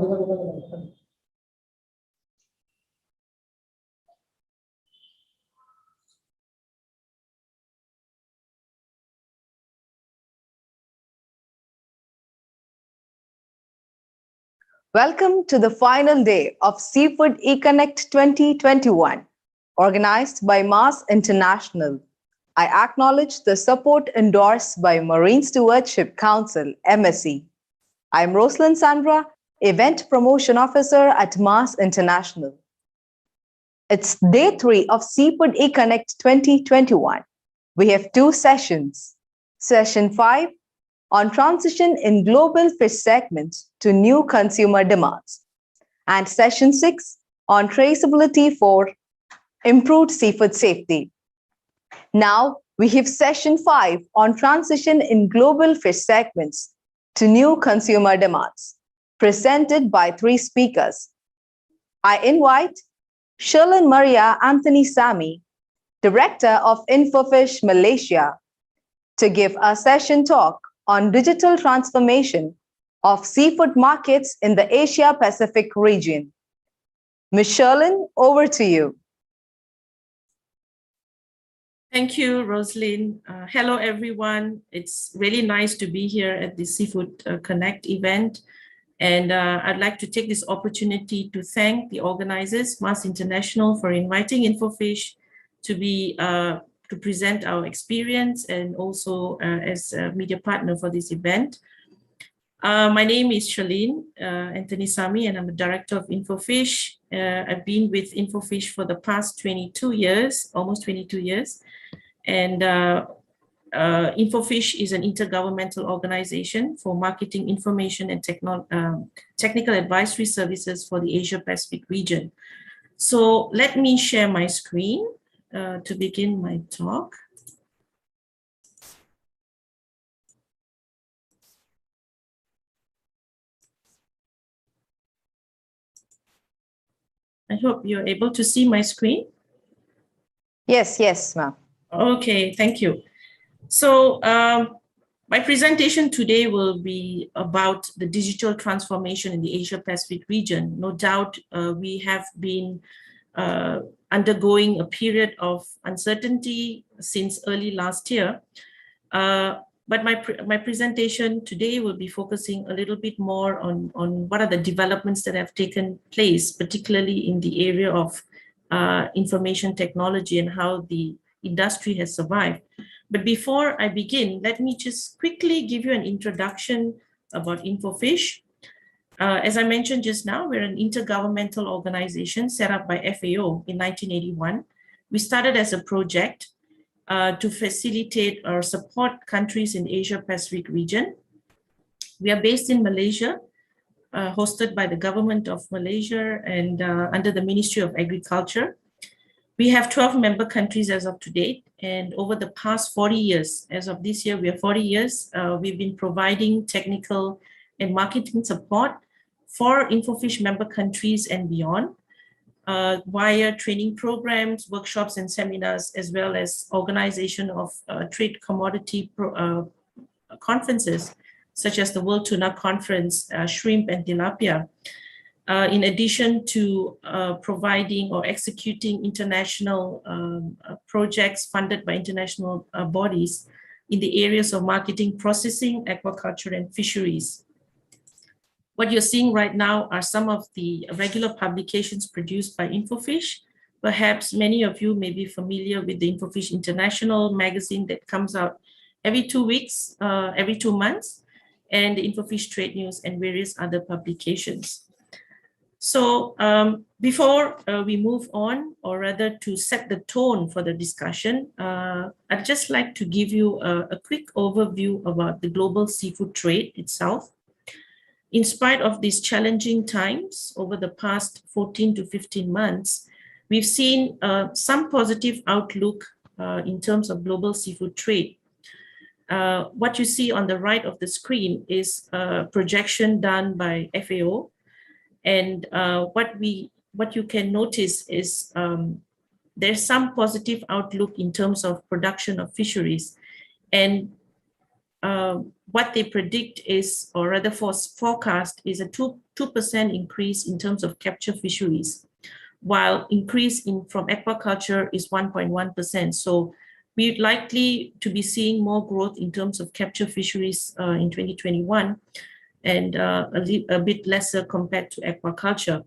Welcome to the final day of Seafood eConnect 2021, organized by Mars International. I acknowledge the support endorsed by Marine Stewardship Council, MSC. I am Rosalind Sandra, Event Promotion Officer at Mars International. It's day 3 of Seafood eConnect 2021. We have 2 sessions. Session 5 on transition in global fish segments to new consumer demands, and Session 6 on traceability for improved seafood safety. Now we have Session 5 on transition in global fish segments to new consumer demands, presented by 3 speakers. I invite Shirlene Maria Anthonysami, Director of Infofish Malaysia, to give a session talk on digital transformation of seafood markets in the Asia-Pacific region. Ms. Shirlene, over to you. Thank you, Rosalind. Hello, everyone. It's really nice to be here at the Seafood Connect event. And I'd like to take this opportunity to thank the organizers, Mars International, for inviting Infofish to be to present our experience and also as a media partner for this event. My name is Shirlene Anthonysami, and I'm the director of Infofish. I've been with Infofish for the past 22 years, almost 22 years. And Infofish is an intergovernmental organization for marketing information and technical advisory services for the Asia-Pacific region. So let me share my screen to begin my talk. I hope you're able to see my screen. Yes, ma'am. Okay, thank you. So my presentation today will be about the digital transformation in the Asia-Pacific region. No doubt we have been undergoing a period of uncertainty since early last year. But my presentation today will be focusing a little bit more on what are the developments that have taken place, particularly in the area of information technology and how the industry has survived. But before I begin, let me just quickly give you an introduction about Infofish. As I mentioned just now, we're an intergovernmental organization set up by FAO in 1981. We started as a project to facilitate or support countries in the Asia-Pacific region. We are based in Malaysia, hosted by the government of Malaysia and under the Ministry of Agriculture. We have 12 member countries as of today, and over the past 40 years, as of this year, we are 40 years, we've been providing technical and marketing support for Infofish member countries and beyond via training programs, workshops, and seminars, as well as organization of trade commodity conferences, such as the World Tuna Conference, Shrimp and Tilapia, in addition to providing or executing international projects funded by international bodies in the areas of marketing, processing, aquaculture, and fisheries. What you're seeing right now are some of the regular publications produced by Infofish. Perhaps many of you may be familiar with the Infofish International magazine that comes out every 2 weeks, every 2 months, and the Infofish Trade News and various other publications. So before we move on, or rather to set the tone for the discussion, I'd just like to give you a quick overview about the global seafood trade itself. In spite of these challenging times over the past 14 to 15 months, we've seen some positive outlook in terms of global seafood trade. What you see on the right of the screen is a projection done by FAO. And what you can notice is there's some positive outlook in terms of production of fisheries. And what they predict is, or rather forecast, is a 2% increase in terms of capture fisheries, while increase from aquaculture is 1.1%. So we're likely to be seeing more growth in terms of capture fisheries in 2021, and a bit lesser compared to aquaculture.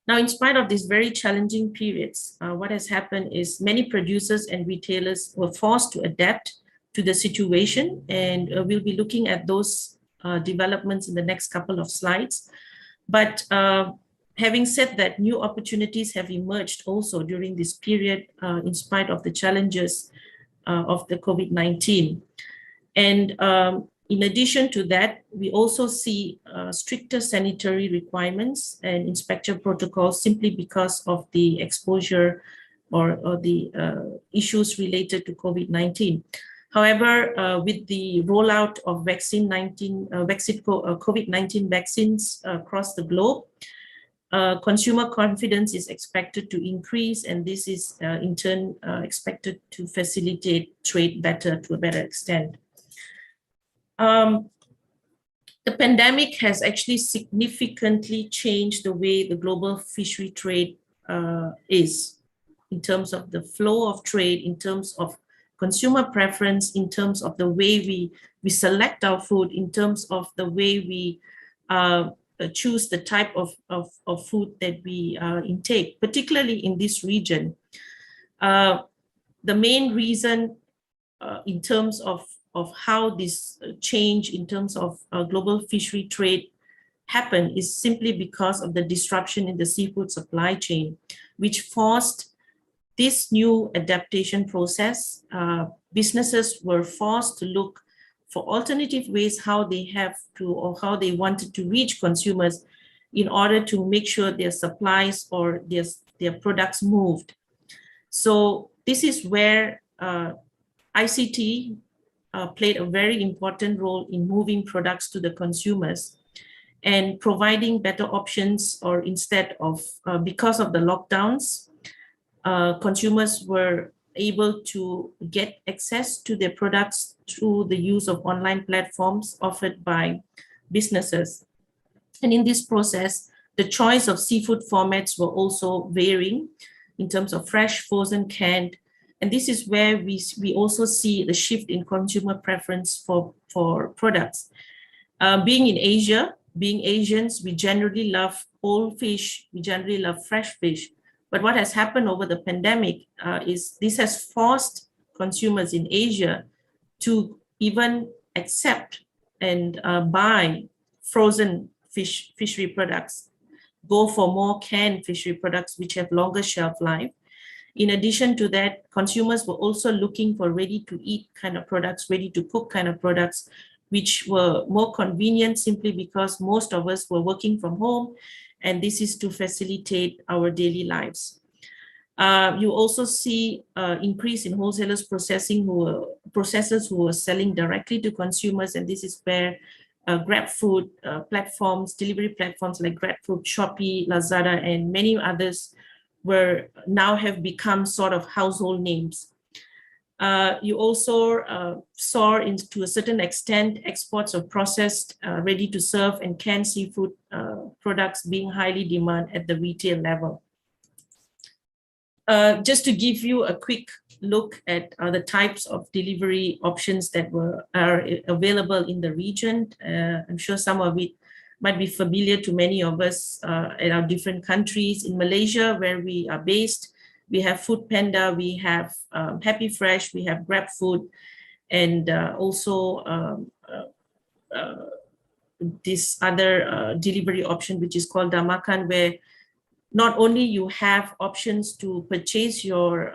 Now, in spite of these very challenging periods, what has happened is many producers and retailers were forced to adapt to the situation, and we'll be looking at those developments in the next couple of slides. But having said that, new opportunities have emerged also during this period in spite of the challenges of the COVID-19. And in addition to that, we also see stricter sanitary requirements and inspection protocols simply because of the exposure or the issues related to COVID-19. However, with the rollout of COVID-19 vaccines across the globe, consumer confidence is expected to increase, and this is in turn expected to facilitate trade to a better extent. The pandemic has actually significantly changed the way the global fishery trade is, in terms of the flow of trade, in terms of consumer preference, in terms of the way we select our food, in terms of the way we choose the type of food that we intake, particularly in this region. The main reason in terms of how this change in terms of global fishery trade happened is simply because of the disruption in the seafood supply chain, which forced this new adaptation process. Businesses were forced to look for alternative ways how they have to, or how they wanted to reach consumers in order to make sure their supplies or their products moved. So this is where ICT played a very important role in moving products to the consumers and providing better options, or instead of, because of the lockdowns, consumers were able to get access to their products through the use of online platforms offered by businesses. And in this process, the choice of seafood formats were also varying in terms of fresh, frozen, canned. And this is where we also see the shift in consumer preference for products. Being in Asia, being Asians, we generally love whole fish, we generally love fresh fish. But what has happened over the pandemic is this has forced consumers in Asia to even accept and buy frozen fishery products, go for more canned fishery products which have longer shelf life. In addition to that, consumers were also looking for ready-to-eat kind of products, ready-to-cook kind of products, which were more convenient simply because most of us were working from home, and this is to facilitate our daily lives. You also see increase in wholesalers processors who were selling directly to consumers, and this is where GrabFood platforms, delivery platforms like GrabFood, Shopee, Lazada, and many others now have become sort of household names. You also saw, to a certain extent, exports of processed, ready-to-serve and canned seafood products being highly demanded at the retail level. Just to give you a quick look at the types of delivery options that are available in the region. I'm sure some of it might be familiar to many of us in our different countries. In Malaysia, where we are based, we have Food Panda, we have Happy Fresh, we have GrabFood, and also this other delivery option, which is called Damakan, where not only you have options to purchase your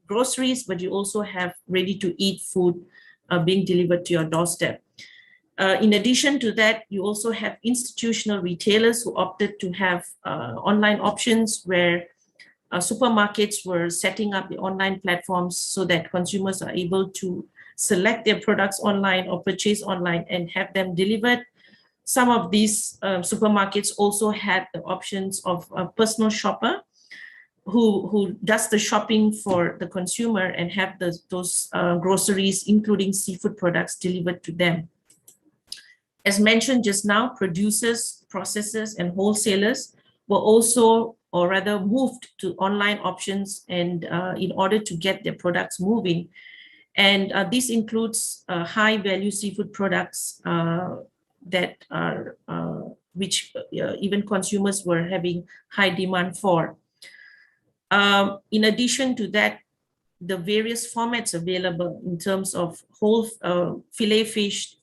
groceries, but you also have ready-to-eat food being delivered to your doorstep. In addition to that, you also have institutional retailers who opted to have online options where supermarkets were setting up the online platforms so that consumers are able to select their products online or purchase online and have them delivered. Some of these supermarkets also had the options of a personal shopper, who does the shopping for the consumer and have those groceries, including seafood products, delivered to them. As mentioned just now, producers, processors, and wholesalers were also, or rather moved to online options and in order to get their products moving. And this includes high value seafood products that are, which even consumers were having high demand for. In addition to that, the various formats available in terms of whole fillet fish,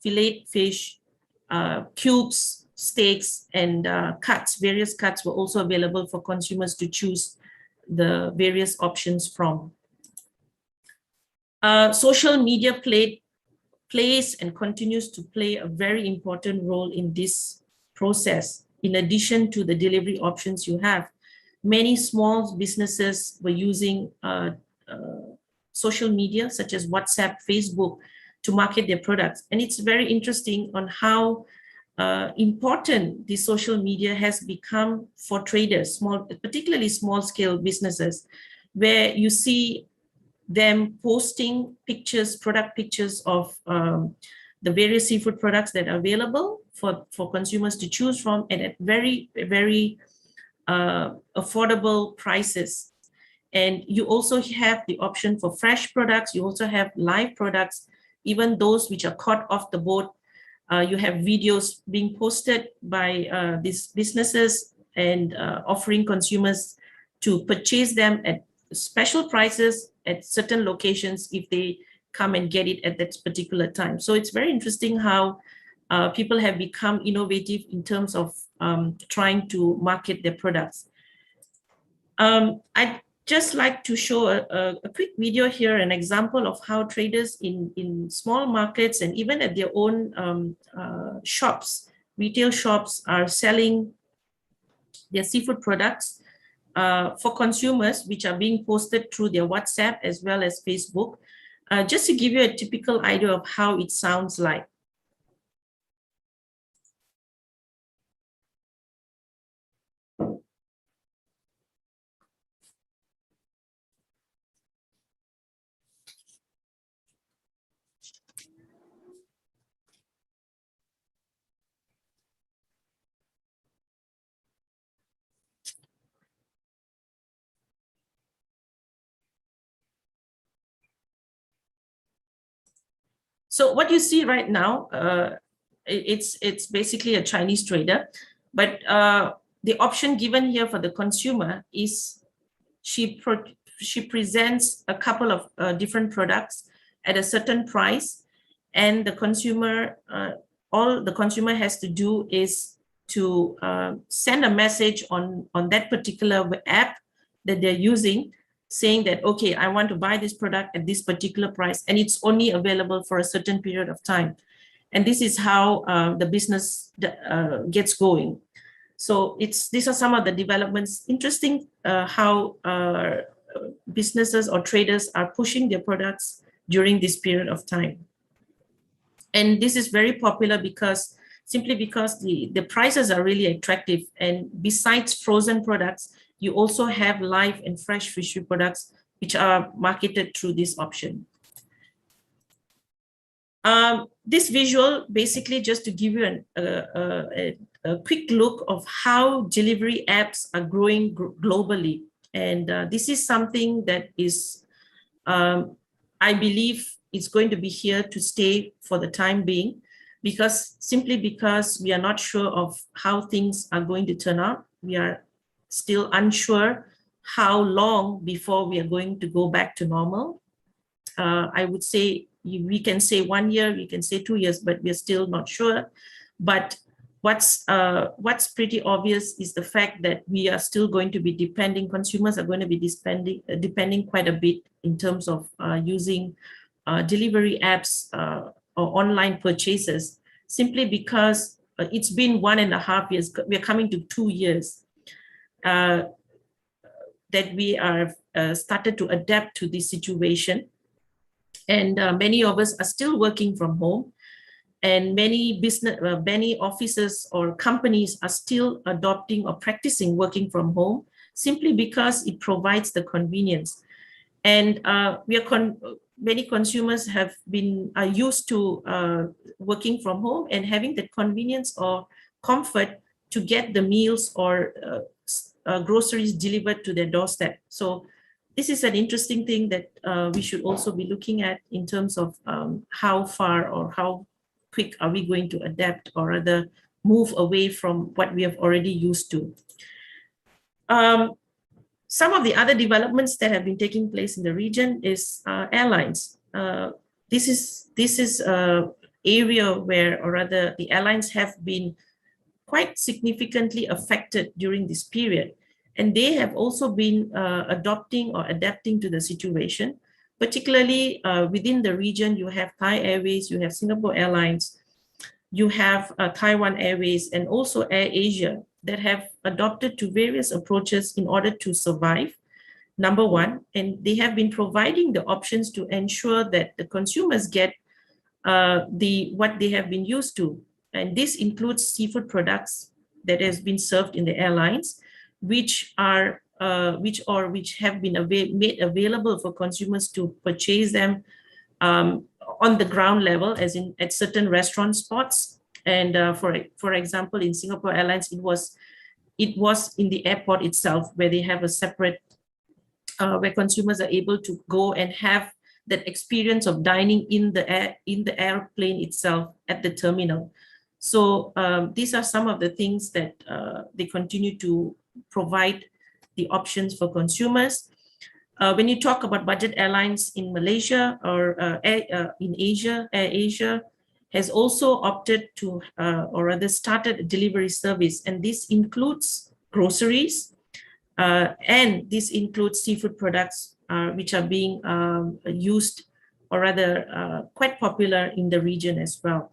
cubes, steaks, and cuts, various cuts were also available for consumers to choose the various options from. Social media plays and continues to play a very important role in this process. In addition to the delivery options you have, many small businesses were using social media such as WhatsApp, Facebook to market their products. And it's very interesting on how important the social media has become for traders, particularly small scale businesses, where you see them posting pictures, product pictures of the various seafood products that are available for consumers to choose from, and at very, very affordable prices. And you also have the option for fresh products. You also have live products, even those which are caught off the boat. You have videos being posted by these businesses and offering consumers to purchase them at special prices at certain locations if they come and get it at that particular time. So it's very interesting how people have become innovative in terms of trying to market their products. I'd just like to show a quick video here, an example of how traders in small markets and even at their own shops, retail shops, are selling their seafood products for consumers, which are being posted through their WhatsApp as well as Facebook, just to give you a typical idea of how it sounds like. So what you see right now, it's basically a Chinese trader, but the option given here for the consumer is she presents a couple of different products at a certain price, and the consumer, all the consumer has to do is to send a message on that particular app that they're using, saying that, okay, I want to buy this product at this particular price, and it's only available for a certain period of time. And this is how the business gets going. So these are some of the developments. Interesting how businesses or traders are pushing their products during this period of time. And this is very popular because simply because the prices are really attractive. And besides frozen products, you also have live and fresh fishery products, which are marketed through this option. This visual, basically just to give you a quick look of how delivery apps are growing globally. And this is something that is, I believe, it's going to be here to stay for the time being, simply because we are not sure of how things are going to turn out. We are still unsure how long before we are going to go back to normal. I would say we can say 1 year, we can say 2 years, but we're still not sure. But what's pretty obvious is the fact that we are still going to be depending, consumers are going to be depending quite a bit in terms of using delivery apps or online purchases, simply because it's been 1.5 years, we're coming to 2 years that we are started to adapt to this situation. And many of us are still working from home, and many offices or companies are still adopting or practicing working from home. simply because it provides the convenience. And many consumers are used to working from home and having the convenience or comfort to get the meals or groceries delivered to their doorstep. So this is an interesting thing that we should also be looking at in terms of how far or how quick are we going to adapt or rather move away from what we have already used to. Some of the other developments that have been taking place in the region is airlines. This is an area where, or rather, the airlines have been quite significantly affected during this period. And they have also been adopting or adapting to the situation, particularly within the region. You have Thai Airways, you have Singapore Airlines, you have Taiwan Airways, and also Air Asia that have adopted to various approaches in order to survive, number one. And they have been providing the options to ensure that the consumers get what they have been used to. And this includes seafood products that has been served in the airlines, which have been made available for consumers to purchase them on the ground level, as in at certain restaurant spots. And for example, in Singapore Airlines, it was in the airport itself, where they have a separate, where consumers are able to go and have that experience of dining in the airplane itself at the terminal. So these are some of the things that they continue to provide the options for consumers. When you talk about budget airlines in Malaysia or in Asia, Air Asia has also opted to, or rather started a delivery service. And this includes groceries, and this includes seafood products, which are being used, or rather quite popular in the region as well.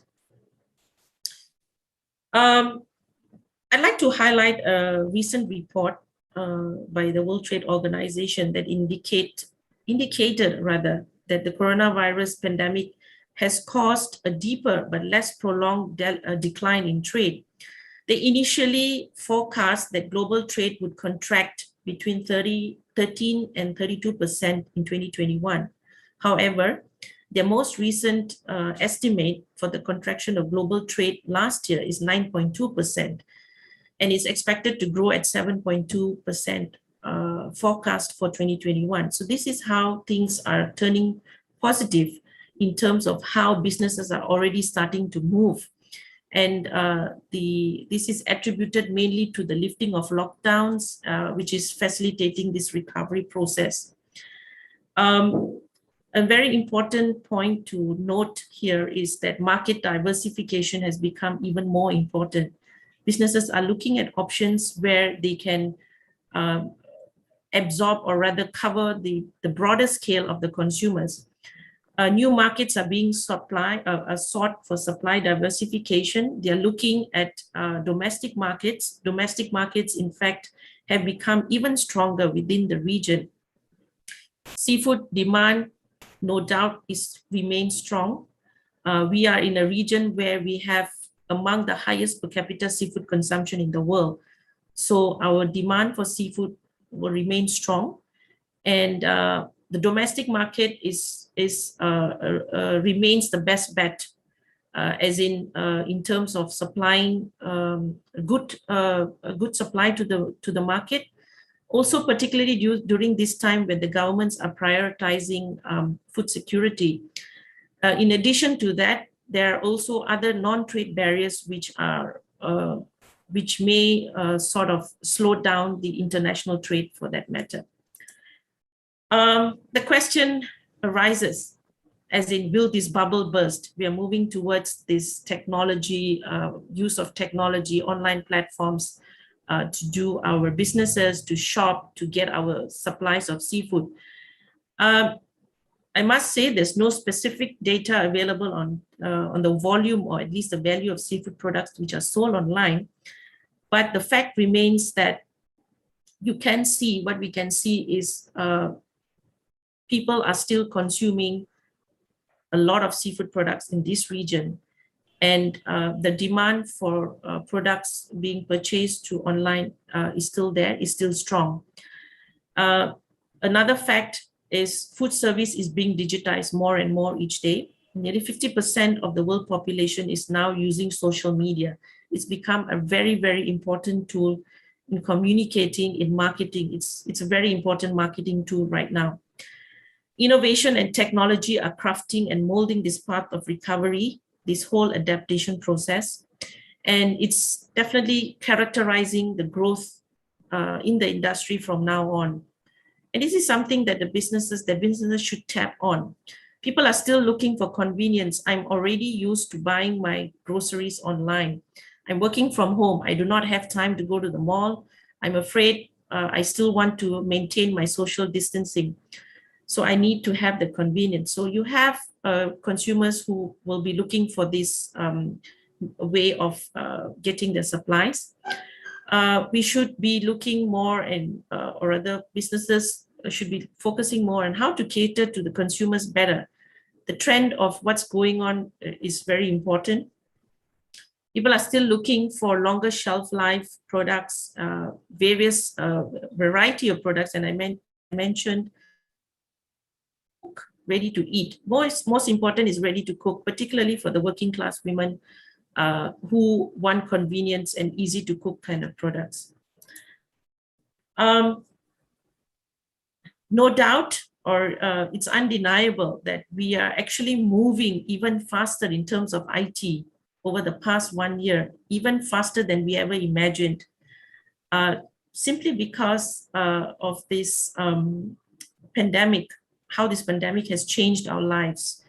I'd like to highlight a recent report by the World Trade Organization that indicated that the coronavirus pandemic has caused a deeper but less prolonged decline in trade. They initially forecast that global trade would contract between 13 and 32% in 2021. However, their most recent estimate for the contraction of global trade last year is 9.2%, and is expected to grow at 7.2% forecast for 2021. So this is how things are turning positive in terms of how businesses are already starting to move. And this is attributed mainly to the lifting of lockdowns, which is facilitating this recovery process. A very important point to note here is that market diversification has become even more important. Businesses are looking at options where they can absorb, or rather cover the broader scale of the consumers. New markets are being sought for supply diversification. They're looking at domestic markets. Domestic markets, in fact, have become even stronger within the region. Seafood demand, no doubt, remains strong. We are in a region where we have among the highest per capita seafood consumption in the world. So our demand for seafood will remain strong. And the domestic market remains the best bet, as in terms of supplying a good supply to the market. Also, particularly during this time when the governments are prioritizing food security. In addition to that, there are also other non-trade barriers which may sort of slow down the international trade, for that matter. The question arises, as in, will this bubble burst? We are moving towards this technology, use of technology, online platforms to do our businesses, to shop, to get our supplies of seafood. I must say there's no specific data available on the volume, or at least the value of seafood products which are sold online. But the fact remains that what we can see is people are still consuming a lot of seafood products in this region. and the demand for products being purchased through online is still there, is still strong. Another fact is food service is being digitized more and more each day. Nearly 50% of the world population is now using social media. It's become a very, very important tool in communicating, in marketing. It's a very important marketing tool right now. Innovation and technology are crafting and molding this path of recovery, this whole adaptation process. And it's definitely characterizing the growth in the industry from now on. And this is something that the businesses should tap on. People are still looking for convenience. I'm already used to buying my groceries online. I'm working from home. I do not have time to go to the mall. I'm afraid I still want to maintain my social distancing. So I need to have the convenience. So you have consumers who will be looking for this way of getting the supplies. We should be looking more and or other businesses should be focusing more on how to cater to the consumers better. The trend of what's going on is very important. People are still looking for longer shelf life products, various variety of products, and I mentioned ready to eat. Most important is ready to cook, particularly for the working class women who want convenience and easy to cook kind of products. No doubt, or it's undeniable that we are actually moving even faster in terms of IT over the past 1 year, even faster than we ever imagined, simply because of this pandemic, how this pandemic has changed our lives.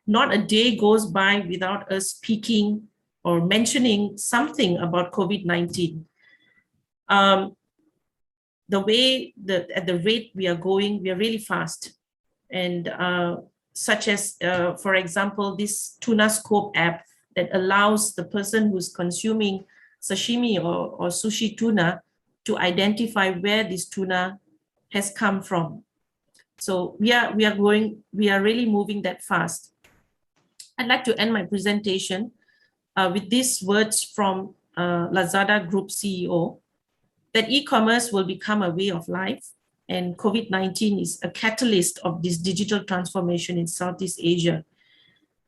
Not a day goes by without us speaking or mentioning something about COVID-19. The way, at the rate we are going, we are really fast. And such as, for example, this Tuna Scope app that allows the person who's consuming sashimi or sushi tuna to identify where this tuna has come from. So we are really moving that fast. I'd like to end my presentation with these words from Lazada Group CEO, that e-commerce will become a way of life, and COVID-19 is a catalyst of this digital transformation in Southeast Asia.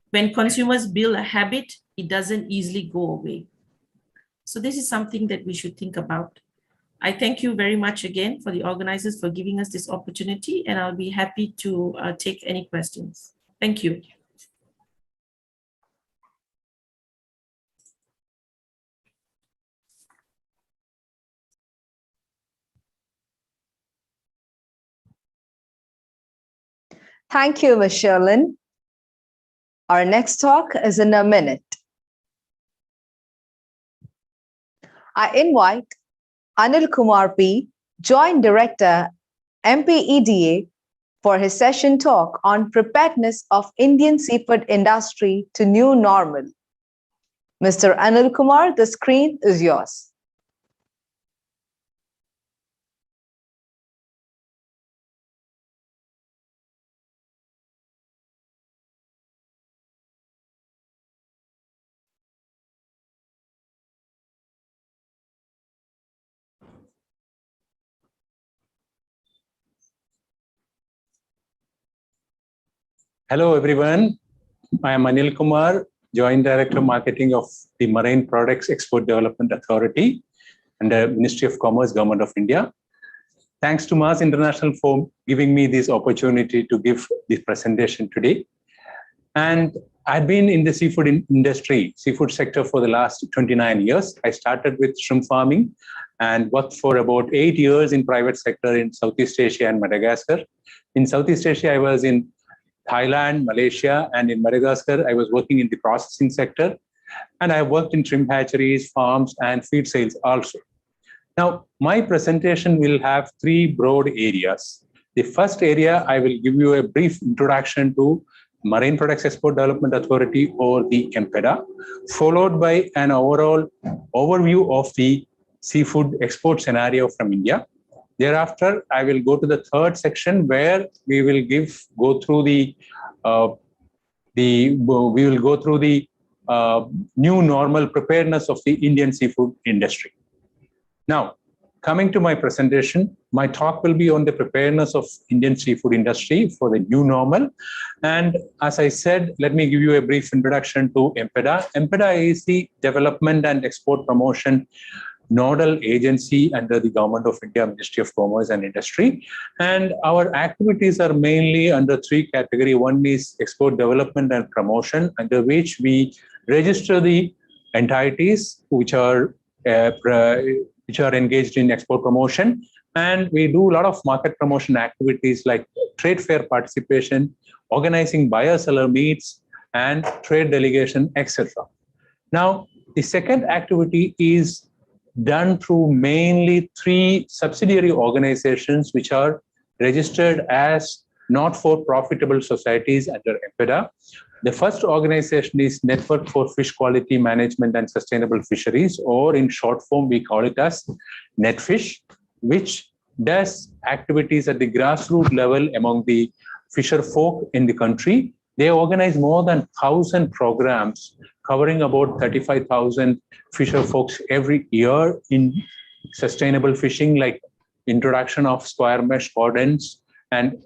When consumers build a habit, it doesn't easily go away. So this is something that we should think about. I thank you very much again for the organizers for giving us this opportunity, and I'll be happy to take any questions. Thank you. Thank you, Ms. Shirlene. Our next talk is in a minute. I invite Anilkumar P., Joint Director, MPEDA, for his session talk on preparedness of Indian seafood industry to new normal. Mr. Anilkumar, the screen is yours. Hello, everyone. I am Anilkumar, Joint Director Marketing of the Marine Products Export Development Authority and the Ministry of Commerce, Government of India. Thanks to Mars International for giving me this opportunity to give this presentation today. And I've been in the seafood industry, seafood sector for the last 29 years. I started with shrimp farming and worked for about 8 years in private sector in Southeast Asia and Madagascar. In Southeast Asia, I was in Thailand, Malaysia, and in Madagascar, I was working in the processing sector. And I worked in shrimp hatcheries, farms, and feed sales also. Now, my presentation will have 3 broad areas. The first area, I will give you a brief introduction to Marine Products Export Development Authority, or the MPEDA, followed by an overall overview of the seafood export scenario from India. Thereafter, I will go to the third section where we will go through the new normal preparedness of the Indian seafood industry. Now, coming to my presentation, my talk will be on the preparedness of Indian seafood industry for the new normal. And as I said, let me give you a brief introduction to MPEDA. MPEDA is the Development and Export Promotion Nodal Agency under the Government of India, Ministry of Commerce and Industry. And our activities are mainly under three categories. One is export development and promotion, under which we register the entities which are engaged in export promotion. And we do a lot of market promotion activities like trade fair participation, organizing buyer-seller meets, and trade delegation, etc. Now, the second activity is done through mainly three subsidiary organizations which are registered as not-for-profitable societies under MPEDA. The first organization is Network for Fish Quality Management and Sustainable Fisheries, or in short form, we call it as NetFish, which does activities at the grassroots level among the fisher folk in the country. They organize more than 1,000 programs covering about 35,000 fisher folks every year in sustainable fishing, like introduction of square mesh cordons and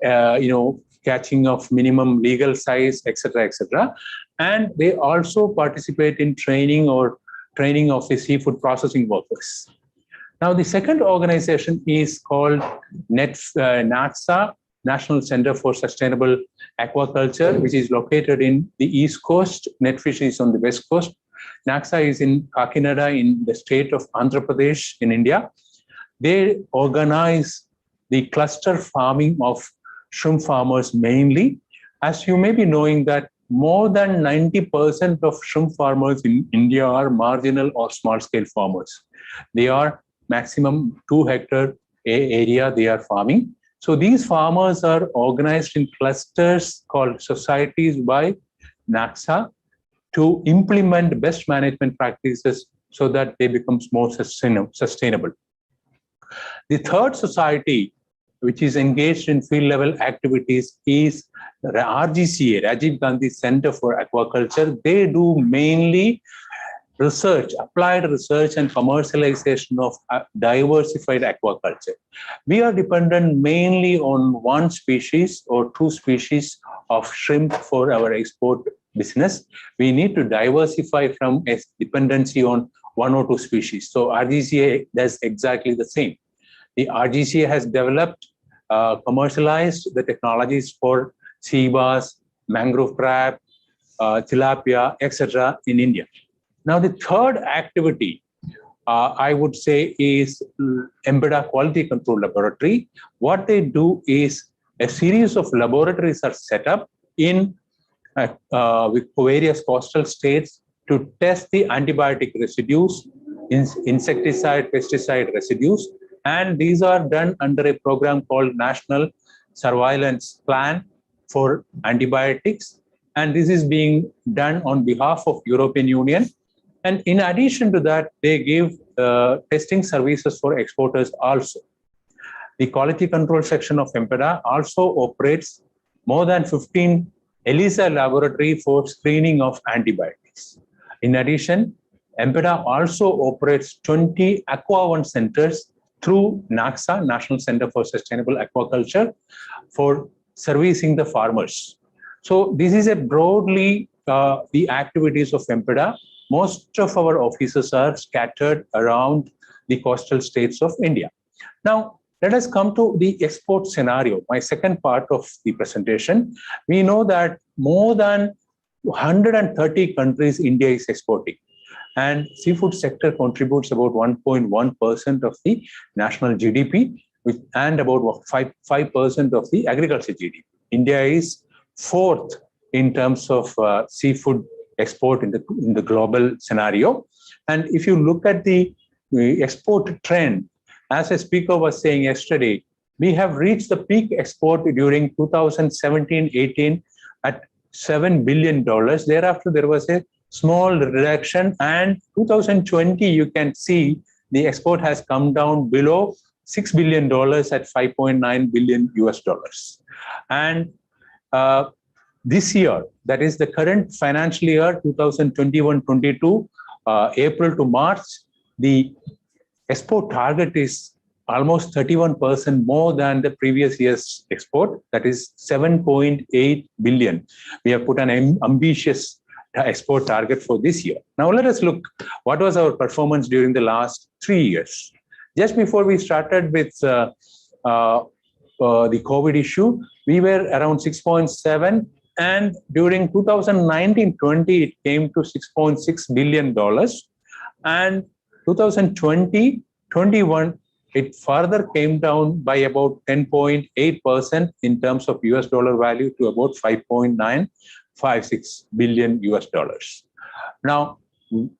catching of minimum legal size, etc., etc. And they also participate in training of the seafood processing workers. Now, the second organization is called NATSA, National Center for Sustainable Aquaculture, which is located in the East Coast. NetFish is on the West Coast. NATSA is in Kakinada in the state of Andhra Pradesh in India. They organize the cluster farming of shrimp farmers mainly. As you may be knowing that more than 90% of shrimp farmers in India are marginal or small-scale farmers. They are maximum 2 hectare area they are farming. So these farmers are organized in clusters called societies by NATSA to implement best management practices so that they become more sustainable. The third society, which is engaged in field level activities, is the RGCA, Rajiv Gandhi Center for Aquaculture. They do mainly research, applied research and commercialization of diversified aquaculture. We are dependent mainly on one species or two species of shrimp for our export business. We need to diversify from a dependency on one or two species. So RGCA does exactly the same. The RGCA has developed, commercialized the technologies for sea bass, mangrove crab, tilapia, etc. in India. Now, the third activity, I would say, is MPEDA Quality Control Laboratory. What they do is a series of laboratories are set up in with various coastal states to test the antibiotic residues, insecticide, pesticide residues. And these are done under a program called National Surveillance Plan for Antibiotics. And this is being done on behalf of European Union. And in addition to that, they give testing services for exporters also. The quality control section of MPEDA also operates more than 15 ELISA laboratory for screening of antibiotics. In addition, MPEDA also operates 20 Aqua1 centers through NACSA, National Center for Sustainable Aquaculture, for servicing the farmers. So this is a broadly the activities of MPEDA. Most of our offices are scattered around the coastal states of India. Now, let us come to the export scenario, my second part of the presentation. We know that more than 130 countries India is exporting, and seafood sector contributes about 1.1% of the national GDP and about 5% of the agriculture GDP. India is fourth in terms of seafood export in the global scenario. And if you look at the export trend, as a speaker was saying yesterday, we have reached the peak export during 2017-18 at $7 billion. Thereafter, there was a small reduction, and 2020, you can see the export has come down below $6 billion at $5.9 billion US dollars. And this year, that is the current financial year 2021-22, April to March, the export target is almost 31% more than the previous year's export, that is 7.8 billion. We have put an ambitious export target for this year. Now let us look what was our performance during the last 3 years. Just before we started with the COVID issue, we were around 6.7, and during 2019-20, it came to $6.6 billion. And 2020-21, it further came down by about 10.8% in terms of US dollar value to about 5.956 billion US dollars. Now,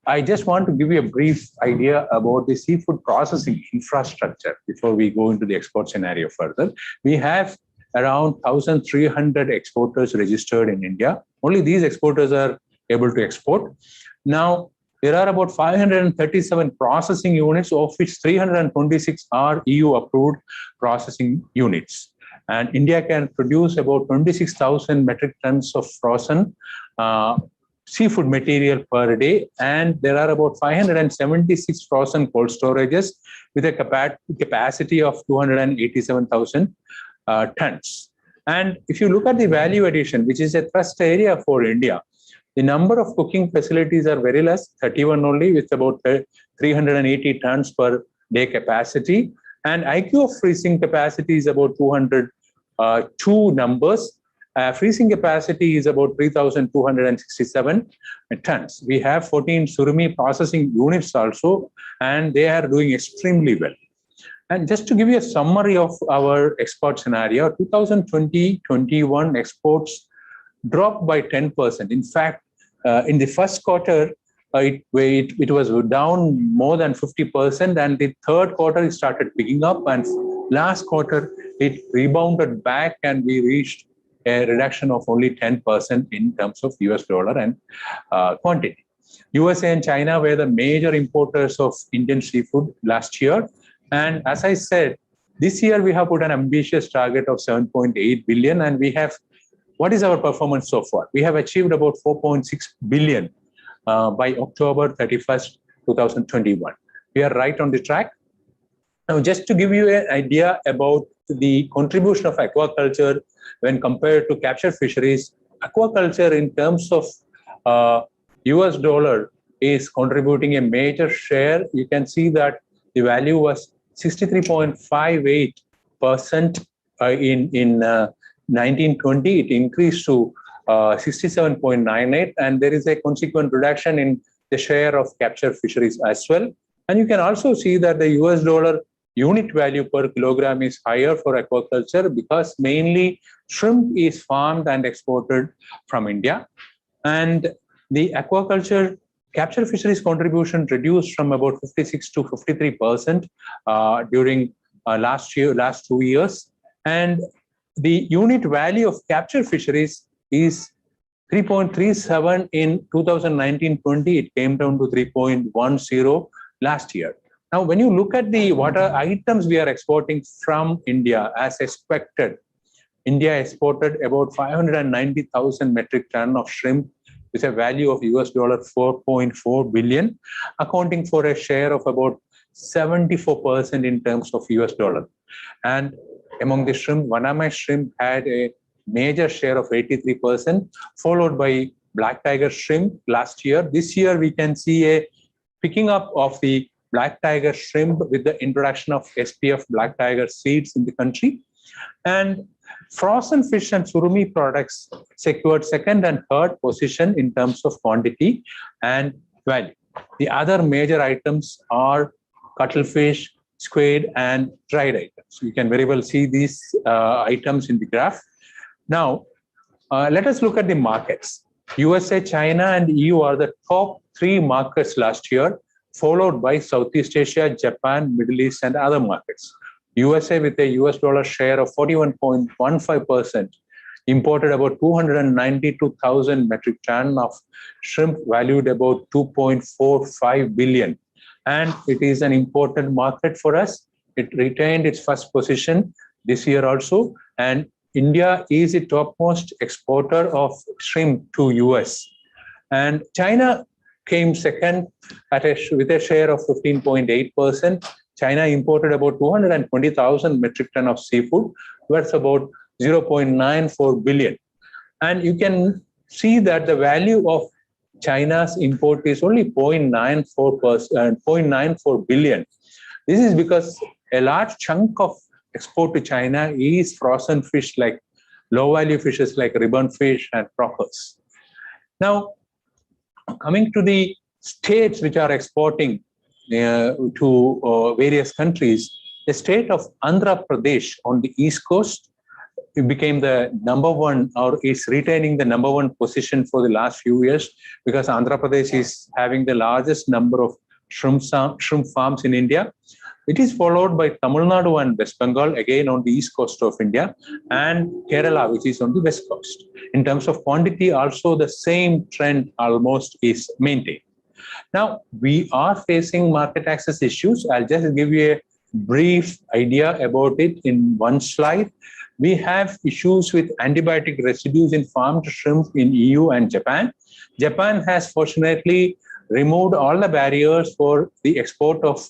I just want to give you a brief idea about the seafood processing infrastructure before we go into the export scenario further. We have around 1,300 exporters registered in India. Only these exporters are able to export. Now, there are about 537 processing units, of which 326 are EU-approved processing units. And India can produce about 26,000 metric tons of frozen seafood material per day. And there are about 576 frozen cold storages with a capacity of 287,000 tons. And if you look at the value addition, which is a thrust area for India, the number of cooking facilities are very less, 31 only, with about 380 tons per day capacity. And IQ of freezing capacity is about 202 numbers. Freezing capacity is about 3,267 tons. We have 14 surimi processing units also, and they are doing extremely well. And just to give you a summary of our export scenario, 2020-21 exports dropped by 10%. In fact, in the first quarter, it was down more than 50%, and the third quarter it started picking up, and last quarter it rebounded back, and we reached a reduction of only 10% in terms of US dollar and quantity. USA and China were the major importers of Indian seafood last year. And as I said, this year we have put an ambitious target of 7.8 billion, and we have, what is our performance so far? We have achieved about 4.6 billion by October 31st, 2021. We are right on the track. Now, just to give you an idea about the contribution of aquaculture when compared to capture fisheries, aquaculture in terms of US dollar is contributing a major share. You can see that the value was 63.58% in 1920. It increased to 67.98, and there is a consequent reduction in the share of capture fisheries as well. And you can also see that the US dollar unit value per kilogram is higher for aquaculture because mainly shrimp is farmed and exported from India. And the aquaculture capture fisheries contribution reduced from about 56 to 53% during last 2 years. And the unit value of capture fisheries is 3.37 in 2019-20. It came down to 3.10 last year. Now, when you look at the what are items we are exporting from India, as expected, India exported about 590,000 metric ton of shrimp with a value of US dollar 4.4 billion, accounting for a share of about 74% in terms of US dollar. And among the shrimp, Vanamai shrimp had a major share of 83%, followed by black tiger shrimp last year. This year, we can see a picking up of the black tiger shrimp with the introduction of SPF black tiger seeds in the country. And frozen fish and surimi products secured second and third position in terms of quantity and value. The other major items are cuttlefish, squid, and dried items. You can very well see these items in the graph. Now, let us look at the markets. USA, China, and EU are the top 3 markets last year, followed by Southeast Asia, Japan, Middle East, and other markets. USA, with a US dollar share of 41.15%, imported about 292,000 metric ton of shrimp valued about 2.45 billion. And it is an important market for us. It retained its first position this year also. And India is the topmost exporter of shrimp to US. And China came second with a share of 15.8%. China imported about 220,000 metric ton of seafood, worth about 0.94 billion. And you can see that the value of China's import is only 0.94 billion. This is because a large chunk of export to China is frozen fish, like low value fishes like ribbon fish and croakers. Now, coming to the states which are exporting to various countries, the state of Andhra Pradesh on the east coast, it became the number one, or is retaining the number one position for the last few years, because Andhra Pradesh is having the largest number of shrimp farms in India. It is followed by Tamil Nadu and West Bengal, again on the east coast of India, and Kerala, which is on the west coast. In terms of quantity, also the same trend almost is maintained. Now, we are facing market access issues. I'll just give you a brief idea about it in one slide. We have issues with antibiotic residues in farmed shrimp in EU and Japan. Japan has fortunately removed all the barriers for the export of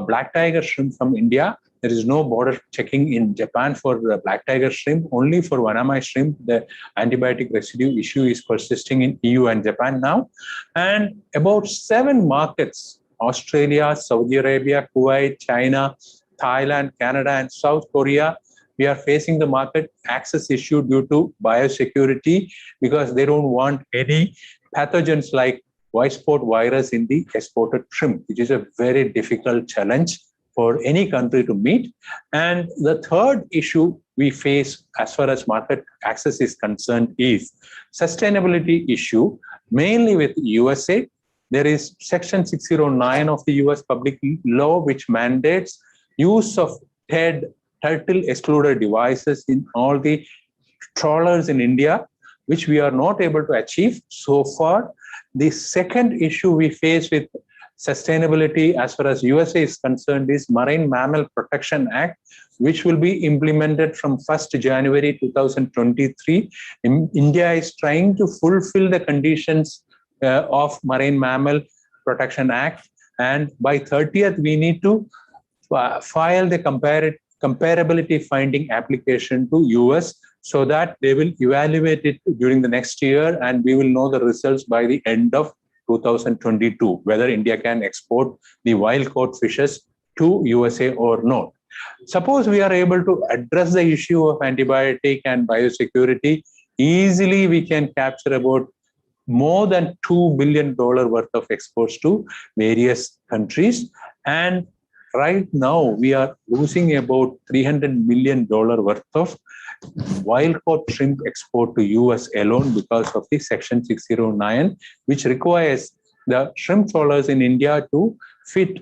black tiger shrimp from India. There is no border checking in Japan for black tiger shrimp. Only for Wanamai shrimp, the antibiotic residue issue is persisting in EU and Japan now. And about 7 markets, Australia, Saudi Arabia, Kuwait, China, Thailand, Canada, and South Korea, we are facing the market access issue due to biosecurity, because they don't want any pathogens like white spot virus in the exported shrimp, which is a very difficult challenge for any country to meet. And the third issue we face as far as market access is concerned is sustainability issue, mainly with USA. There is Section 609 of the US Public Law, which mandates use of turtle excluder devices in all the trawlers in India, which we are not able to achieve so far. The second issue we face with sustainability as far as USA is concerned is Marine Mammal Protection Act, which will be implemented from 1st January 2023. India is trying to fulfill the conditions of Marine Mammal Protection Act, and by 30th we need to file the comparability finding application to US, so that they will evaluate it during the next year, and we will know the results by the end of 2022, whether India can export the wild caught fishes to USA or not. Suppose we are able to address the issue of antibiotic and biosecurity, easily we can capture about more than $2 billion worth of exports to various countries. And right now we are losing about $300 million worth of wild caught shrimp export to US alone because of the Section 609, which requires the shrimp trawlers in India to fit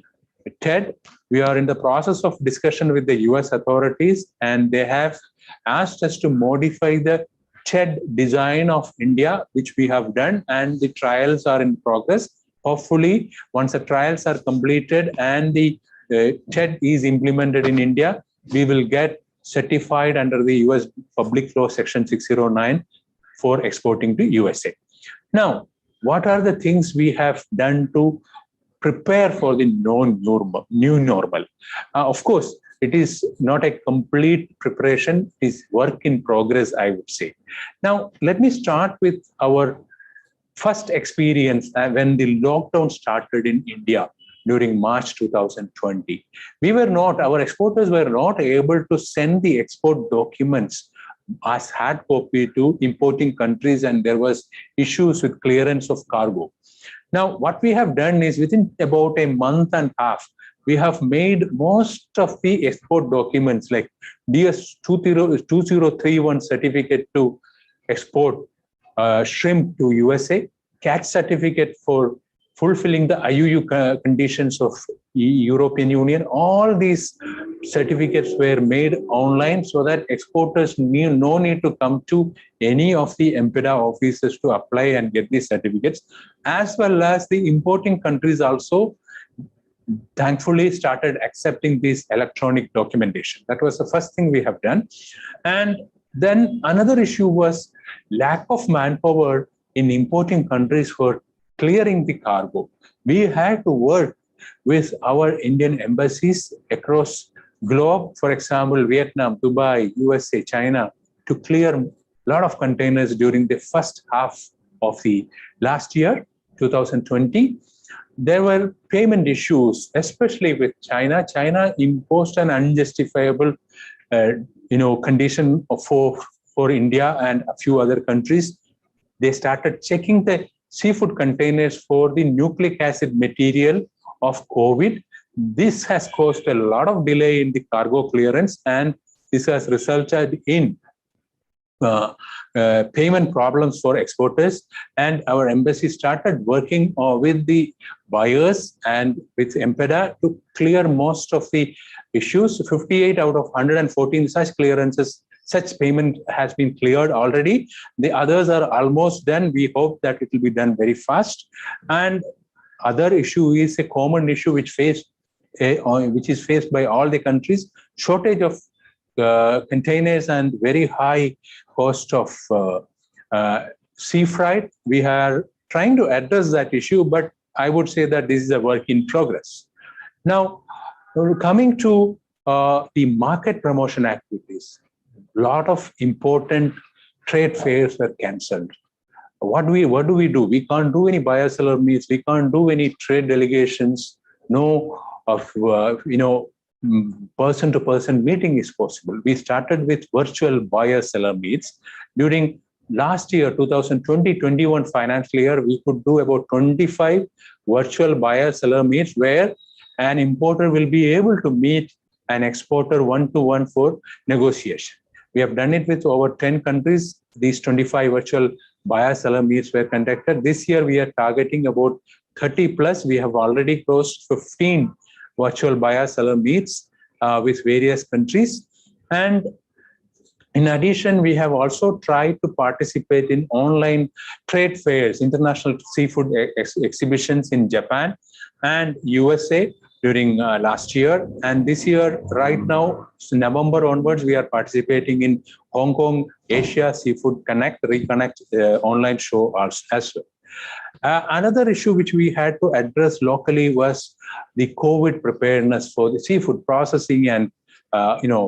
TED. We are in the process of discussion with the US authorities, and they have asked us to modify the TED design of India, which we have done, and the trials are in progress. Hopefully, once the trials are completed and the TED is implemented in India, we will get certified under the US Public Law Section 609 for exporting to USA. Now, what are the things we have done to prepare for the new normal? Of course, it is not a complete preparation, it is work in progress, I would say. Now, let me start with our first experience when the lockdown started in India during March 2020. Our exporters were not able to send the export documents as hard copy to importing countries, and there was issues with clearance of cargo. Now, what we have done is within about a month and a half, we have made most of the export documents like DS 2031 certificate to export shrimp to USA, catch certificate for fulfilling the IUU conditions of European Union. All these certificates were made online so that exporters no need to come to any of the MPEDA offices to apply and get these certificates, as well as the importing countries also thankfully started accepting this electronic documentation. That was the first thing we have done. And Then another issue was lack of manpower in importing countries for clearing the cargo. We had to work with our Indian embassies across globe, for example, Vietnam, Dubai, USA, China, to clear a lot of containers during the first half of the last year, 2020. There were payment issues, especially with China. China imposed an unjustifiable condition for India and a few other countries. They started checking the seafood containers for the nucleic acid material of COVID. This has caused a lot of delay in the cargo clearance, and this has resulted in payment problems for exporters. And our embassy started working with the buyers and with MPEDA to clear most of the issues. 58 out of 114 such clearances, such payment has been cleared already. The others are almost done. We hope that it will be done very fast. And other issue is a common issue which is faced by all the countries: shortage of containers and very high cost of sea freight. We are trying to address that issue, but I would say that this is a work in progress. Now, coming to the market promotion activities, a lot of important trade fairs were cancelled. What do we do? We can't do any buyer-seller meets. We can't do any trade delegations. No person-to-person meeting is possible. We started with virtual buyer-seller meets. During last year, 2020-21 financial year, we could do about 25 virtual buyer-seller meets where an importer will be able to meet an exporter one-to-one for negotiation. We have done it with over 10 countries. These 25 virtual buyer-seller meets were conducted. This year, we are targeting about 30 plus. We have already closed 15 virtual buyer-seller meets with various countries. And in addition, we have also tried to participate in online trade fairs, international seafood exhibitions in Japan and USA during last year. And this year, right now, November onwards, we are participating in Hong Kong Asia Seafood Reconnect online show as well. Another issue which we had to address locally was the COVID preparedness for the seafood processing, and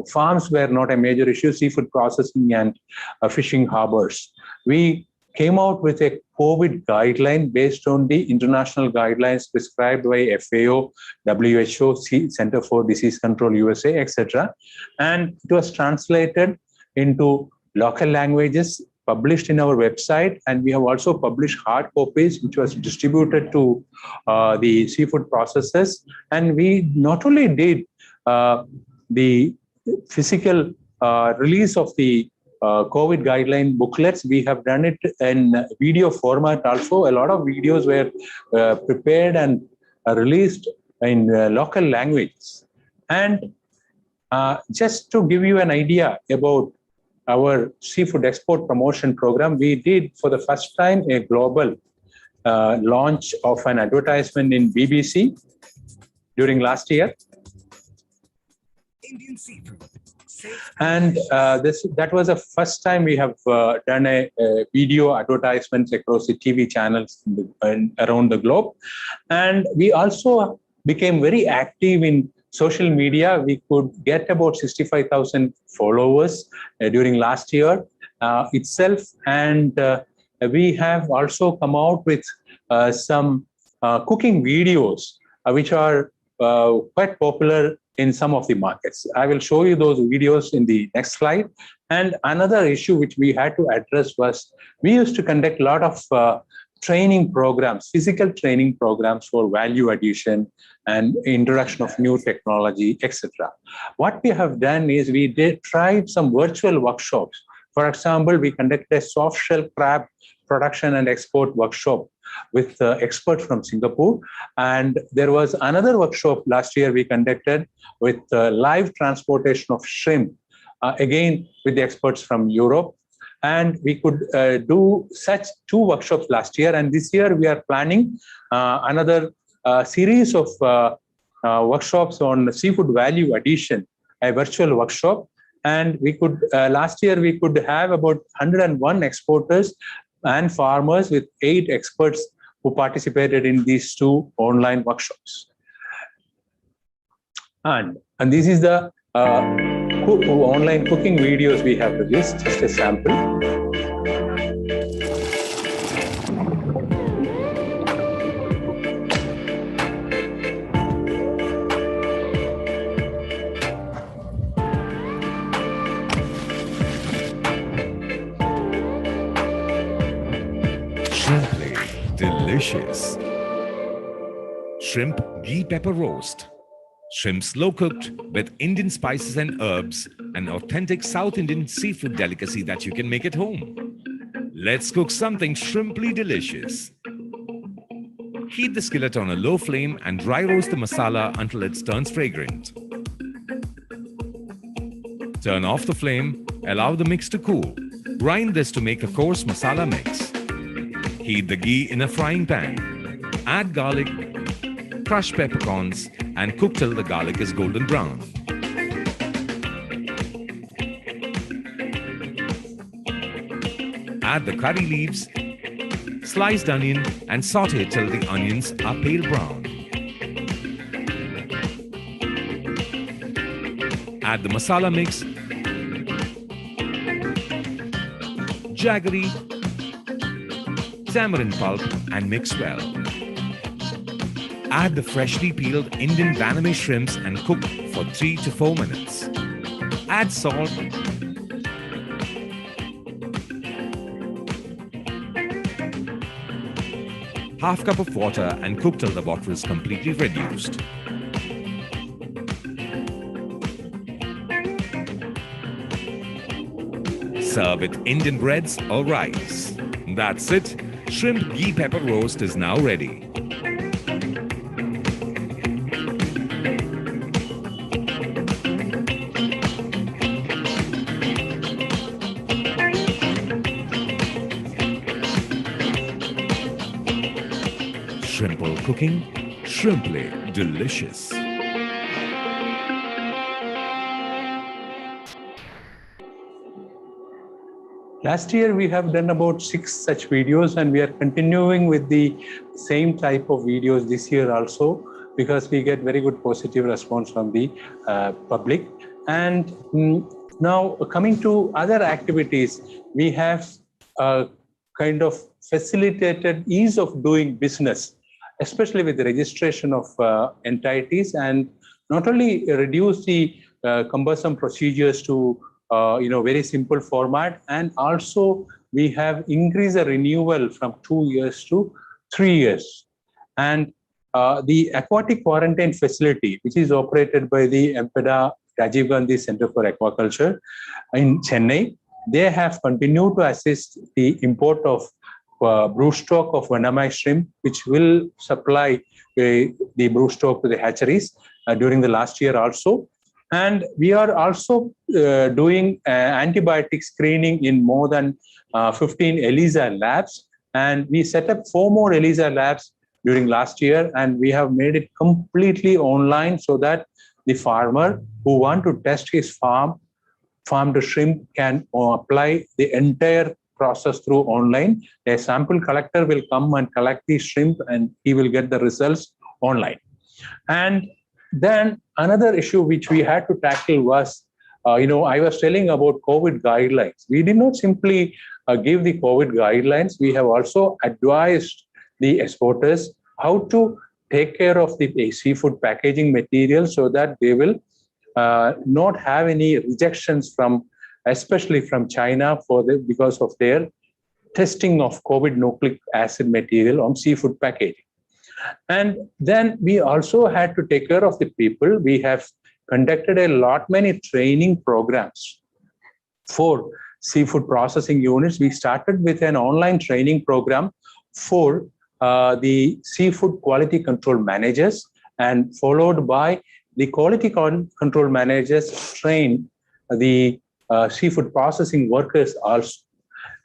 farms were not a major issue. Seafood processing and fishing harbors. We came out with a COVID guideline based on the international guidelines prescribed by FAO, WHO, Center for Disease Control USA, etc. And it was translated into local languages, published in our website, and we have also published hard copies which was distributed to the seafood processors. And we not only did the physical release of the COVID guideline booklets, we have done it in video format also. A lot of videos were prepared and released in local languages. And just to give you an idea about our seafood export promotion program, we did for the first time a global launch of an advertisement in BBC during last year. Indian seafood. And that was the first time we have done a video advertisements across the TV channels around the globe. And we also became very active in social media. We could get about 65,000 followers during last year itself. And we have also come out with some cooking videos, which are quite popular in some of the markets. I will show you those videos in the next slide. And another issue which we had to address was we used to conduct a lot of training programs, physical training programs for value addition and introduction of new technology, etc. What we have done is we tried some virtual workshops. For example, we conducted a soft shell crab production and export workshop with experts from Singapore. And there was another workshop last year we conducted with live transportation of shrimp, again with the experts from Europe. And we could do such 2 workshops last year. And this year we are planning another series of workshops on seafood value addition, a virtual workshop. And we could, last year, we could have about 101 exporters and farmers with 8 experts who participated in these 2 online workshops. And this is the online cooking videos we have released, just a sample. Delicious. Shrimp ghee pepper roast. Shrimp slow cooked with Indian spices and herbs, an authentic South Indian seafood delicacy that you can make at home. Let's cook something shrimply delicious. Heat the skillet on a low flame and dry roast the masala until it turns fragrant. Turn off the flame, allow the mix to cool. Grind this to make a coarse masala mix. Heat the ghee in a frying pan. Add garlic, crushed peppercorns, and cook till the garlic is golden brown. Add the curry leaves, sliced onion, and saute till the onions are pale brown. Add the masala mix, jaggery, tamarind pulp, and mix well. Add the freshly peeled Indian Vaname shrimps and cook for 3 to 4 minutes. Add salt, half cup of water, and cook till the water is completely reduced. Serve with Indian breads or rice. That's it. Shrimp ghee pepper roast is now ready. Shrimple cooking, shrimply delicious. Last year, we have done about 6 such videos, and we are continuing with the same type of videos this year also, because we get very good positive response from the public. And now coming to other activities, we have kind of facilitated ease of doing business, especially with the registration of entities, and not only reduce the cumbersome procedures to very simple format, and also we have increased the renewal from 2 years to 3 years. And the aquatic quarantine facility, which is operated by the EMPEDA Rajiv Gandhi Center for Aquaculture in Chennai, they have continued to assist the import of broodstock of Vanamai shrimp, which will supply the broodstock to the hatcheries during the last year also. And we are also doing antibiotic screening in more than 15 ELISA labs. And we set up 4 more ELISA labs during last year, and we have made it completely online so that the farmer who want to test his farmed shrimp can apply the entire process through online. A sample collector will come and collect the shrimp, and he will get the results online. And then another issue which we had to tackle was, I was telling about COVID guidelines. We did not simply give the COVID guidelines. We have also advised the exporters how to take care of the seafood packaging material so that they will not have any rejections from, especially from China, because of their testing of COVID nucleic acid material on seafood packaging. And then we also had to take care of the people. We have conducted many training programs for seafood processing units. We started with an online training program for the seafood quality control managers, and followed by the quality control managers train the seafood processing workers also.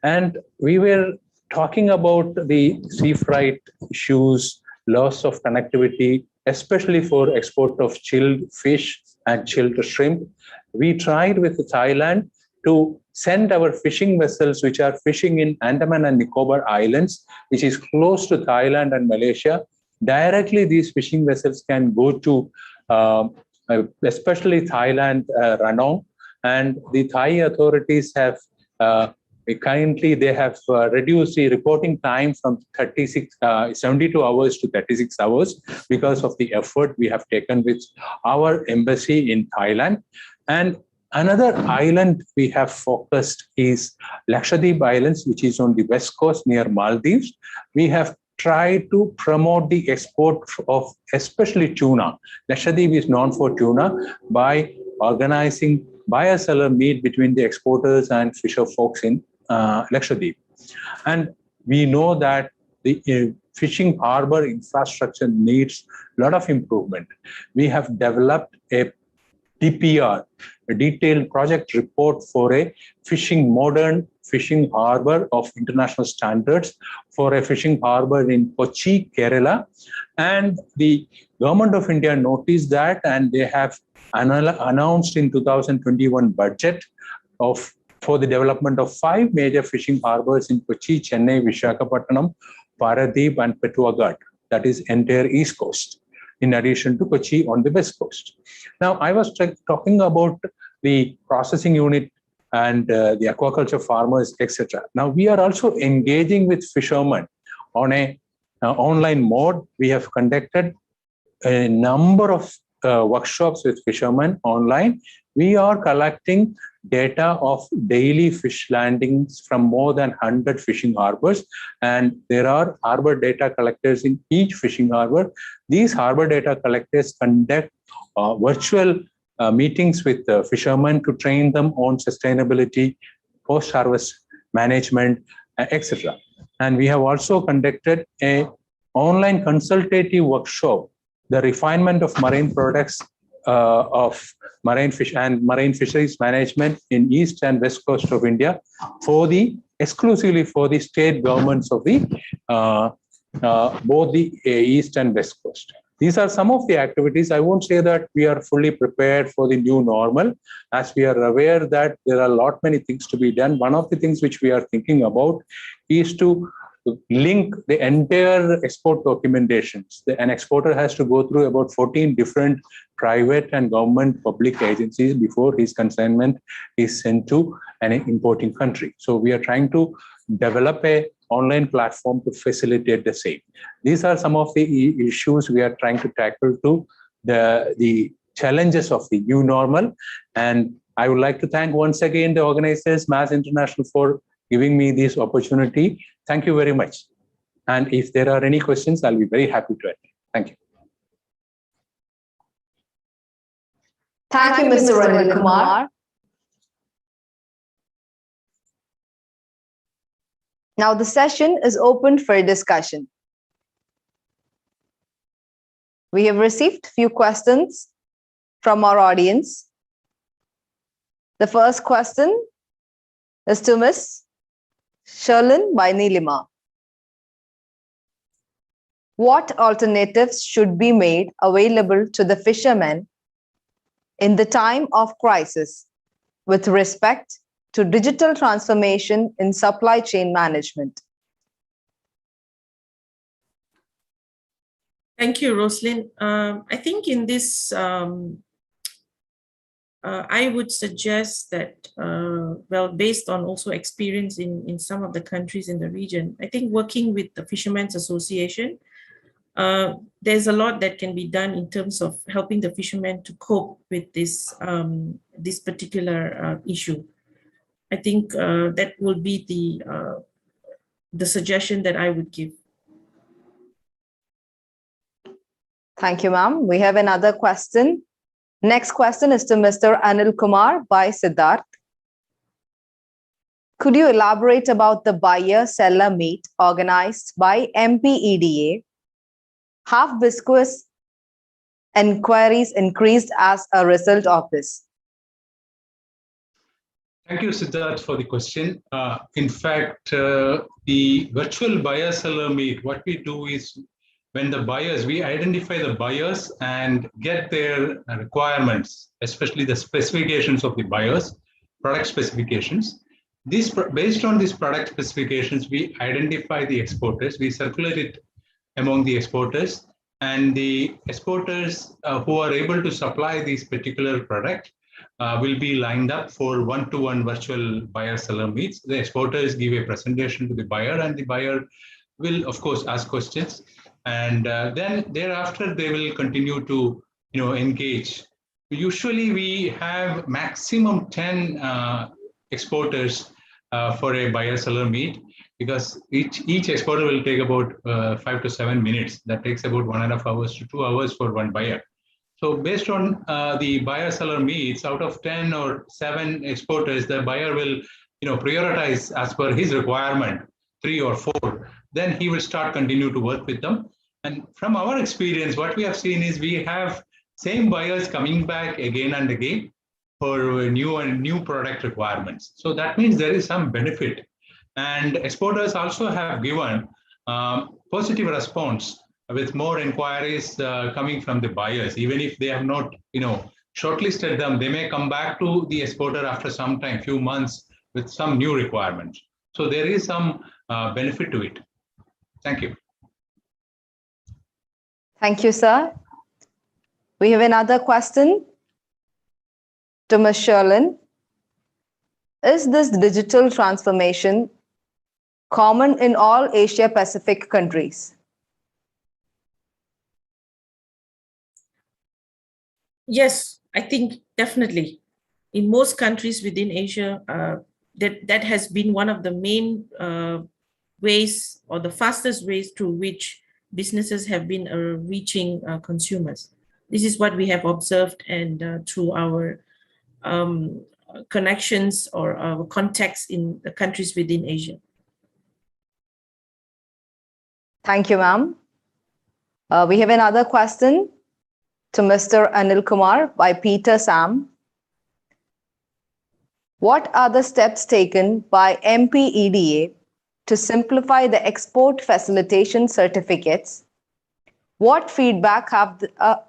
And we were talking about the sea freight issues, loss of connectivity, especially for export of chilled fish and chilled shrimp. We tried with Thailand to send our fishing vessels, which are fishing in Andaman and Nicobar Islands, which is close to Thailand and Malaysia. Directly, these fishing vessels can go to especially Thailand, Ranong, and the Thai authorities have currently reduced the reporting time from 72 hours to 36 hours because of the effort we have taken with our embassy in Thailand. And another island we have focused is Lakshadweep Islands, which is on the west coast near Maldives. We have tried to promote the export of especially tuna. Lakshadweep is known for tuna by organizing buyer-seller meet between the exporters and fisher folks in Lakshadweep. And we know that the fishing harbor infrastructure needs a lot of improvement. We have developed a DPR, a detailed project report for a modern fishing harbor of international standards for a fishing harbor in Kochi, Kerala. And the government of India noticed that, and they have announced in 2021 budget for the development of 5 major fishing harbors in Kochi, Chennai, Visakhapatnam, Paradeep, and Pettuagat, that is entire East Coast, in addition to Kochi on the West Coast. Now, I was talking about the processing unit and the aquaculture farmers, etc. Now, we are also engaging with fishermen on a online mode. We have conducted a number of workshops with fishermen online. We are collecting data of daily fish landings from more than 100 fishing harbors, and there are harbor data collectors in each fishing harbor. These harbor data collectors conduct virtual meetings with fishermen to train them on sustainability, post-harvest management, etc. And we have also conducted an online consultative workshop, the refinement of marine products of marine fish and marine fisheries management in east and west coast of India exclusively for the state governments of the both the east and west coast. These are some of the activities. I won't say that we are fully prepared for the new normal, as we are aware that there are many things to be done. One of the things which we are thinking about is to link the entire export documentations. An exporter has to go through about 14 different private and government public agencies before his consignment is sent to an importing country. So we are trying to develop an online platform to facilitate the same. These are some of the issues we are trying to tackle to the challenges of the new normal. And I would like to thank once again the organizers, Mass International, for giving me this opportunity. Thank you very much. And if there are any questions, I'll be very happy to attend. Thank you. Thank you, Mr. Anilkumar. Now the session is open for discussion. We have received few questions from our audience. The first question is to Ms. Shirlene by Nilima. What alternatives should be made available to the fishermen in the time of crisis with respect to digital transformation in supply chain management? Thank you, Roslyn. I think in this, I would suggest that, well, based on also experience in some of the countries in the region, I think working with the Fishermen's Association, there's a lot that can be done in terms of helping the fishermen to cope with this, this particular issue. I think that will be the suggestion that I would give. Thank you, ma'am. We have another question. Next question is to Mr. Anilkumar by Siddharth. Could you elaborate about the buyer-seller meet organized by MPEDA? Have viscous inquiries increased as a result of this? Thank you, Siddharth, for the question. In fact, the virtual buyer-seller meet, what we do is when the buyers, we identify the buyers and get their requirements, especially the specifications of the buyers, product specifications. Based on these product specifications, we identify the exporters, we circulate it among the exporters, and the exporters who are able to supply this particular product will be lined up for one-to-one virtual buyer-seller meets. The exporters give a presentation to the buyer, and the buyer will, of course, ask questions. And then thereafter, they will continue to engage. Usually, we have maximum 10 exporters for a buyer-seller meet, because each exporter will take about 5 to 7 minutes. That takes about 1.5 hours to 2 hours for one buyer. So based on the buyer-seller meets, out of 10 or 7 exporters, the buyer will prioritize as per his requirement, 3 or 4. Then he will continue to work with them. And from our experience, what we have seen is we have same buyers coming back again and again for new product requirements. So that means there is some benefit. And exporters also have given positive response with more inquiries coming from the buyers. Even if they have not shortlisted them, they may come back to the exporter after some time, few months, with some new requirements. So there is some benefit to it. Thank you. Thank you, sir. We have another question to Ms. Shirlene. Is this digital transformation common in all Asia Pacific countries? Yes, I think definitely. In most countries within Asia, that has been one of the main ways, or the fastest ways through which businesses have been reaching consumers. This is what we have observed, and through our connections or our contacts in the countries within Asia. Thank you, ma'am. We have another question to Mr. Anilkumar by Peter Sam. What are the steps taken by MPEDA to simplify the export facilitation certificates? What feedback have the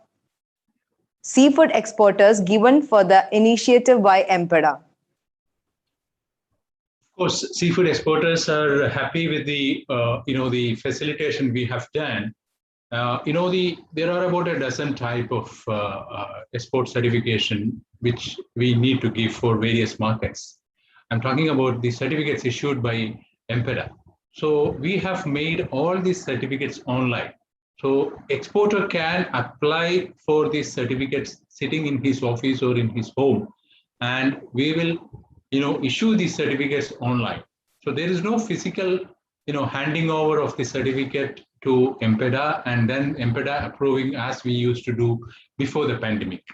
seafood exporters given for the initiative by MPEDA? Of course, seafood exporters are happy with the the facilitation we have done. There are about a dozen type of export certification which we need to give for various markets. I'm talking about the certificates issued by MPEDA. So we have made all these certificates online. So exporter can apply for these certificates sitting in his office or in his home, and we will issue these certificates online. So there is no physical handing over of the certificate to MPEDA and then MPEDA approving as we used to do before the pandemic.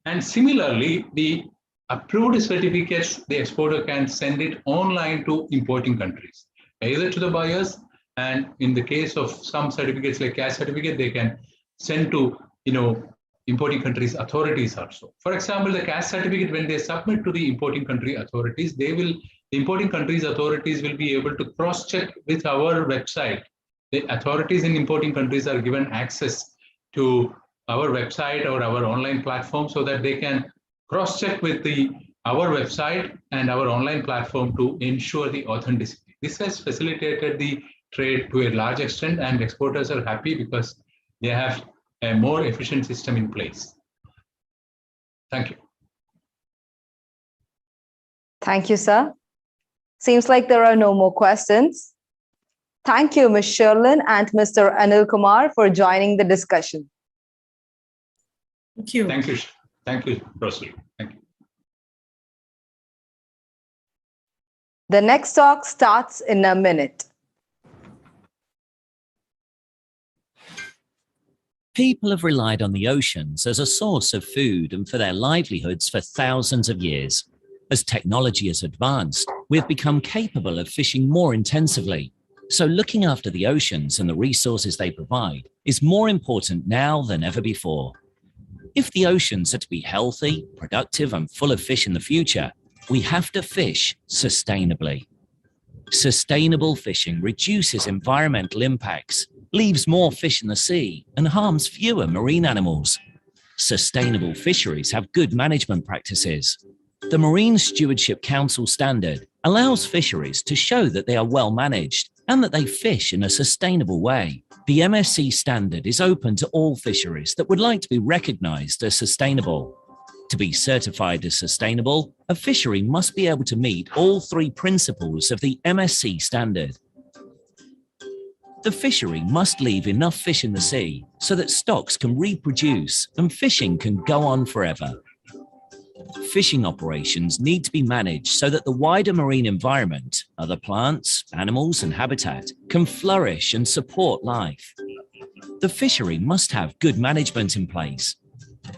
And similarly, the approved certificates, the exporter can send it online to importing countries, either to the buyers, and in the case of some certificates like cash certificate, they can send to importing countries' authorities also. For example, the cash certificate, when they submit to the importing country authorities, the importing countries' authorities will be able to cross-check with our website. The authorities in importing countries are given access to our website or our online platform so that they can cross-check with our website and our online platform to ensure the authenticity. This has facilitated the trade to a large extent, and exporters are happy because they have a more efficient system in place. Thank you. Thank you, sir. Seems like there are no more questions. Thank you, Ms. Shirlene and Mr. Anilkumar, for joining the discussion. Thank you. Thank you. Thank you, Rosalie. Thank you. The next talk starts in a minute. People have relied on the oceans as a source of food and for their livelihoods for thousands of years. As technology has advanced, we've become capable of fishing more intensively. So looking after the oceans and the resources they provide is more important now than ever before. If the oceans are to be healthy, productive, and full of fish in the future, we have to fish sustainably. Sustainable fishing reduces environmental impacts, leaves more fish in the sea and harms fewer marine animals. Sustainable fisheries have good management practices. The Marine Stewardship Council standard allows fisheries to show that they are well managed and that they fish in a sustainable way. The MSC standard is open to all fisheries that would like to be recognized as sustainable. To be certified as sustainable, a fishery must be able to meet all three principles of the MSC standard. The fishery must leave enough fish in the sea so that stocks can reproduce and fishing can go on forever. Fishing operations need to be managed so that the wider marine environment, other plants, animals and habitat, can flourish and support life. The fishery must have good management in place.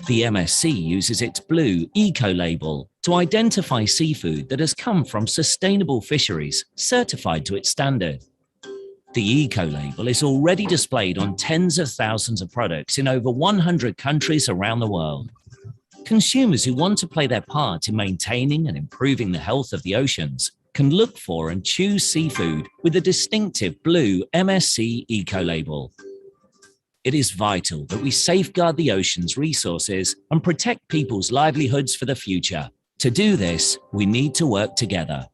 The MSC uses its blue eco-label to identify seafood that has come from sustainable fisheries certified to its standard. The eco-label is already displayed on tens of thousands of products in over 100 countries around the world. Consumers who want to play their part in maintaining and improving the health of the oceans can look for and choose seafood with a distinctive blue MSC eco-label. It is vital that we safeguard the ocean's resources and protect people's livelihoods for the future. To do this, we need to work together.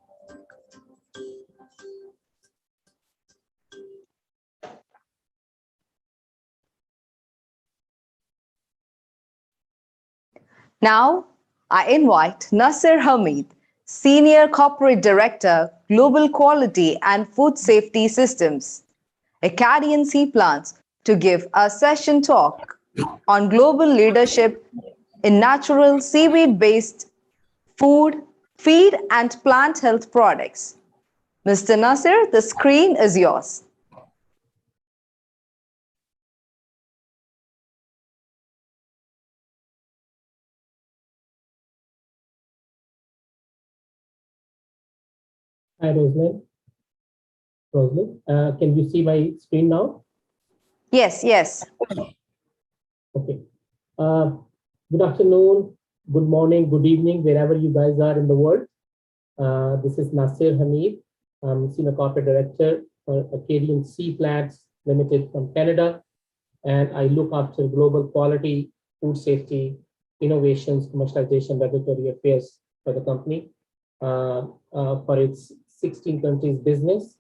Now, I invite Nasir Hameed, Senior Corporate Director, Global Quality and Food Safety Systems, Acadian Sea Plants, to give a session talk on global leadership in natural seaweed-based food, feed, and plant health products. Mr. Nasir, the screen is yours. Hi, Roslyn. Can you see my screen now? Yes, yes. Okay. Good afternoon, good morning, good evening, wherever you guys are in the world. This is Nasir Hameed. I'm Senior Corporate Director for Acadian Sea Plants Limited from Canada, and I look after global quality, food safety, innovations, commercialization, regulatory affairs for the company, for its 16 countries business,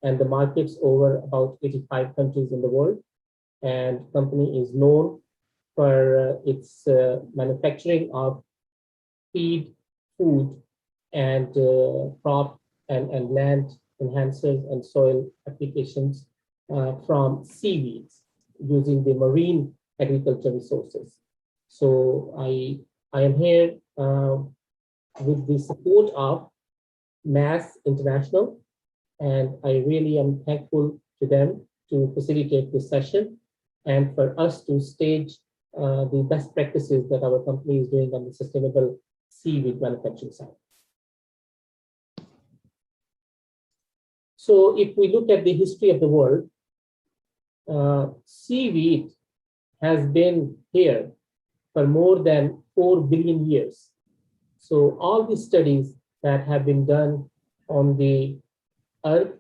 and the markets over about 85 countries in the world. And company is known for its manufacturing of feed, food, and crop and land enhancers and soil applications from seaweeds using the marine agriculture resources. So I am here with the support of MASS International, and I really am thankful to them to facilitate this session and for us to stage the best practices that our company is doing on the sustainable seaweed manufacturing side. So if we look at the history of the world, seaweed has been here for more than 4 billion years. So all the studies that have been done on the Earth,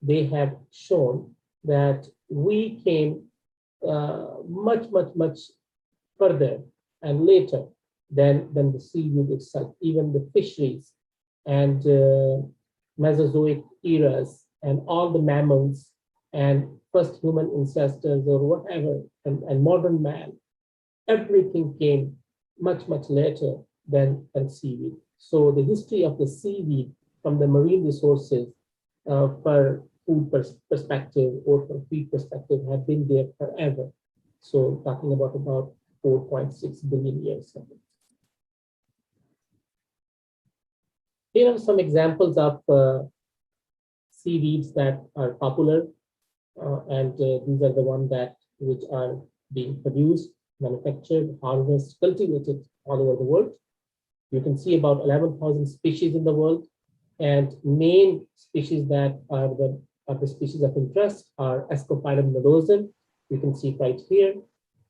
they have shown that we came much further and later than the seaweed itself. Even the fisheries and Mesozoic eras and all the mammals and first human ancestors or whatever, and modern man, everything came much later than seaweed. So the history of the seaweed from the marine resources for food perspective or for feed perspective have been there forever. So talking about 4.6 billion years. Here are some examples of seaweeds that are popular, and these are the ones which are being produced, manufactured, harvested, cultivated all over the world. You can see about 11,000 species in the world, and main species that are the species of interest are Ascophyllum nodosum. You can see right here.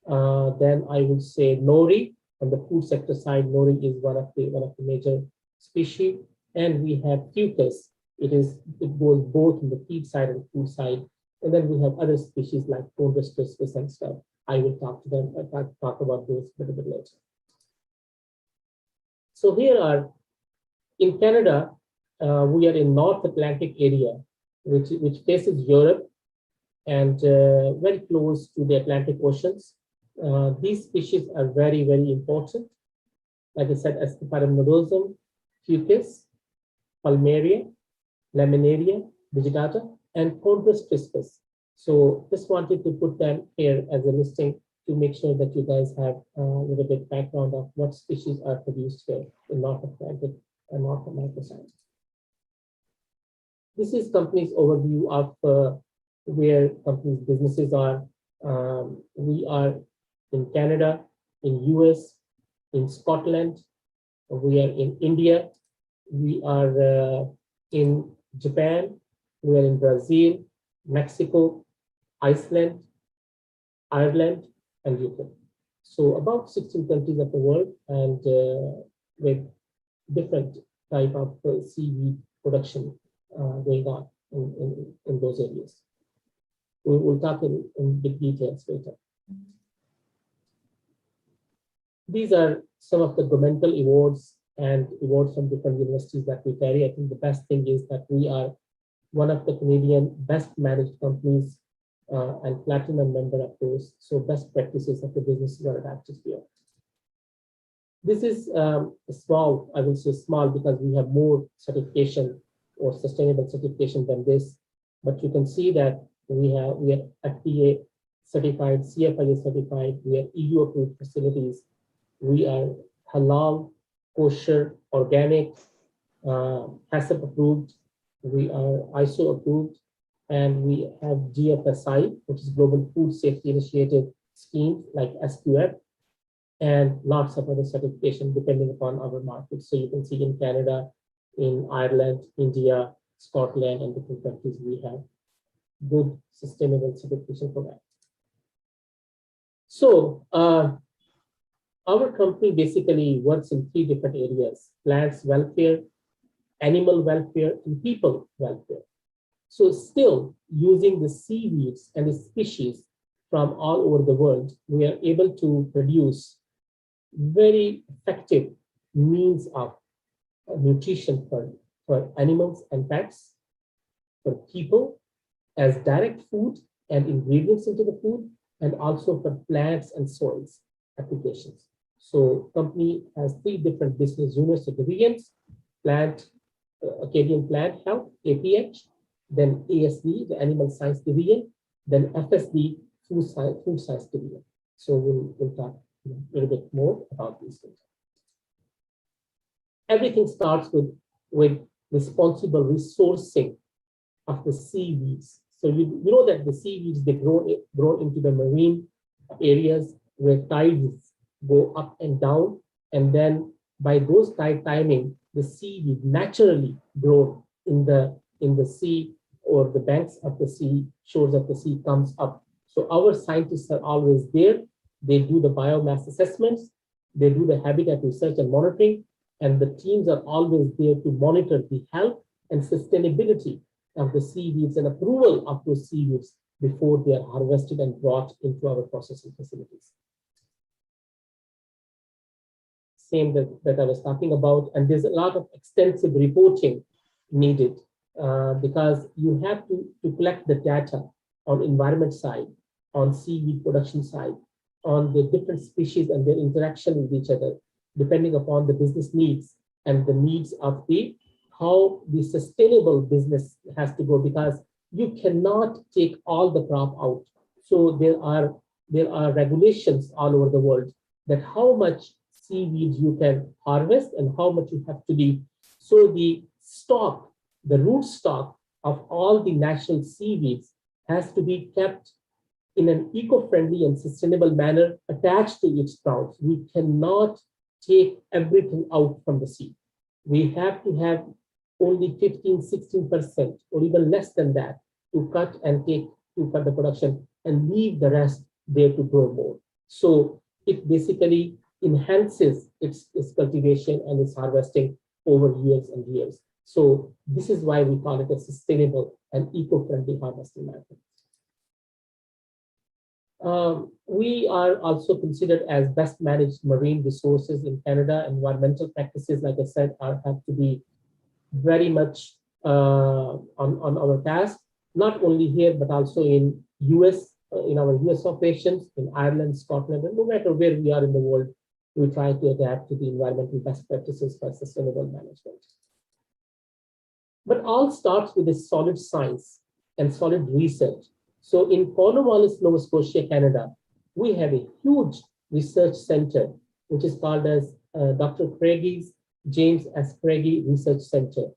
Then I would say nori. On the food sector side, nori is one of the major species, and we have fucus. It goes both on the feed side and food side. And then we have other species like Chondrus crispus and stuff. I will talk about those a little bit later. So here are, in Canada, we are in North Atlantic area, which faces Europe and very close to the Atlantic Oceans. These species are very, very important. Like I said, Ascophyllum nodosum, Fucus, Palmaria, Laminaria, Digitata, and Chondrus crispus. So just wanted to put them here as a listing to make sure that you guys have a little bit background of what species are produced here in North Atlantic and North America side. This is company's overview of where companies' businesses are. We are in Canada, in US, in Scotland, we are in India, we are in Japan, we are in Brazil, Mexico, Iceland, Ireland, and UK. So about 16 countries of the world, and with different type of seaweed production going on in those areas. We will talk in big details later. These are some of the governmental awards and awards from different universities that we carry. I think the best thing is that we are one of the Canadian best managed companies and platinum member of those. So best practices of the businesses are adapted here. This is small, I will say small because we have more certification or sustainable certification than this. But you can see that we are FDA certified, CFIA certified, we are EU approved facilities. We are halal, kosher, organic, HACCP approved. We are ISO approved, and we have GFSI, which is Global Food Safety Initiative schemes like SQF, and lots of other certification depending upon our markets. So you can see in Canada, in Ireland, India, Scotland, and different countries, we have good sustainable certification for that. So our company basically works in 3 different areas: plants welfare, animal welfare, and people welfare. So still using the seaweeds and the species from all over the world, we are able to produce very effective means of nutrition for animals and pets, for people as direct food and ingredients into the food, and also for plants and soils applications. So company has 3 different business units or divisions: plant, Acadian Plant Health, APH, then ASD, the Animal Science Division, then FSD, Food Science Division. So we'll talk a little bit more about these things. Everything starts with responsible resourcing of the seaweeds. So you know that the seaweeds, they grow into the marine areas where tides go up and down, and then by those tide timing, the seaweed naturally grow in the sea, or the banks of the sea, shores of the sea comes up. So our scientists are always there. They do the biomass assessments, they do the habitat research and monitoring, and the teams are always there to monitor the health and sustainability of the seaweeds and approval of those seaweeds before they are harvested and brought into our processing facilities. Same that I was talking about, and there's a lot of extensive reporting needed because you have to collect the data on environment side, on seaweed production side, on the different species and their interaction with each other, depending upon the business needs and the needs of how the sustainable business has to go, because you cannot take all the crop out. So there are regulations all over the world that how much seaweed you can harvest and how much you have to leave. So the stock, the root stock of all the natural seaweeds has to be kept in an eco-friendly and sustainable manner attached to its sprouts. We cannot take everything out from the sea. We have to have only 15, 16% or even less than that to cut the production and leave the rest there to grow more. So it basically enhances its cultivation and its harvesting over years and years. So this is why we call it a sustainable and eco-friendly harvesting method. We are also considered as best managed marine resources in Canada. Environmental practices, like I said, have to be very much on our task, not only here, but also in US, in our US operations, in Ireland, Scotland, and no matter where we are in the world, we try to adapt to the environmental best practices for sustainable management. But all starts with a solid science and solid research. So in Cornwallis, Nova Scotia, Canada, we have a huge research center, which is called as Dr. Craigy's James S. Craigy Research Center.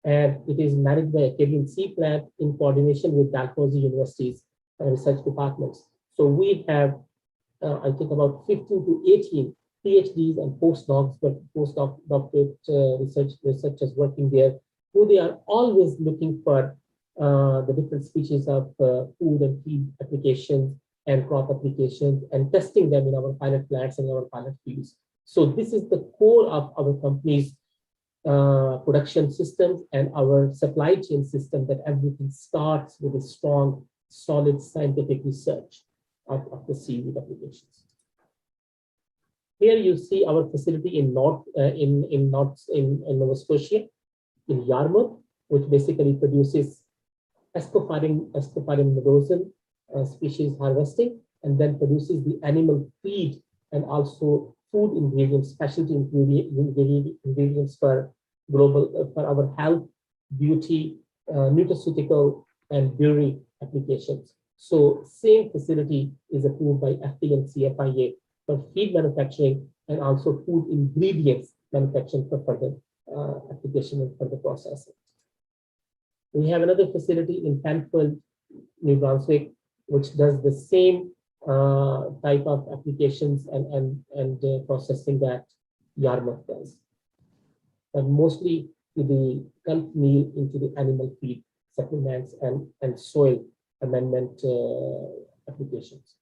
And it is managed by Acadian Sea Plant in coordination with Dalhousie University's research departments. So we have, I think, about 15 to 18 PhDs and postdocs, but postdoctorate researchers working there, who they are always looking for the different species of food and feed applications and crop applications and testing them in our pilot plants and our pilot fields. So this is the core of our company's production systems and our supply chain system, that everything starts with a strong, solid scientific research of the seaweed applications. Here you see our facility in Nova Scotia, in Yarmouth, which basically produces Ascophyllum nodosum species harvesting, and then produces the animal feed and also food ingredients, specialty ingredients for global, for our health, beauty, nutraceutical, and dairy applications. So same facility is approved by FDA and CFIA for feed manufacturing and also food ingredients manufacturing for further application and further processing. We have another facility in Penfield, New Brunswick, which does the same type of applications and processing that Yarmouth does, but mostly to the kelp meal into the animal feed supplements and soil amendment applications.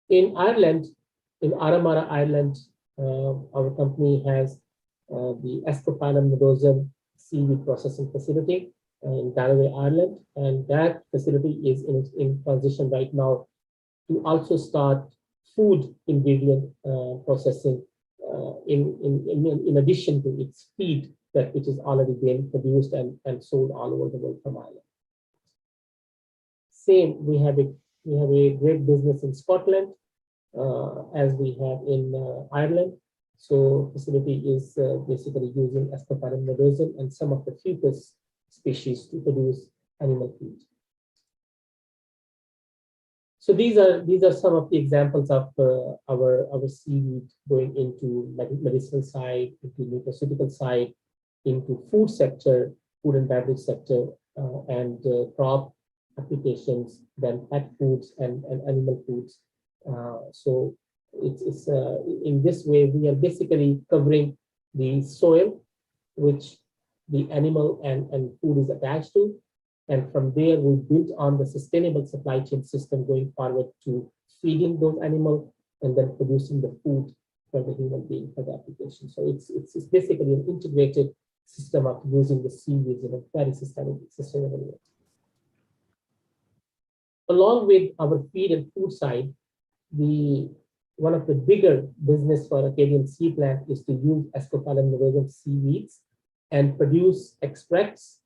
In Ireland, in Aramara, Ireland, our company has the Ascophyllum nodosum seaweed processing facility in Galway, Ireland, and that facility is in transition right now to also start food ingredient processing in addition to its feed, that which is already being produced and sold all over the world from Ireland. Same, we have a great business in Scotland as we have in Ireland. So facility is basically using Ascophyllum nodosum and some of the fucus species to produce animal feed. So these are some of the examples of our seaweed going into medicinal side, into nutraceutical side, into food sector, food and beverage sector, and crop applications, then pet foods and animal foods. So it's in this way we are basically covering the soil which the animal and food is attached to, and from there we built on the sustainable supply chain system going forward to feeding those animals and then producing the food for the human being for the application. So it's basically an integrated system of using the seaweeds in a very sustainable way. Along with our feed and food side, one of the bigger business for Acadian Sea Plant is to use Ascophyllum nodosum seaweeds and produce extracts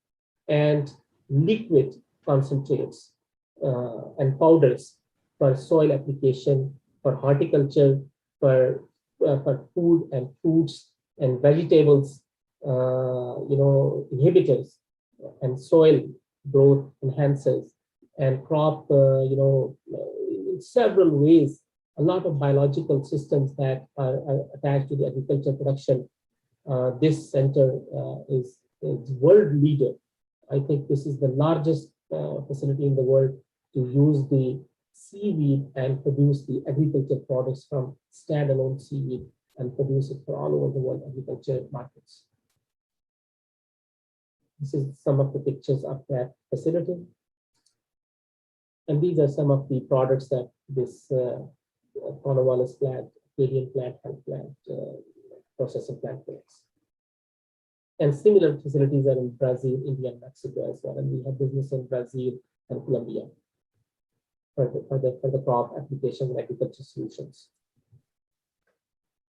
and liquid concentrates and powders for soil application, for horticulture, for food and fruits and vegetables, inhibitors and soil growth enhancers and crop, in several ways. A lot of biological systems that are attached to the agriculture production. This center is world leader. I think this is the largest facility in the world to use the seaweed and produce the agriculture products from standalone seaweed and produce it for all over the world agriculture markets. This is some of the pictures of that facility. And these are some of the products that this Cornwallis plant, Acadian plant, health plant, processing plant makes. And similar facilities are in Brazil, India, and Mexico as well. And we have business in Brazil and Colombia. for the crop application and agriculture solutions.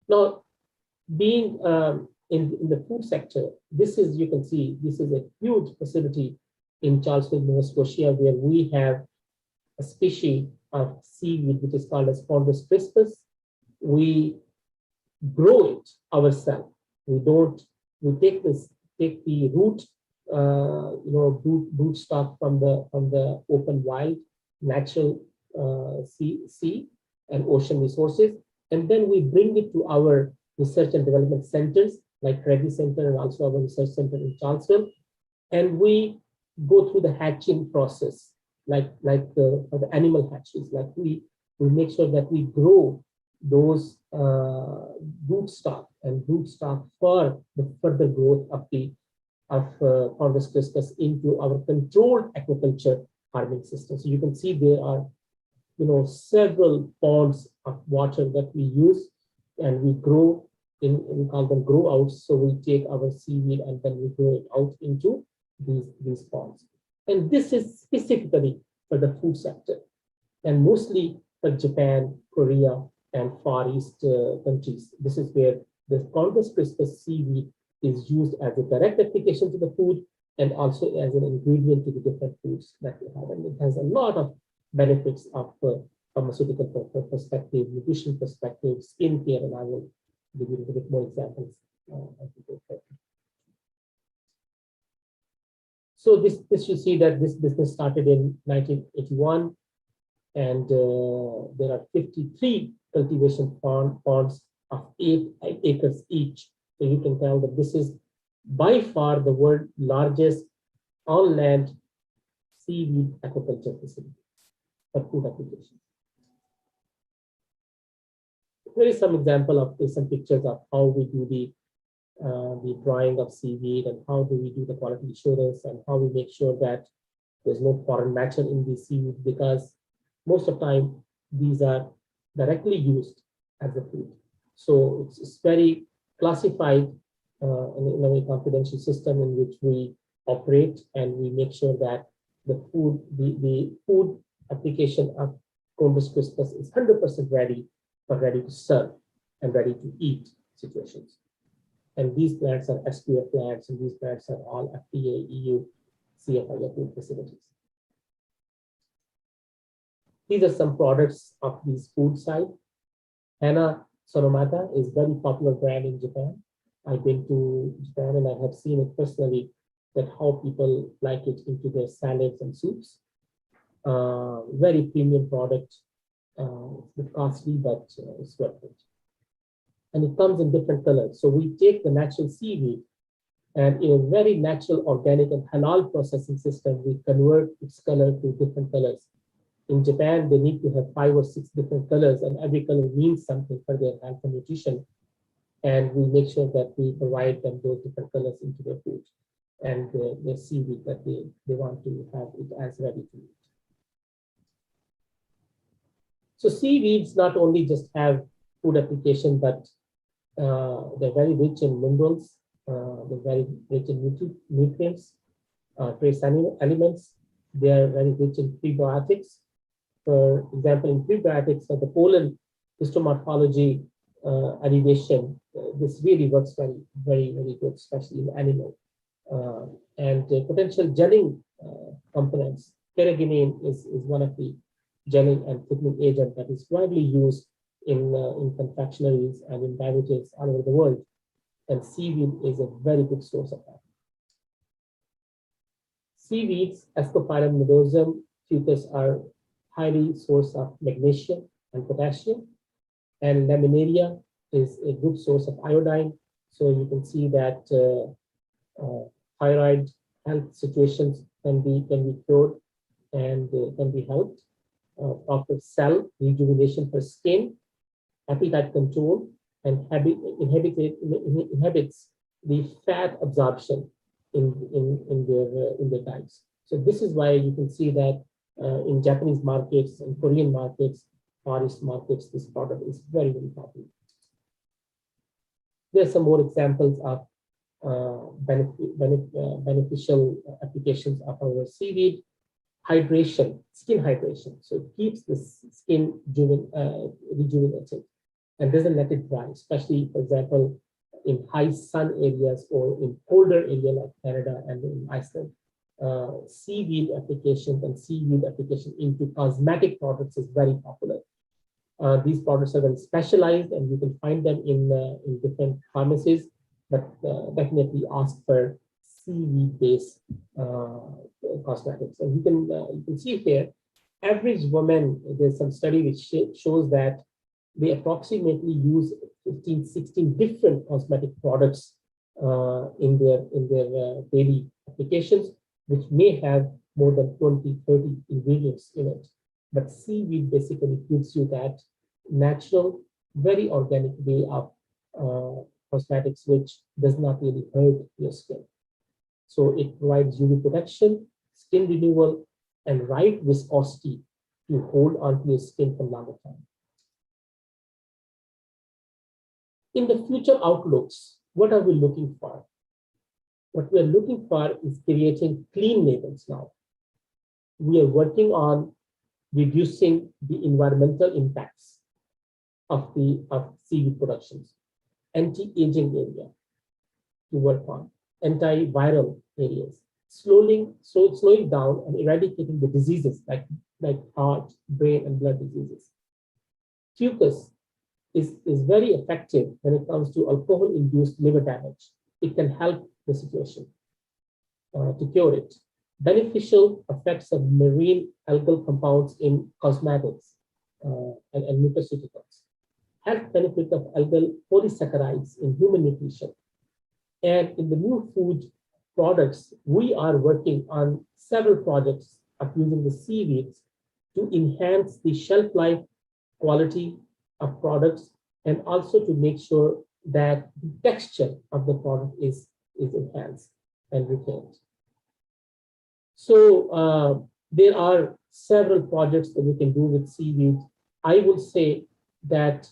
Now, being in the food sector, this is, you can see, this is a huge facility in Charleston, Nova Scotia, where we have a species of seaweed, which is called as Chondrus crispus. We grow it ourselves. We take the root, root stock from the open wild, natural sea and ocean resources, and then we bring it to our research and development centers like Reddy Center and also our research center in Charleston, and we go through the hatching process, like for the animal hatcheries. Like we make sure that we grow those rootstock for the further growth of Chondrus crispus into our controlled aquaculture farming system. So you can see there are, several ponds of water that we use, and we grow we call them grow outs. So we take our seaweed and then we grow it out into these ponds. And this is specifically for the food sector, and mostly for Japan, Korea, and Far East countries. This is where the Chondrus crispus seaweed is used as a direct application to the food and also as an ingredient to the different foods that we have. And it has a lot of benefits of pharmaceutical perspective, nutrition perspective, skin care, and I will give you a little bit more examples as we go forward. So this you see that this business started in 1981, and there are 53 cultivation ponds of 8 acres each. So you can tell that this is by far the world's largest on-land seaweed aquaculture facility for food applications. Here is some example of some pictures of how we do the drying of seaweed, and how do we do the quality assurance, and how we make sure that there's no foreign matter in the seaweed, because most of the time these are directly used as a food. So it's very classified in a very confidential system in which we operate, and we make sure that the food application of Chondrus crispus is 100% ready to serve and ready to eat situations. And these plants are SQF plants, and these plants are all FDA, EU, CFI approved facilities. These are some products of these food side. Hana Sonomata is very popular brand in Japan. I've been to Japan and I have seen it personally, that how people like it into their salads and soups. Very premium product, it's a bit costly, but it's worth it. And it comes in different colors. So we take the natural seaweed, and in a very natural, organic, and halal processing system, we convert its color to different colors. In Japan, they need to have 5 or 6 different colors, and every color means something for their health and nutrition. And we make sure that we provide them those different colors into their food and their seaweed that they want to have it as ready to eat. So seaweeds not only just have food application, but they're very rich in minerals, they're very rich in nutrients, trace elements. They are very rich in prebiotics. For example, in prebiotics, for the pollen histomorphology elevation, this really works very, very, very good, especially in animal. And potential gelling components. Carrageenan is one of the gelling and thickening agent that is widely used in confectionaries and in beverages all over the world. And seaweed is a very good source of that. Seaweeds, Ascophyllum nodosum, fucus are highly source of magnesium and potassium. And laminaria is a good source of iodine. So you can see that thyroid health situations can be cured and can be helped. Proper cell rejuvenation for skin, appetite control, and inhibits the fat absorption in their diets. So this is why you can see that in Japanese markets and Korean markets, Far East markets, this product is very, very popular. There are some more examples of beneficial applications of our seaweed. hydration, skin hydration. So it keeps the skin rejuvenated and doesn't let it dry, especially, for example, in high sun areas or in colder area like Canada and in Iceland. Seaweed applications and seaweed application into cosmetic products is very popular. These products are very specialized and you can find them in different pharmacies, but definitely ask for seaweed-based cosmetics. And you can see here, average woman, there's some study which shows that they approximately use 15, 16 different cosmetic products in their daily applications, which may have more than 20, 30 ingredients in it. But seaweed basically gives you that natural, very organic way of cosmetics, which does not really hurt your skin. So it provides UV protection, skin renewal, and right viscosity to hold onto your skin for longer time. In the future outlooks, what are we looking for? What we are looking for is creating clean labels now. We are working on reducing the environmental impacts of seaweed productions, anti-aging area to work on, antiviral areas, slowing down and eradicating the diseases like heart, brain, and blood diseases. Fucus is very effective when it comes to alcohol-induced liver damage. It can help the situation to cure it. Beneficial effects of marine algal compounds in cosmetics and nutraceuticals. Health benefit of algal polysaccharides in human nutrition. And in the new food products, we are working on several projects of using the seaweeds to enhance the shelf life, quality of products, and also to make sure that the texture of the product is enhanced and retained. So there are several projects that we can do with seaweed. I would say that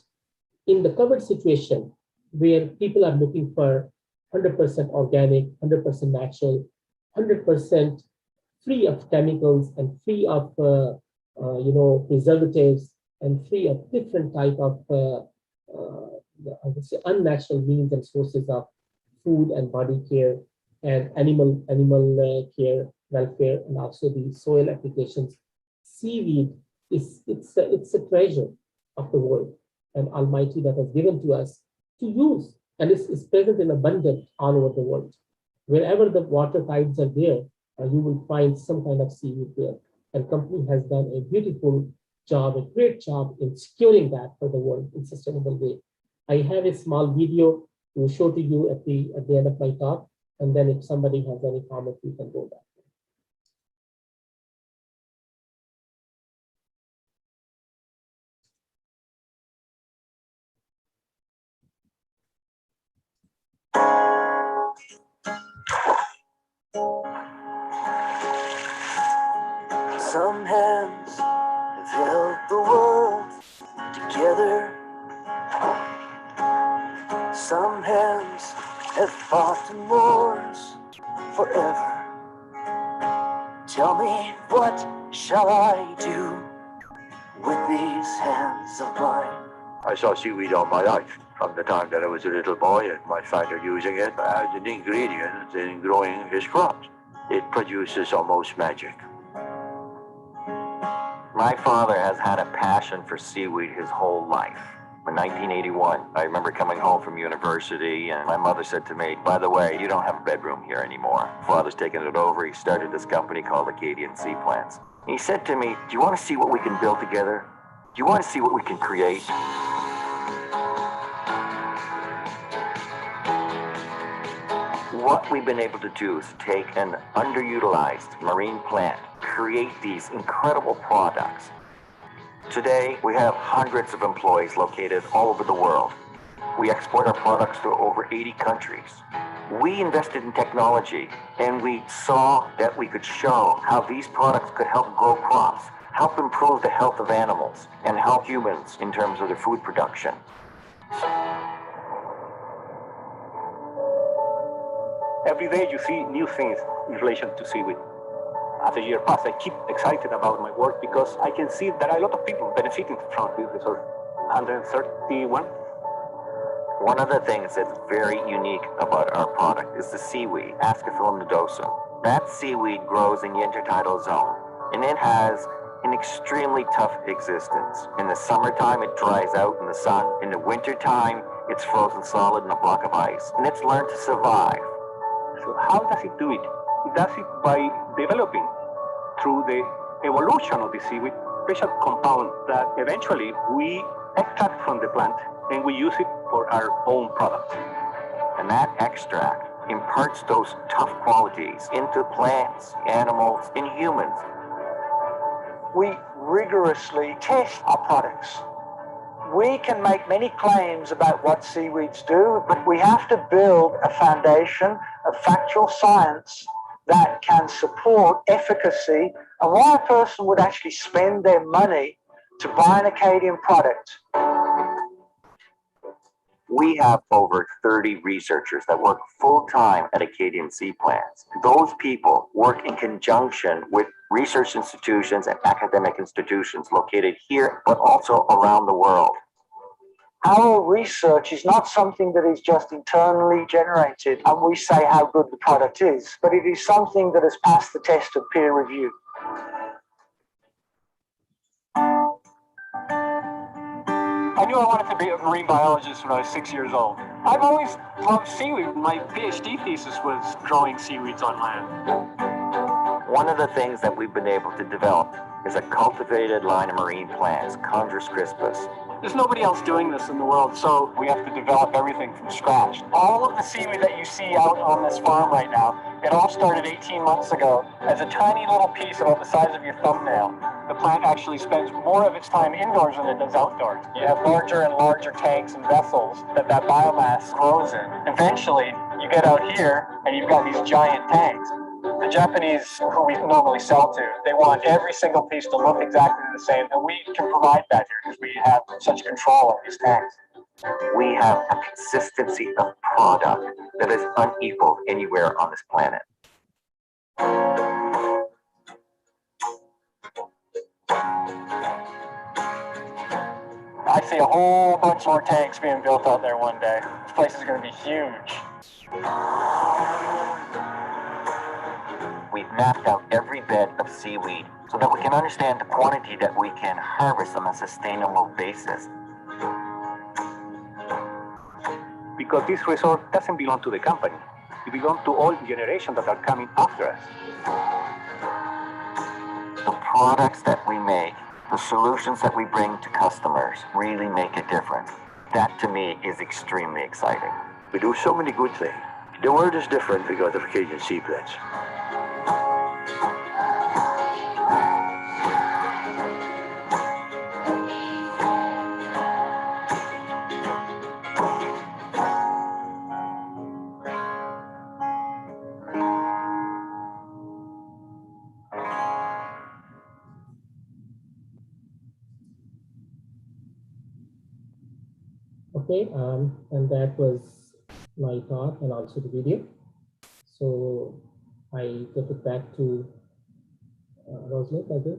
in the covered situation where people are looking for 100% organic, 100% natural, 100% free of chemicals and free of preservatives and free of different type of I would say unnatural means and sources of food and body care and animal care, welfare, and also the soil applications. Seaweed it's a treasure of the world and Almighty that has given to us to use, and it's present in abundance all over the world. Wherever the water tides are there, you will find some kind of seaweed there. And company has done a beautiful job, a great job in securing that for the world in sustainable way. I have a small video to show to you at the end of my talk, and then if somebody has any comment, we can go back. Some hands have held the world together. Some hands have fought in wars forever. Tell me, what shall I do with these hands of mine? I saw seaweed all my life, from the time that I was a little boy and my father using it as an ingredient in growing his crops. It produces almost magic. My father has had a passion for seaweed his whole life. In 1981, I remember coming home from university and my mother said to me, by the way, you don't have a bedroom here anymore. Father's taken it over. He started this company called Acadian Sea Plants. He said to me, do you want to see what we can build together? Do you want to see what we can create? What we've been able to do is take an underutilized marine plant, create these incredible products. Today, we have hundreds of employees located all over the world. We export our products to over 80 countries. We invested in technology, and we saw that we could show how these products could help grow crops, help improve the health of animals, and help humans in terms of their food production. Every day you see new things in relation to seaweed. as the year passes, I keep excited about my work because I can see that a lot of people benefiting from this resource. 131. One of the things that's very unique about our product is the seaweed, Ascophyllum nodosum. That seaweed grows in the intertidal zone, and it has an extremely tough existence. In the summertime, it dries out in the sun. In the wintertime, it's frozen solid in a block of ice, and it's learned to survive. So how does it do it? It does it by developing, through the evolution of the seaweed, special compound that eventually we extract from the plant and we use it for our own product. And that extract imparts those tough qualities into plants, animals, and humans. We rigorously test our products. We can make many claims about what seaweeds do, but we have to build a foundation of factual science that can support efficacy and why a person would actually spend their money to buy an Acadian product. We have over 30 researchers that work full-time at Acadian Sea Plants. Those people work in conjunction with research institutions and academic institutions located here, but also around the world. Our research is not something that is just internally generated and we say how good the product is, but it is something that has passed the test of peer review. I knew I wanted to be a marine biologist when I was 6 years old. I've always loved seaweed. My PhD thesis was growing seaweeds on land. One of the things that we've been able to develop is a cultivated line of marine plants, Chondrus crispus. There's nobody else doing this in the world, so we have to develop everything from scratch. All of the seaweed that you see out on this farm right now, it all started 18 months ago as a tiny little piece about the size of your thumbnail. The plant actually spends more of its time indoors than it does outdoors. You have larger and larger tanks and vessels that biomass grows in. Eventually, you get out here and you've got these giant tanks. The Japanese, who we normally sell to, they want every single piece to look exactly the same, and we can provide that here because we have such control of these tanks. We have a consistency of product that is unequaled anywhere on this planet. I see a whole bunch more tanks being built out there one day. This place is going to be huge. We've mapped out every bed of seaweed so that we can understand the quantity that we can harvest on a sustainable basis. Because this resource doesn't belong to the company. It belongs to all generations that are coming after us. The products that we make, the solutions that we bring to customers really make a difference. That to me is extremely exciting. We do so many good things. The world is different because of Acadian Sea Plants. Okay, and that was my talk and also the video. So I give it back to Rosalind, I guess.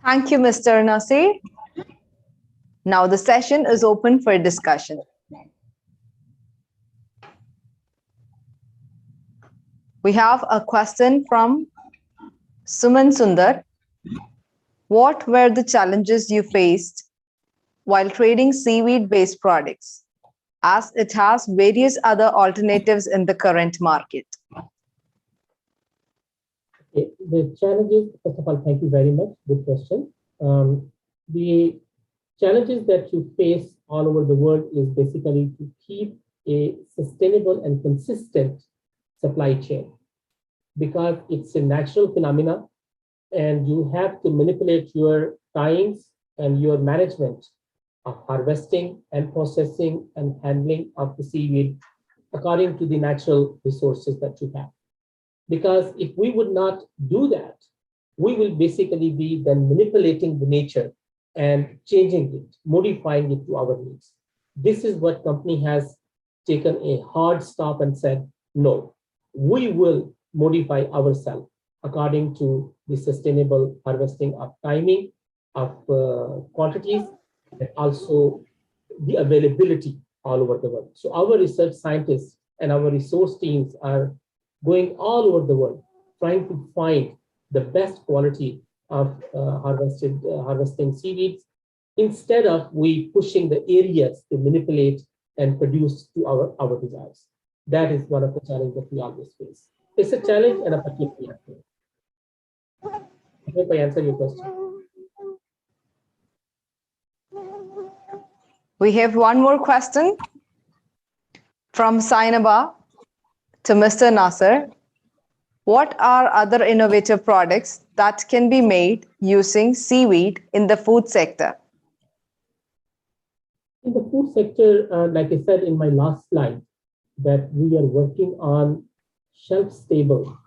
Thank you, Mr. Nasir. Now the session is open for discussion. We have a question from Suman Sundar. What were the challenges you faced while trading seaweed-based products, as it has various other alternatives in the current market? Okay, the challenges, first of all, thank you very much. Good question. The challenges that you face all over the world is basically to keep a sustainable and consistent supply chain, because it's a natural phenomena and you have to manipulate your times and your management of harvesting and processing and handling of the seaweed according to the natural resources that you have. Because if we would not do that, we will basically be then manipulating the nature and changing it, modifying it to our needs. This is what company has taken a hard stop and said, No, we will modify ourselves according to the sustainable harvesting of timing, of quantities, and also the availability all over the world. So our research scientists and our resource teams are going all over the world, trying to find the best quality of harvesting seaweeds, instead of we pushing the areas to manipulate and produce to our desires. That is one of the challenges that we always face. It's a challenge and opportunity. I hope I answered your question. We have one more question from Sainaba to Mr. Nasir. What are other innovative products that can be made using seaweed in the food sector? In the food sector, like I said in my last slide, that we are working on shelf-stable,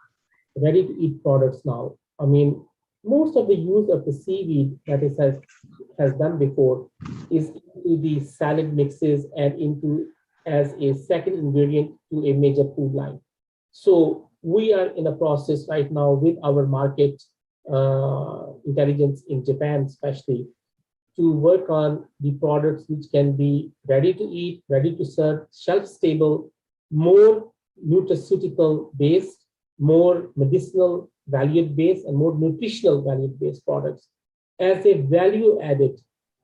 ready-to-eat products now. I mean, most of the use of the seaweed that it has done before is into the salad mixes and into as a second ingredient to a major food line. So we are in a process right now with our market intelligence in Japan, especially, to work on the products which can be ready to eat, ready to serve, shelf-stable, more nutraceutical based, more medicinal valued based, and more nutritional valued based products as a value added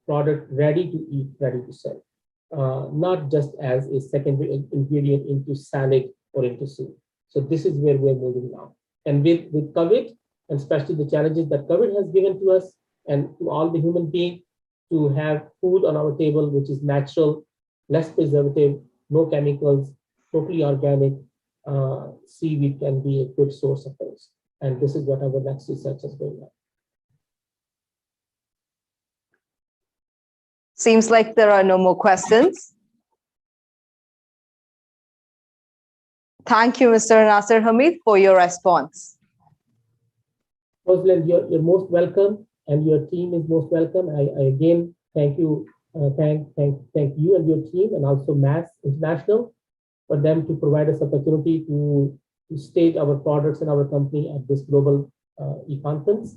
product ready to eat, ready to serve, not just as a secondary ingredient into salad or into soup. So this is where we're moving now. And with COVID, and especially the challenges that COVID has given to us and to all the human beings, to have food on our table which is natural, less preservative, no chemicals, totally organic, seaweed can be a good source of those. And this is what our next research is going on. Seems like there are no more questions. Thank you, Mr. Nasir Hameed, for your response. Rosalind, you're most welcome, and your team is most welcome. I again thank you, thank you and your team, and also MASS International for them to provide us opportunity to stage our products and our company at this global e-conference.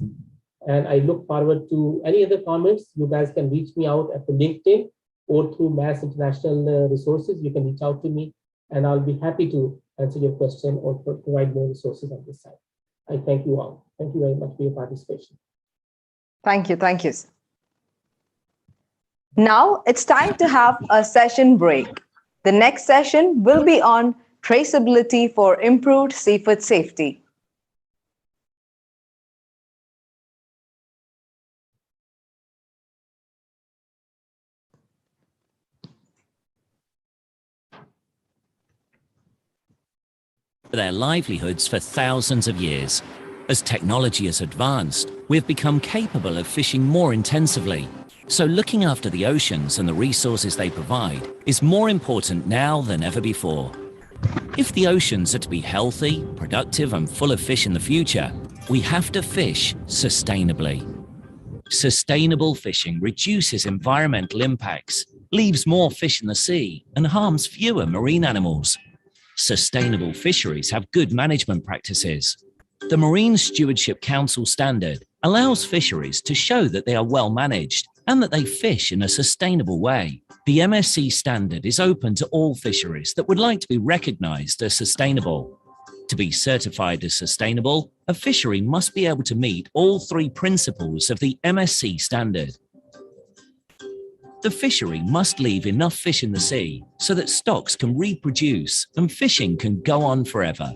And I look forward to any other comments. You guys can reach me out at the LinkedIn or through MASS International resources. You can reach out to me, and I'll be happy to answer your question or provide more resources on this side. I thank you all. Thank you very much for your participation. Thank you. Thank you. Now it's time to have a session break. The next session will be on traceability for improved seafood safety. Their livelihoods for thousands of years. As technology has advanced, we've become capable of fishing more intensively. So looking after the oceans and the resources they provide is more important now than ever before. If the oceans are to be healthy, productive, and full of fish in the future, we have to fish sustainably. Sustainable fishing reduces environmental impacts, leaves more fish in the sea, and harms fewer marine animals. Sustainable fisheries have good management practices. The Marine Stewardship Council standard allows fisheries to show that they are well managed and that they fish in a sustainable way. The MSC standard is open to all fisheries that would like to be recognized as sustainable. To be certified as sustainable, a fishery must be able to meet all three principles of the MSC standard. The fishery must leave enough fish in the sea so that stocks can reproduce and fishing can go on forever.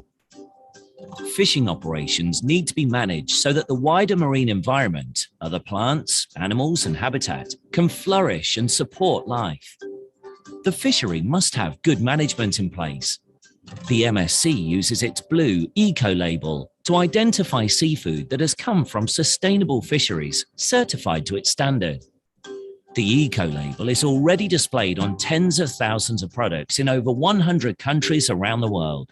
Fishing operations need to be managed so that the wider marine environment, other plants, animals, and habitat can flourish and support life. The fishery must have good management in place. The MSC uses its blue eco-label to identify seafood that has come from sustainable fisheries certified to its standard. The eco-label is already displayed on tens of thousands of products in over 100 countries around the world.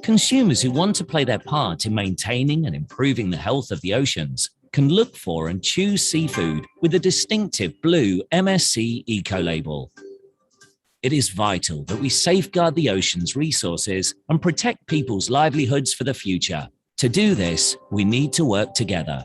Consumers who want to play their part in maintaining and improving the health of the oceans can look for and choose seafood with a distinctive blue MSC eco-label. It is vital that we safeguard the ocean's resources and protect people's livelihoods for the future. To do this, we need to work together.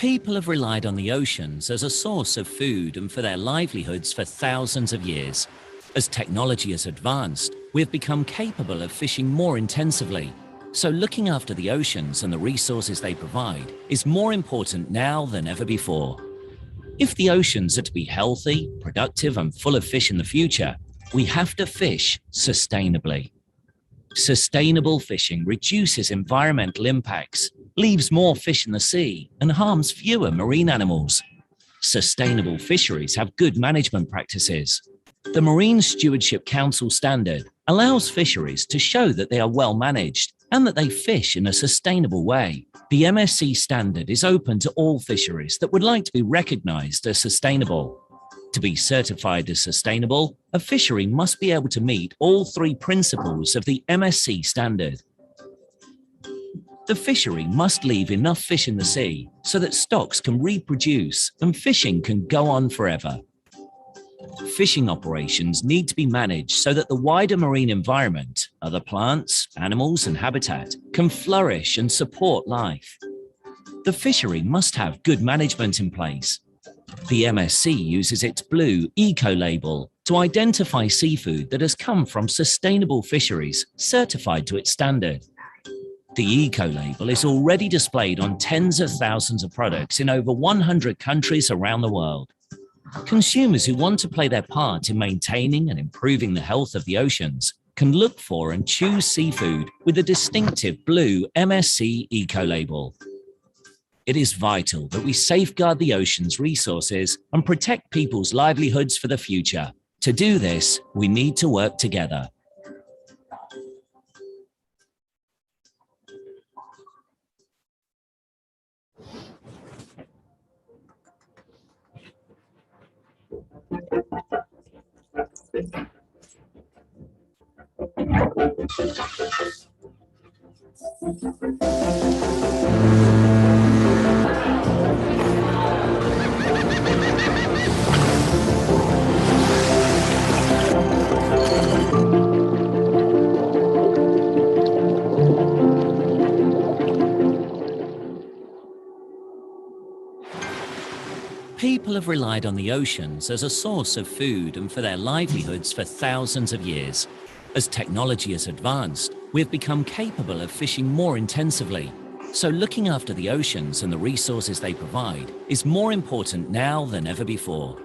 People have relied on the oceans as a source of food and for their livelihoods for thousands of years. As technology has advanced, we have become capable of fishing more intensively. So looking after the oceans and the resources they provide is more important now than ever before. If the oceans are to be healthy, productive, and full of fish in the future, we have to fish sustainably. Sustainable fishing reduces environmental impacts, leaves more fish in the sea, and harms fewer marine animals. Sustainable fisheries have good management practices. The Marine Stewardship Council standard allows fisheries to show that they are well managed and that they fish in a sustainable way. The MSC standard is open to all fisheries that would like to be recognized as sustainable. To be certified as sustainable, a fishery must be able to meet all three principles of the MSC standard. The fishery must leave enough fish in the sea so that stocks can reproduce and fishing can go on forever. Fishing operations need to be managed so that the wider marine environment, other plants, animals, and habitat can flourish and support life. The fishery must have good management in place. The MSC uses its blue eco label to identify seafood that has come from sustainable fisheries certified to its standard. The eco label is already displayed on tens of thousands of products in over 100 countries around the world. Consumers who want to play their part in maintaining and improving the health of the oceans can look for and choose seafood with a distinctive blue MSC eco label. It is vital that we safeguard the ocean's resources and protect people's livelihoods for the future. To do this, we need to work together. People have relied on the oceans as a source of food and for their livelihoods for thousands of years. As technology has advanced, we have become capable of fishing more intensively. So looking after the oceans and the resources they provide is more important now than ever before.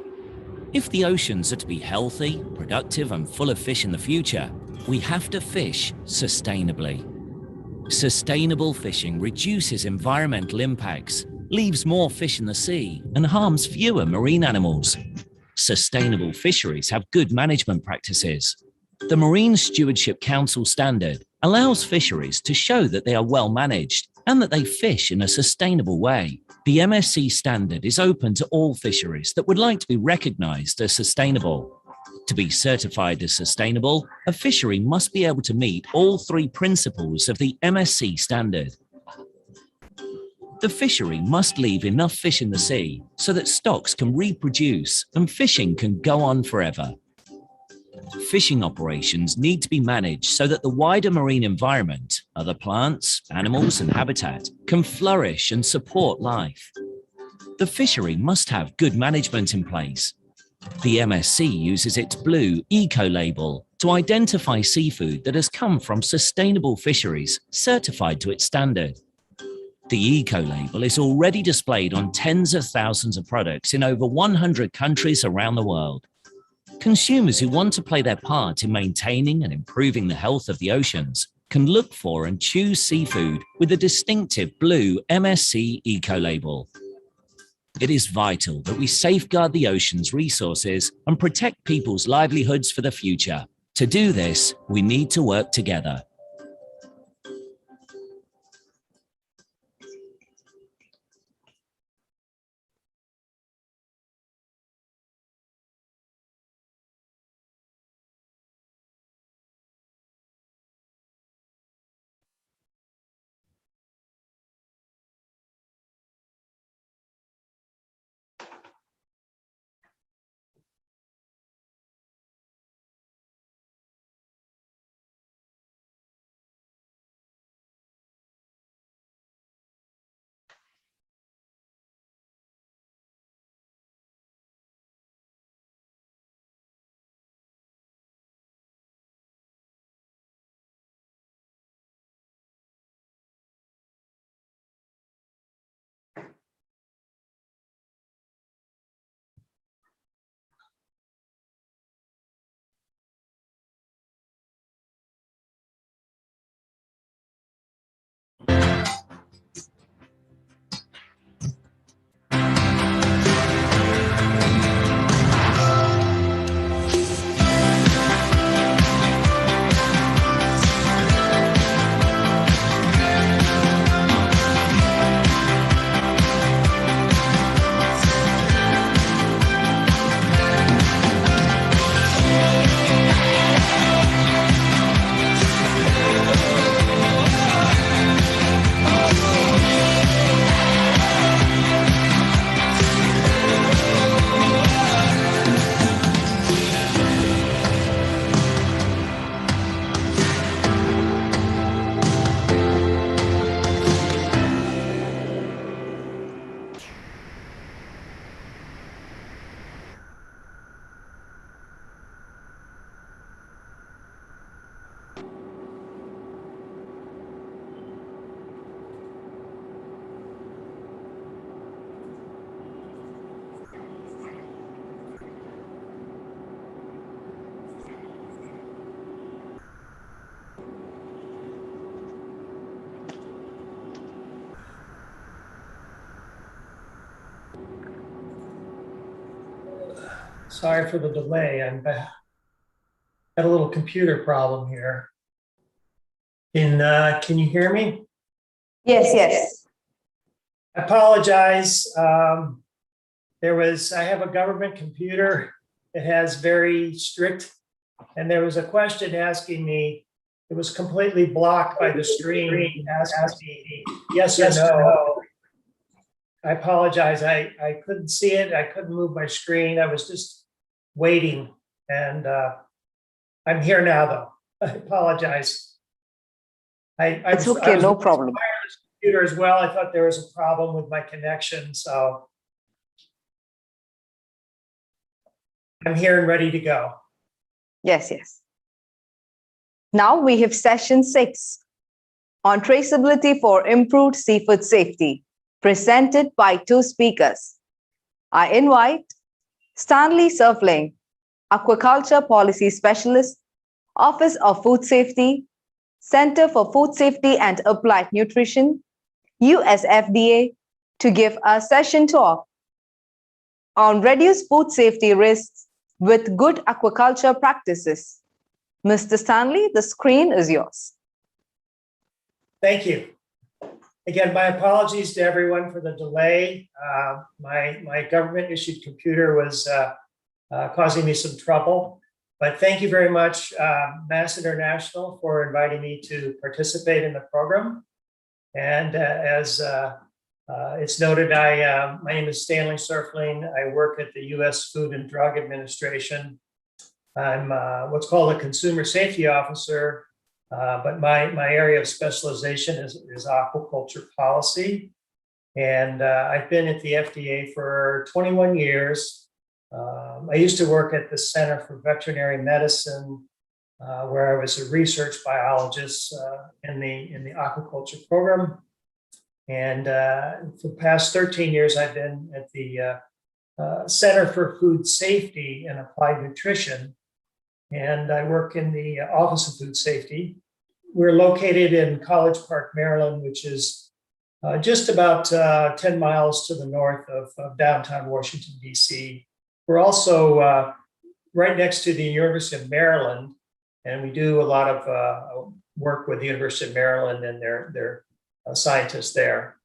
If the oceans are to be healthy, productive, and full of fish in the future, we have to fish sustainably. Sustainable fishing reduces environmental impacts, leaves more fish in the sea and harms fewer marine animals. Sustainable fisheries have good management practices. The Marine Stewardship Council standard allows fisheries to show that they are well managed and that they fish in a sustainable way. The MSC standard is open to all fisheries that would like to be recognized as sustainable. To be certified as sustainable, a fishery must be able to meet all three principles of the MSC standard. The fishery must leave enough fish in the sea so that stocks can reproduce and fishing can go on forever. Fishing operations need to be managed so that the wider marine environment, other plants, animals, and habitat can flourish and support life. The fishery must have good management in place. The MSC uses its blue eco label to identify seafood that has come from sustainable fisheries certified to its standard. The eco label is already displayed on tens of thousands of products in over 100 countries around the world. Consumers who want to play their part in maintaining and improving the health of the oceans can look for and choose seafood with a distinctive blue MSC eco label. It is vital that we safeguard the ocean's resources and protect people's livelihoods for the future. To do this, we need to work together. Sorry for the delay. I'm back. Had a little computer problem here. Can you hear me? Yes, yes. I apologize. I have a government computer. It has very strict, and there was a question asking me, it was completely blocked by the screen, asking me yes or no. I apologize. I couldn't see it. I couldn't move my screen. I was just waiting, and I'm here now, though. I apologize. It's okay, no problem. Wireless computer as well. I thought there was a problem with my connection, so I'm here and ready to go. Yes, yes. Now we have session 6 on traceability for improved seafood safety, presented by 2 speakers. I invite Stanley Serfling, Aquaculture Policy Specialist, Office of Food Safety, Center for Food Safety and Applied Nutrition, USFDA, to give a session talk on reduce food safety risks with good aquaculture practices. Mr. Stanley, the screen is yours. Thank you. Again, my apologies to everyone for the delay. My government-issued computer was causing me some trouble. But thank you very much, Mass International, for inviting me to participate in the program. And as it's noted, my name is Stanley Serfling. I work at the U.S. Food and Drug Administration. I'm what's called a consumer safety officer, but my area of specialization is aquaculture policy. And I've been at the FDA for 21 years. I used to work at the Center for Veterinary Medicine, where I was a research biologist in the aquaculture program. And for the past 13 years, I've been at the Center for Food Safety and Applied Nutrition, and I work in the Office of Food Safety. We're located in College Park, Maryland, which is just about 10 miles to the north of downtown Washington, D.C. We're also right next to the University of Maryland, and we do a lot of work with the University of Maryland and their scientists there.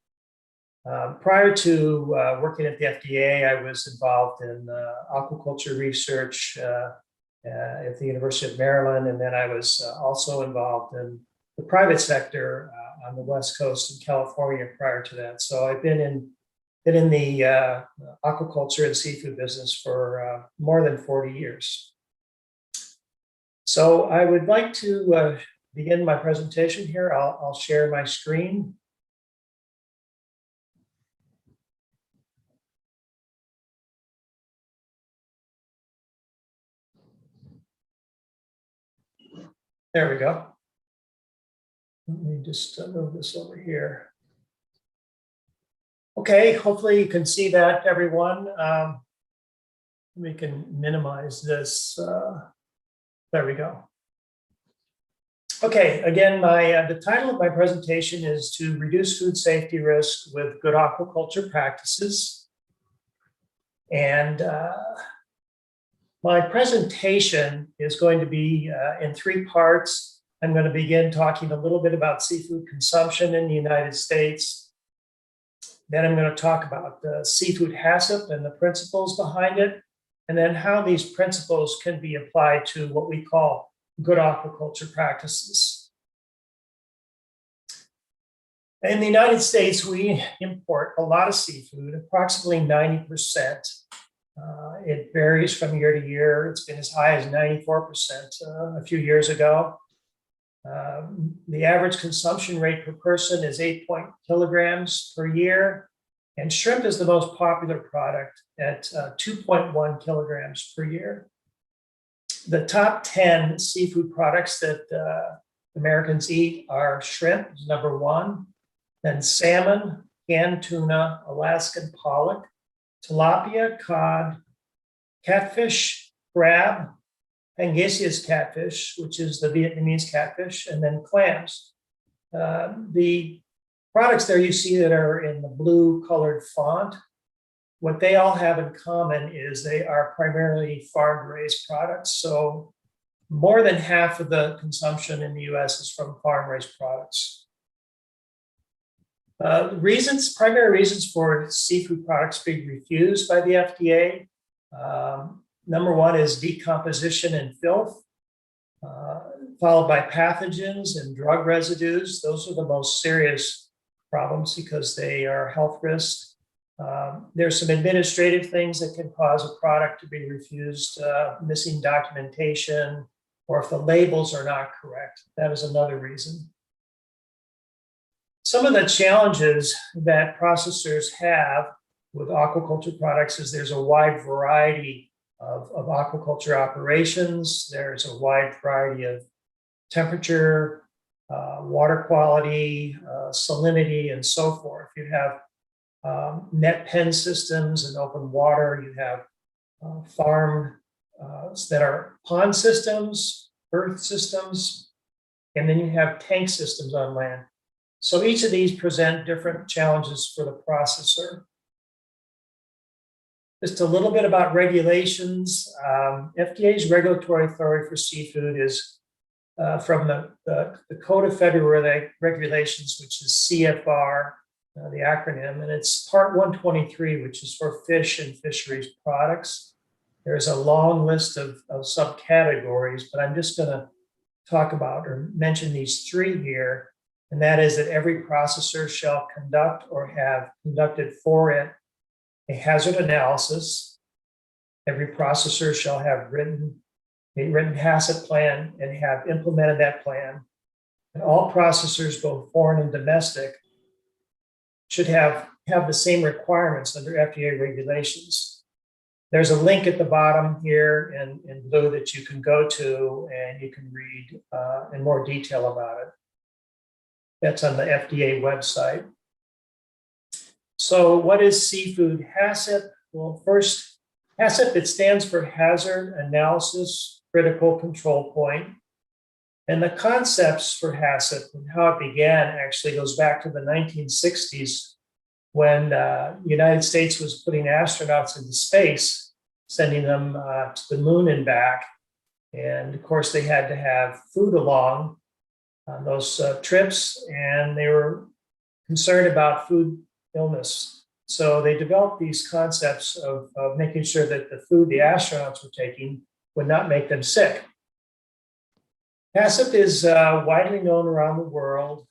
Prior to working at the FDA, I was involved in aquaculture research at the University of Maryland, and then I was also involved in the private sector on the West Coast in California prior to that. So I've been in the aquaculture and seafood business for more than 40 years. So I would like to begin my presentation here. I'll share my screen. There we go. Let me just move this over here. Okay, hopefully you can see that, everyone. We can minimize this. There we go. Okay, again, the title of my presentation is to reduce food safety risk with good aquaculture practices. And my presentation is going to be in three parts. I'm going to begin talking a little bit about seafood consumption in the United States. Then I'm going to talk about the seafood HACCP and the principles behind it, and then how these principles can be applied to what we call good aquaculture practices. In the United States, we import a lot of seafood, approximately 90%. It varies from year to year. It's been as high as 94% a few years ago. The average consumption rate per person is 8 kilograms per year, and shrimp is the most popular product at 2.1 kilograms per year. The top 10 seafood products that Americans eat are shrimp, number one, then salmon, canned tuna, Alaskan pollock, tilapia, cod, catfish, crab, Pangasius catfish, which is the Vietnamese catfish, and then clams. The products there you see that are in the blue colored font, what they all have in common is they are primarily farm-raised products. So more than half of the consumption in the US is from farm-raised products. Primary reasons for seafood products being refused by the FDA. Number one is decomposition and filth, followed by pathogens and drug residues. Those are the most serious problems because they are health risks. There's some administrative things that can cause a product to be refused, missing documentation, or if the labels are not correct. That is another reason. Some of the challenges that processors have with aquaculture products is there's a wide variety of aquaculture operations. There's a wide variety of temperature, water quality, salinity, and so forth. You have net pen systems and open water. You have farm that are pond systems, earth systems, and then you have tank systems on land. So each of these present different challenges for the processor. Just a little bit about regulations. FDA's regulatory authority for seafood is from the Code of Federal Regulations, which is CFR, the acronym, and it's Part 123, which is for fish and fisheries products. There's a long list of subcategories, but I'm just going to talk about or mention these three here, and that is that every processor shall conduct or have conducted for it a hazard analysis. Every processor shall have a written HACCP plan and have implemented that plan. And all processors, both foreign and domestic, should have the same requirements under FDA regulations. There's a link at the bottom here in blue that you can go to and you can read in more detail about it. That's on the FDA website. So what is seafood HACCP? Well, first, HACCP, it stands for Hazard Analysis Critical Control Point. And the concepts for HACCP and how it began actually goes back to the 1960s when the United States was putting astronauts into space, sending them to the moon and back. And of course, they had to have food along on those trips, and they were concerned about food illness. So they developed these concepts of making sure that the food the astronauts were taking would not make them sick. HACCP is widely known around the world.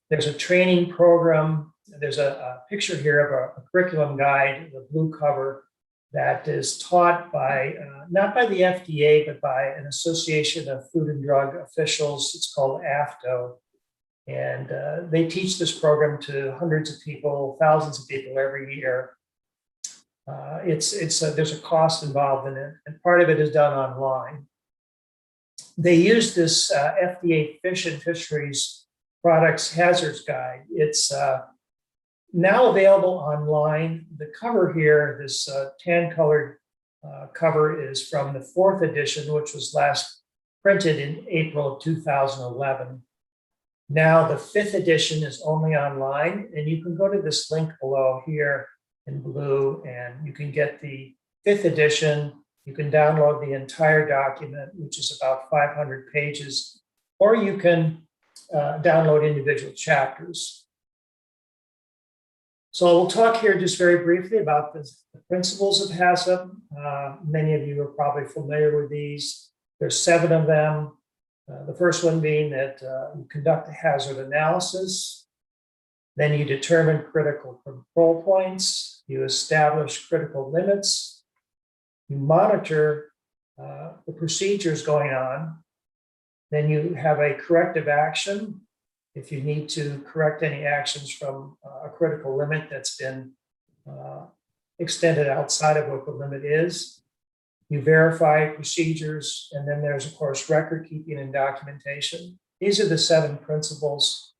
There's a training program. There's a picture here of a curriculum guide, the blue cover, that is taught by, not by the FDA, but by an association of food and drug officials. It's called AFDO. And they teach this program to hundreds of people, thousands of people every year. There's a cost involved in it, and part of it is done online. They use this FDA Fish and Fisheries Products Hazards Guide. It's now available online. The cover here, this tan-colored cover, is from the 4th edition, which was last printed in April of 2011. Now the 5th edition is only online, and you can go to this link below here in blue, and you can get the 5th edition. You can download the entire document, which is about 500 pages, or you can download individual chapters. So we'll talk here just very briefly about the principles of HACCP. Many of you are probably familiar with these. There's 7 of them. The first one being that you conduct a hazard analysis, then you determine critical control points, you establish critical limits, you monitor the procedures going on, then you have a corrective action if you need to correct any actions from a critical limit that's been extended outside of what the limit is. You verify procedures, and then there's, of course, record keeping and documentation. These are the 7 principles.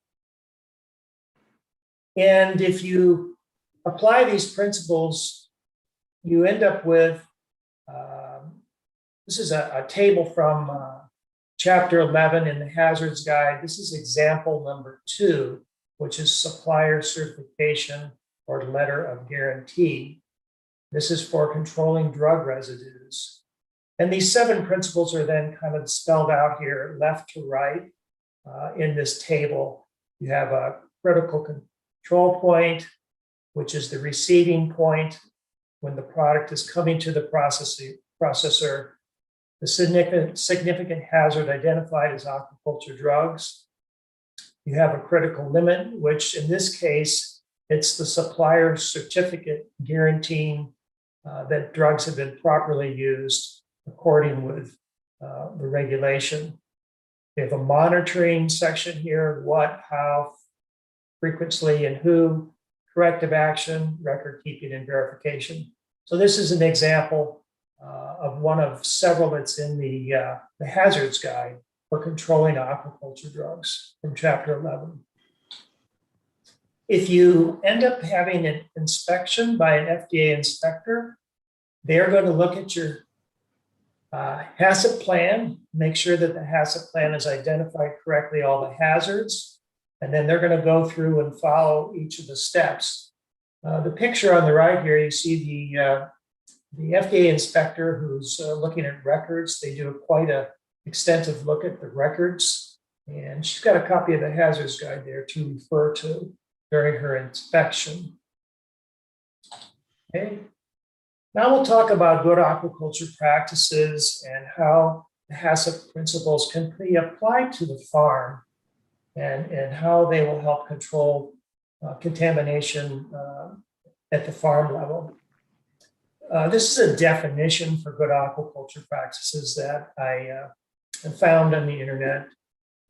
And if you apply these principles, you end up with, this is a table from Chapter 11 in the Hazards Guide. This is example number 2, which is supplier certification or letter of guarantee. This is for controlling drug residues. And these 7 principles are then kind of spelled out here, left to right in this table. You have a critical control point, which is the receiving point when the product is coming to the processor. The significant hazard identified as aquaculture drugs. You have a critical limit, which in this case, it's the supplier certificate guaranteeing that drugs have been properly used according with the regulation. We have a monitoring section here: what, how, frequently, and who, corrective action, record keeping, and verification. So this is an example of one of several that's in the Hazards Guide for controlling aquaculture drugs from Chapter 11. If you end up having an inspection by an FDA inspector, they're going to look at your HACCP plan, make sure that the HACCP plan has identified correctly all the hazards, and then they're going to go through and follow each of the steps. The picture on the right here, you see the FDA inspector who's looking at records. They do quite an extensive look at the records, and she's got a copy of the hazards guide there to refer to during her inspection. Okay. Now we'll talk about good aquaculture practices and how the HACCP principles can be applied to the farm and how they will help control contamination at the farm level. This is a definition for good aquaculture practices that I found on the internet.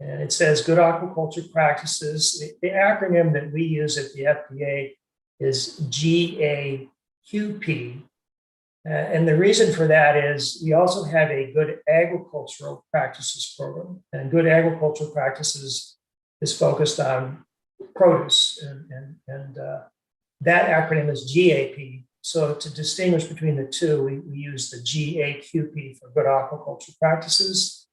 And it says good aquaculture practices. The acronym that we use at the FDA is GAQP. And the reason for that is we also have a good agricultural practices program. And good agricultural practices is focused on produce. And that acronym is GAP. So to distinguish between the two, we use the GAQP for good aquaculture practices.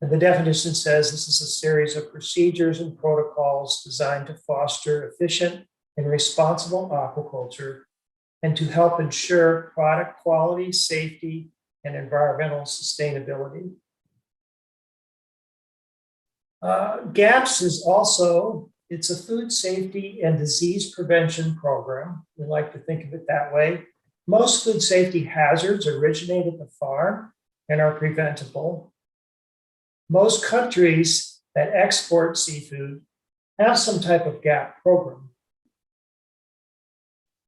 And the definition says this is a series of procedures and protocols designed to foster efficient and responsible aquaculture and to help ensure product quality, safety, and environmental sustainability. GAPS is also, it's a food safety and disease prevention program. We like to think of it that way. Most food safety hazards originate at the farm and are preventable. Most countries that export seafood have some type of GAP program.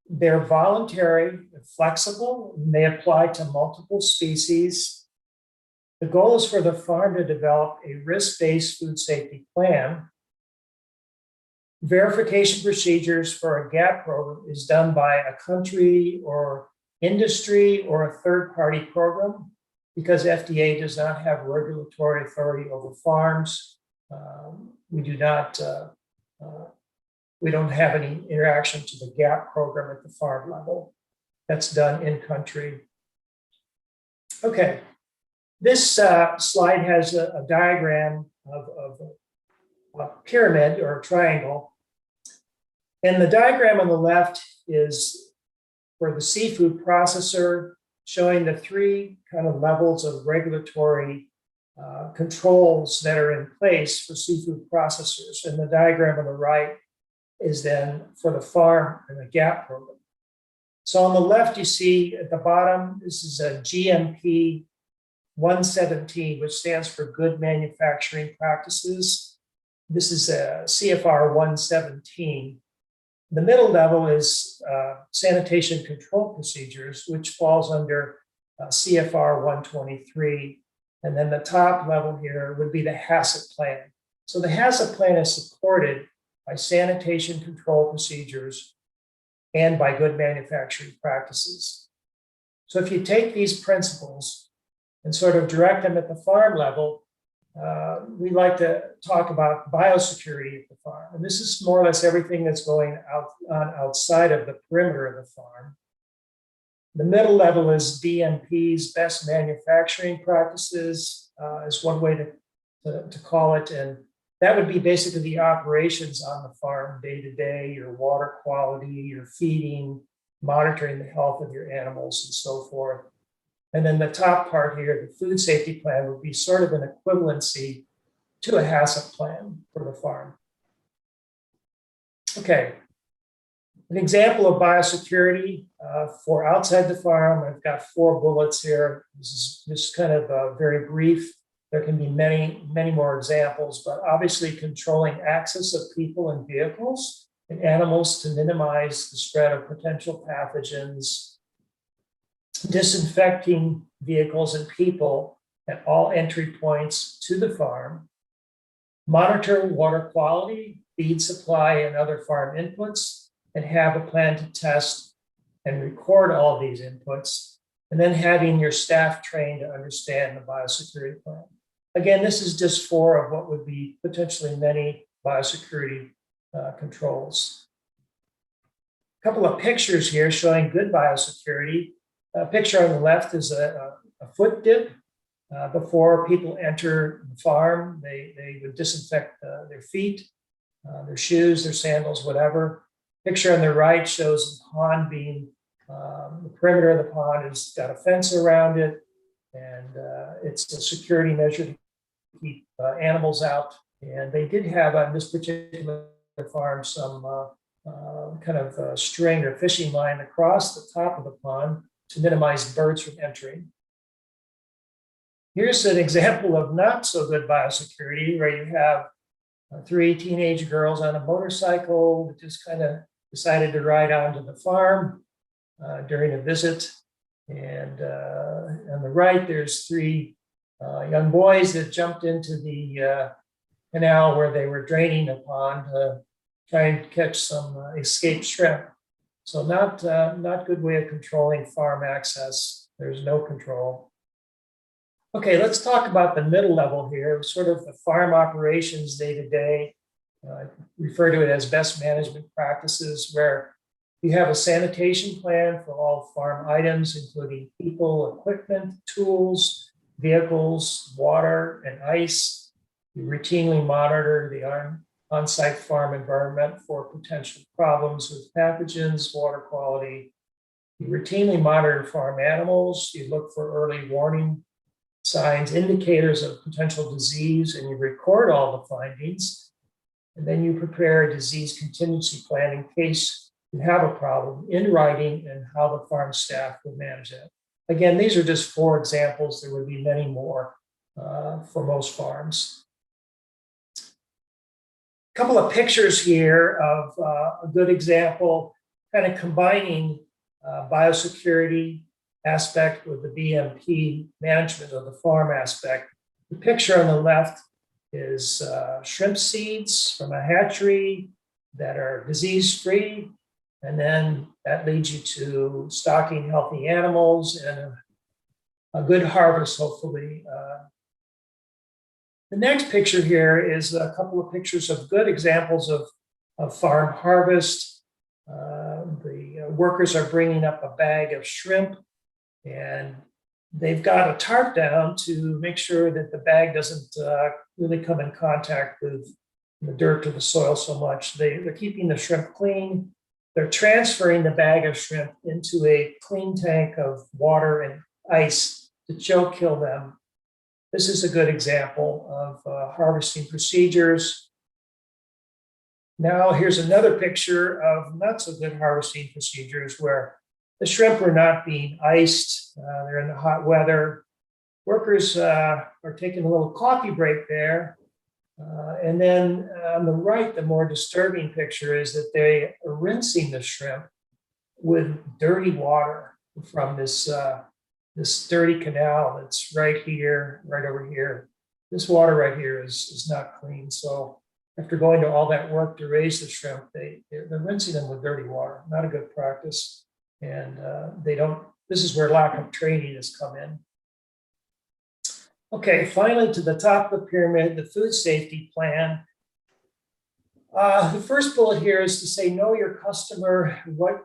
They're voluntary, flexible, and they apply to multiple species. The goal is for the farm to develop a risk-based food safety plan. Verification procedures for a GAP program is done by a country or industry or a third-party program because FDA does not have regulatory authority over farms. We don't have any interaction to the GAP program at the farm level. That's done in country. Okay, this slide has a diagram of a pyramid or a triangle. And the diagram on the left is for the seafood processor, showing the three kind of levels of regulatory controls that are in place for seafood processors. And the diagram on the right is then for the farm and the GAP program. So on the left, you see at the bottom, this is a GMP 117, which stands for Good Manufacturing Practices. This is a CFR 117. The middle level is sanitation control procedures, which falls under CFR 123. And then the top level here would be the HACCP plan. So the HACCP plan is supported by sanitation control procedures and by good manufacturing practices. So if you take these principles and sort of direct them at the farm level, we like to talk about biosecurity at the farm. And this is more or less everything that's going on outside of the perimeter of the farm. The middle level is BMP's best manufacturing practices is one way to call it. And that would be basically the operations on the farm day to day, your water quality, your feeding, monitoring the health of your animals and so forth. And then the top part here, the food safety plan, would be sort of an equivalency to a HACCP plan for the farm. Okay, an example of biosecurity for outside the farm, I've got 4 bullets here. This is just kind of very brief. There can be many, many more examples, but obviously controlling access of people and vehicles and animals to minimize the spread of potential pathogens, disinfecting vehicles and people at all entry points to the farm, monitor water quality, feed supply, and other farm inputs, and have a plan to test and record all these inputs, and then having your staff trained to understand the biosecurity plan. Again, this is just 4 of what would be potentially many biosecurity controls. A couple of pictures here showing good biosecurity. A picture on the left is a foot dip. Before people enter the farm, they would disinfect their feet. their shoes, their sandals, whatever. Picture on the right shows the pond being, the perimeter of the pond has got a fence around it, and it's a security measure to keep animals out. And they did have on this particular farm some kind of string or fishing line across the top of the pond to minimize birds from entering. Here's an example of not so good biosecurity, where you have three teenage girls on a motorcycle that just kind of decided to ride onto the farm during a visit. And on the right, there's three young boys that jumped into the canal where they were draining the pond to try and catch some escaped shrimp. So not good way of controlling farm access. There's no control. Okay, let's talk about the middle level here, sort of the farm operations day to day. Refer to it as best management practices, where you have a sanitation plan for all farm items, including people, equipment, tools, vehicles, water, and ice. You routinely monitor the on-site farm environment for potential problems with pathogens, water quality. You routinely monitor farm animals. You look for early warning signs, indicators of potential disease, and you record all the findings. And then you prepare a disease contingency plan in case you have a problem in writing, and how the farm staff will manage it. Again, these are just 4 examples. There would be many more for most farms. A couple of pictures here of a good example, kind of combining biosecurity aspect with the BMP management of the farm aspect. The picture on the left is shrimp seeds from a hatchery that are disease-free, and then that leads you to stocking healthy animals and a good harvest, hopefully. The next picture here is a couple of pictures of good examples of farm harvest. The workers are bringing up a bag of shrimp, and they've got a tarp down to make sure that the bag doesn't really come in contact with the dirt or the soil so much. They're keeping the shrimp clean. They're transferring the bag of shrimp into a clean tank of water and ice to chill kill them. This is a good example of harvesting procedures. Now here's another picture of not so good harvesting procedures, where the shrimp are not being iced. They're in the hot weather. Workers are taking a little coffee break there. And then on the right, the more disturbing picture is that they are rinsing the shrimp with dirty water from this dirty canal that's right here, right over here. This water right here is not clean. So after going to all that work to raise the shrimp, they're rinsing them with dirty water. Not a good practice. And this is where lack of training has come in. Okay, finally, to the top of the pyramid, the food safety plan. The first bullet here is to say, know your customer. What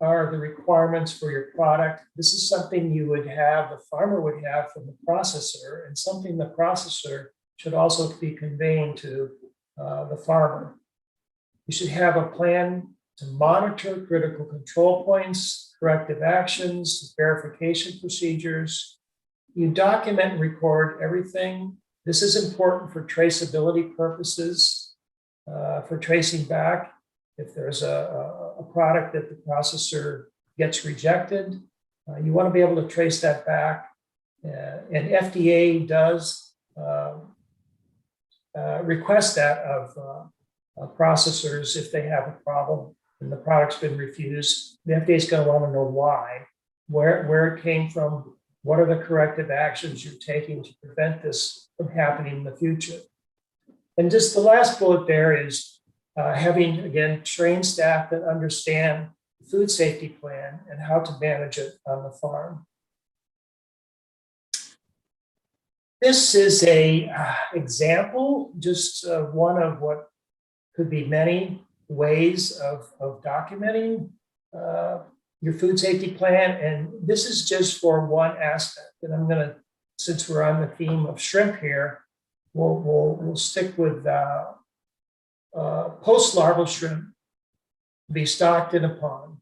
are the requirements for your product? This is something you would have, the farmer would have from the processor, and something the processor should also be conveying to the farmer. You should have a plan to monitor critical control points, corrective actions, verification procedures. You document and record everything. This is important for traceability purposes, for tracing back. If there's a product that the processor gets rejected, you want to be able to trace that back. And FDA does request that of processors if they have a problem and the product's been refused. The FDA is going to want to know why, where it came from, what are the corrective actions you're taking to prevent this from happening in the future. And just the last bullet there is having, again, trained staff that understand the food safety plan and how to manage it on the farm. This is a example, just one of what could be many ways of documenting your food safety plan. And this is just for one aspect. And I'm gonna, since we're on the theme of shrimp here, we'll stick with post-larval shrimp be stocked in a pond.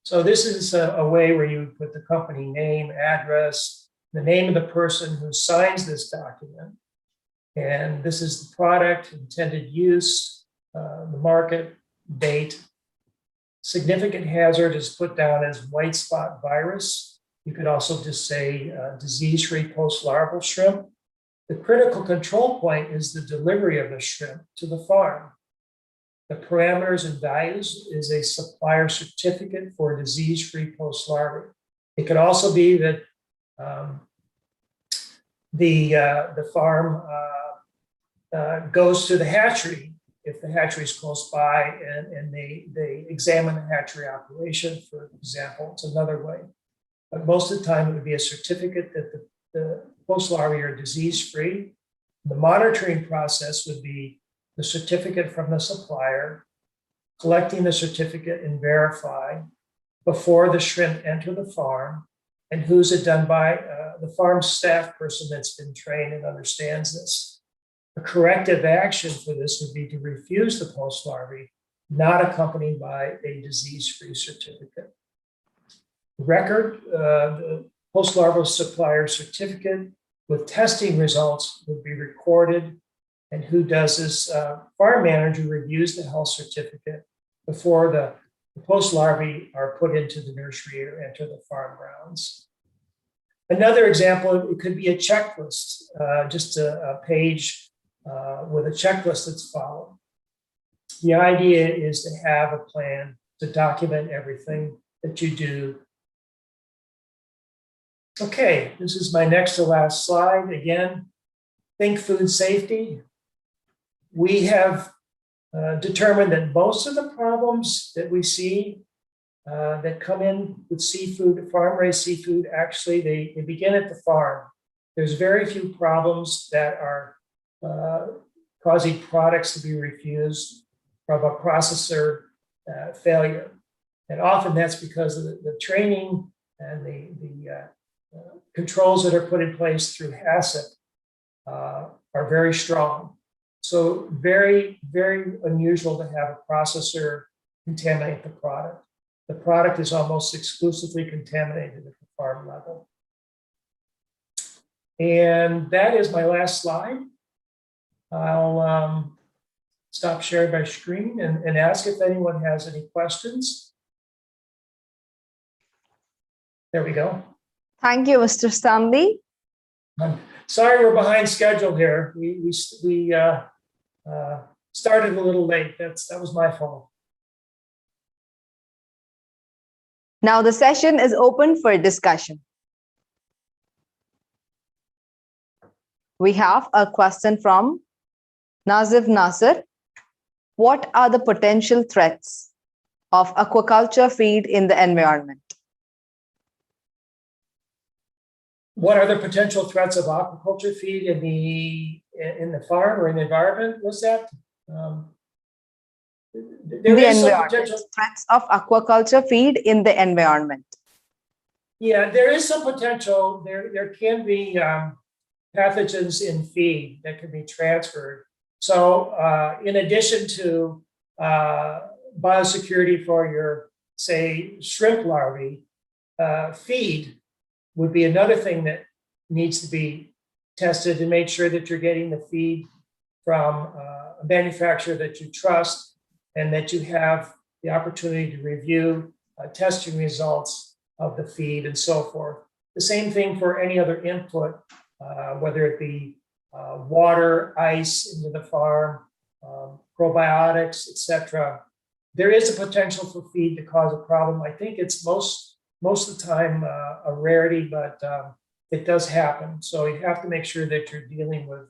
So this is a way where you put the company name, address, the name of the person who signs this document. And this is the product, intended use, the market, date. Significant hazard is put down as white spot virus. You could also just say disease-free post-larval shrimp. The critical control point is the delivery of the shrimp to the farm. The parameters and values is a supplier certificate for disease-free post-larvae. It could also be that the farm goes to the hatchery if the hatchery is close by and they examine the hatchery operation, for example. It's another way. But most of the time, it would be a certificate that the post-larvae are disease-free. The monitoring process would be the certificate from the supplier, collecting the certificate and verify before the shrimp enter the farm. And who's it done by? The farm staff person that's been trained and understands this. A corrective action for this would be to refuse the post-larvae, not accompanied by a disease-free certificate. Record, the post-larval supplier certificate with testing results would be recorded. And who does this? Farm manager reviews the health certificate before the post-larvae are put into the nursery or enter the farm grounds. Another example, it could be a checklist, just a page with a checklist that's followed. The idea is to have a plan to document everything that you do. Okay, this is my next to last slide. Again, think food safety. We have determined that most of the problems that we see that come in with seafood, farm-raised seafood, actually they begin at the farm. There's very few problems that are causing products to be refused from a processor failure. And often that's because of the training and the controls that are put in place through HACCP are very strong. So very, very unusual to have a processor contaminate the product. The product is almost exclusively contaminated at the farm level. And that is my last slide. I'll stop sharing my screen and ask if anyone has any questions. There we go. Thank you, Mr. Stanley. Sorry, we're behind schedule here. We started a little late. That was my fault. Now the session is open for discussion. We have a question from Nasir. What are the potential threats of aquaculture feed in the environment? What are the potential threats of aquaculture feed in the farm or in the environment? Was that? There is some potential threats of aquaculture feed in the environment. Yeah, there is some potential. There can be pathogens in feed that can be transferred. So in addition to biosecurity for your, say, shrimp larvae, feed would be another thing that needs to be tested to make sure that you're getting the feed from a manufacturer that you trust and that you have the opportunity to review testing results of the feed and so forth. The same thing for any other input, whether it be water, ice into the farm, probiotics, etc. There is a potential for feed to cause a problem. I think it's most of the time a rarity, but it does happen. So you have to make sure that you're dealing with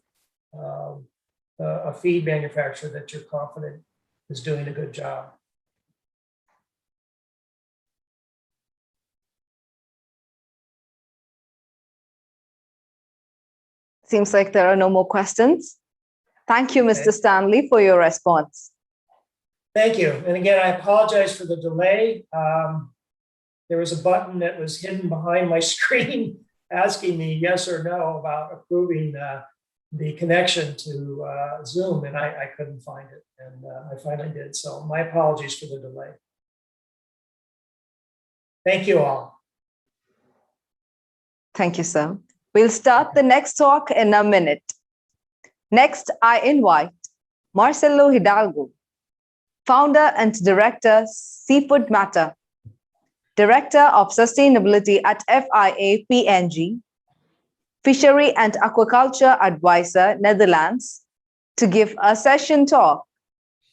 a feed manufacturer that you're confident is doing a good job. Seems like there are no more questions. Thank you, Mr. Stanley, for your response. Thank you. And again, I apologize for the delay. There was a button that was hidden behind my screen asking me yes or no about approving the connection to Zoom, and I couldn't find it, and I finally did. So my apologies for the delay. Thank you all. Thank you, sir. We'll start the next talk in a minute. Next, I invite Marcelo Hidalgo, founder and director, Seafood Matter, Director of Sustainability at FIA PNG, Fishery and Aquaculture Advisor, Netherlands, to give a session talk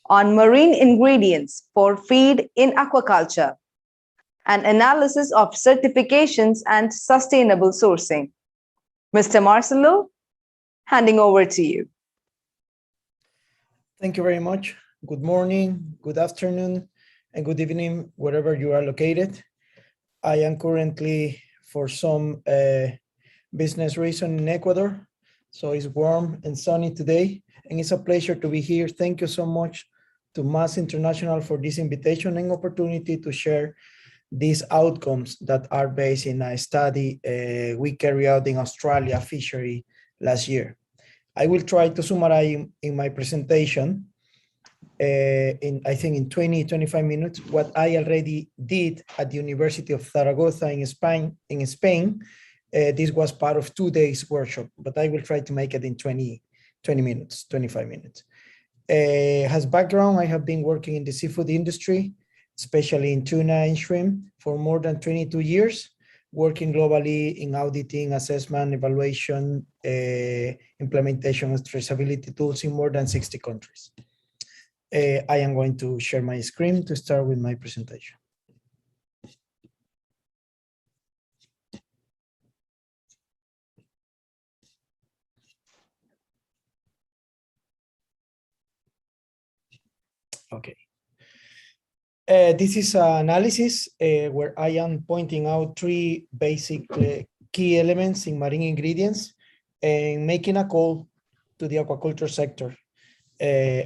on marine ingredients for feed in aquaculture, an analysis of certifications and sustainable sourcing. Mr. Marcelo, handing over to you. Thank you very much. Good morning, good afternoon, and good evening, wherever you are located. I am currently, for some business reason, in Ecuador, so it's warm and sunny today, and it's a pleasure to be here. Thank you so much to MAS International for this invitation and opportunity to share these outcomes that are based in a study we carried out in Australia fishery last year. I will try to summarize in my presentation I think in 20-25 minutes what I already did at the University of Zaragoza in Spain. This was part of 2 days workshop, but I will try to make it in 25 minutes. As background, I have been working in the seafood industry, especially in tuna and shrimp, for more than 22 years, working globally in auditing, assessment, evaluation, implementation of traceability tools in more than 60 countries. I am going to share my screen to start with my presentation. Okay. This is an analysis where I am pointing out 3 basic key elements in marine ingredients and making a call to the aquaculture sector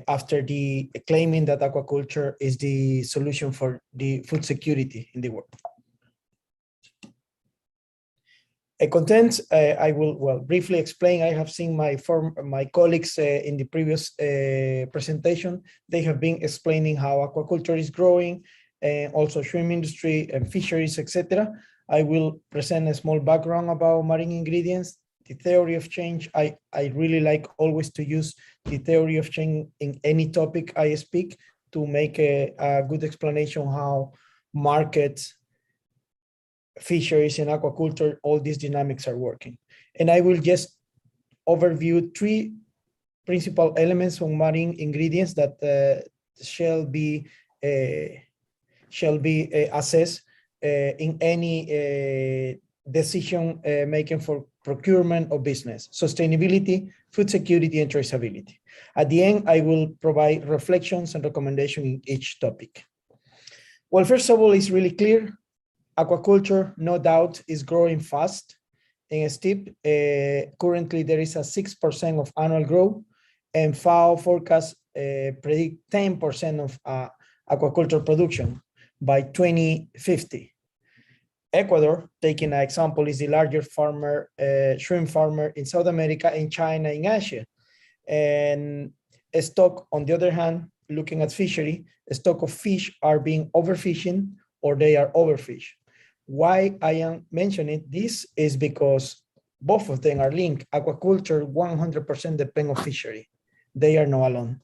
after the claiming that aquaculture is the solution for the food security in the world. Contents, I will briefly explain. I have seen my colleagues in the previous presentation. They have been explaining how aquaculture is growing, and also shrimp industry and fisheries, etc. I will present a small background about marine ingredients, the theory of change. I really like always to use the theory of change in any topic I speak to make a good explanation how markets, fisheries and aquaculture, all these dynamics are working. And I will just overview 3 principal elements of marine ingredients that shall be assessed in any decision making for procurement or business: sustainability, food security, and traceability. At the end, I will provide reflections and recommendations in each topic. Well, first of all, it's really clear. Aquaculture, no doubt, is growing fast and steep. Currently, there is a 6% of annual growth, and FAO forecasts predict 10% of aquaculture production by 2050. Ecuador, taking an example, is the largest shrimp farmer in South America and China in Asia. And a stock, on the other hand, looking at fishery, a stock of fish are being overfishing or they are overfished. Why I am mentioning this is because both of them are linked. Aquaculture 100% depend on fishery. They are not alone.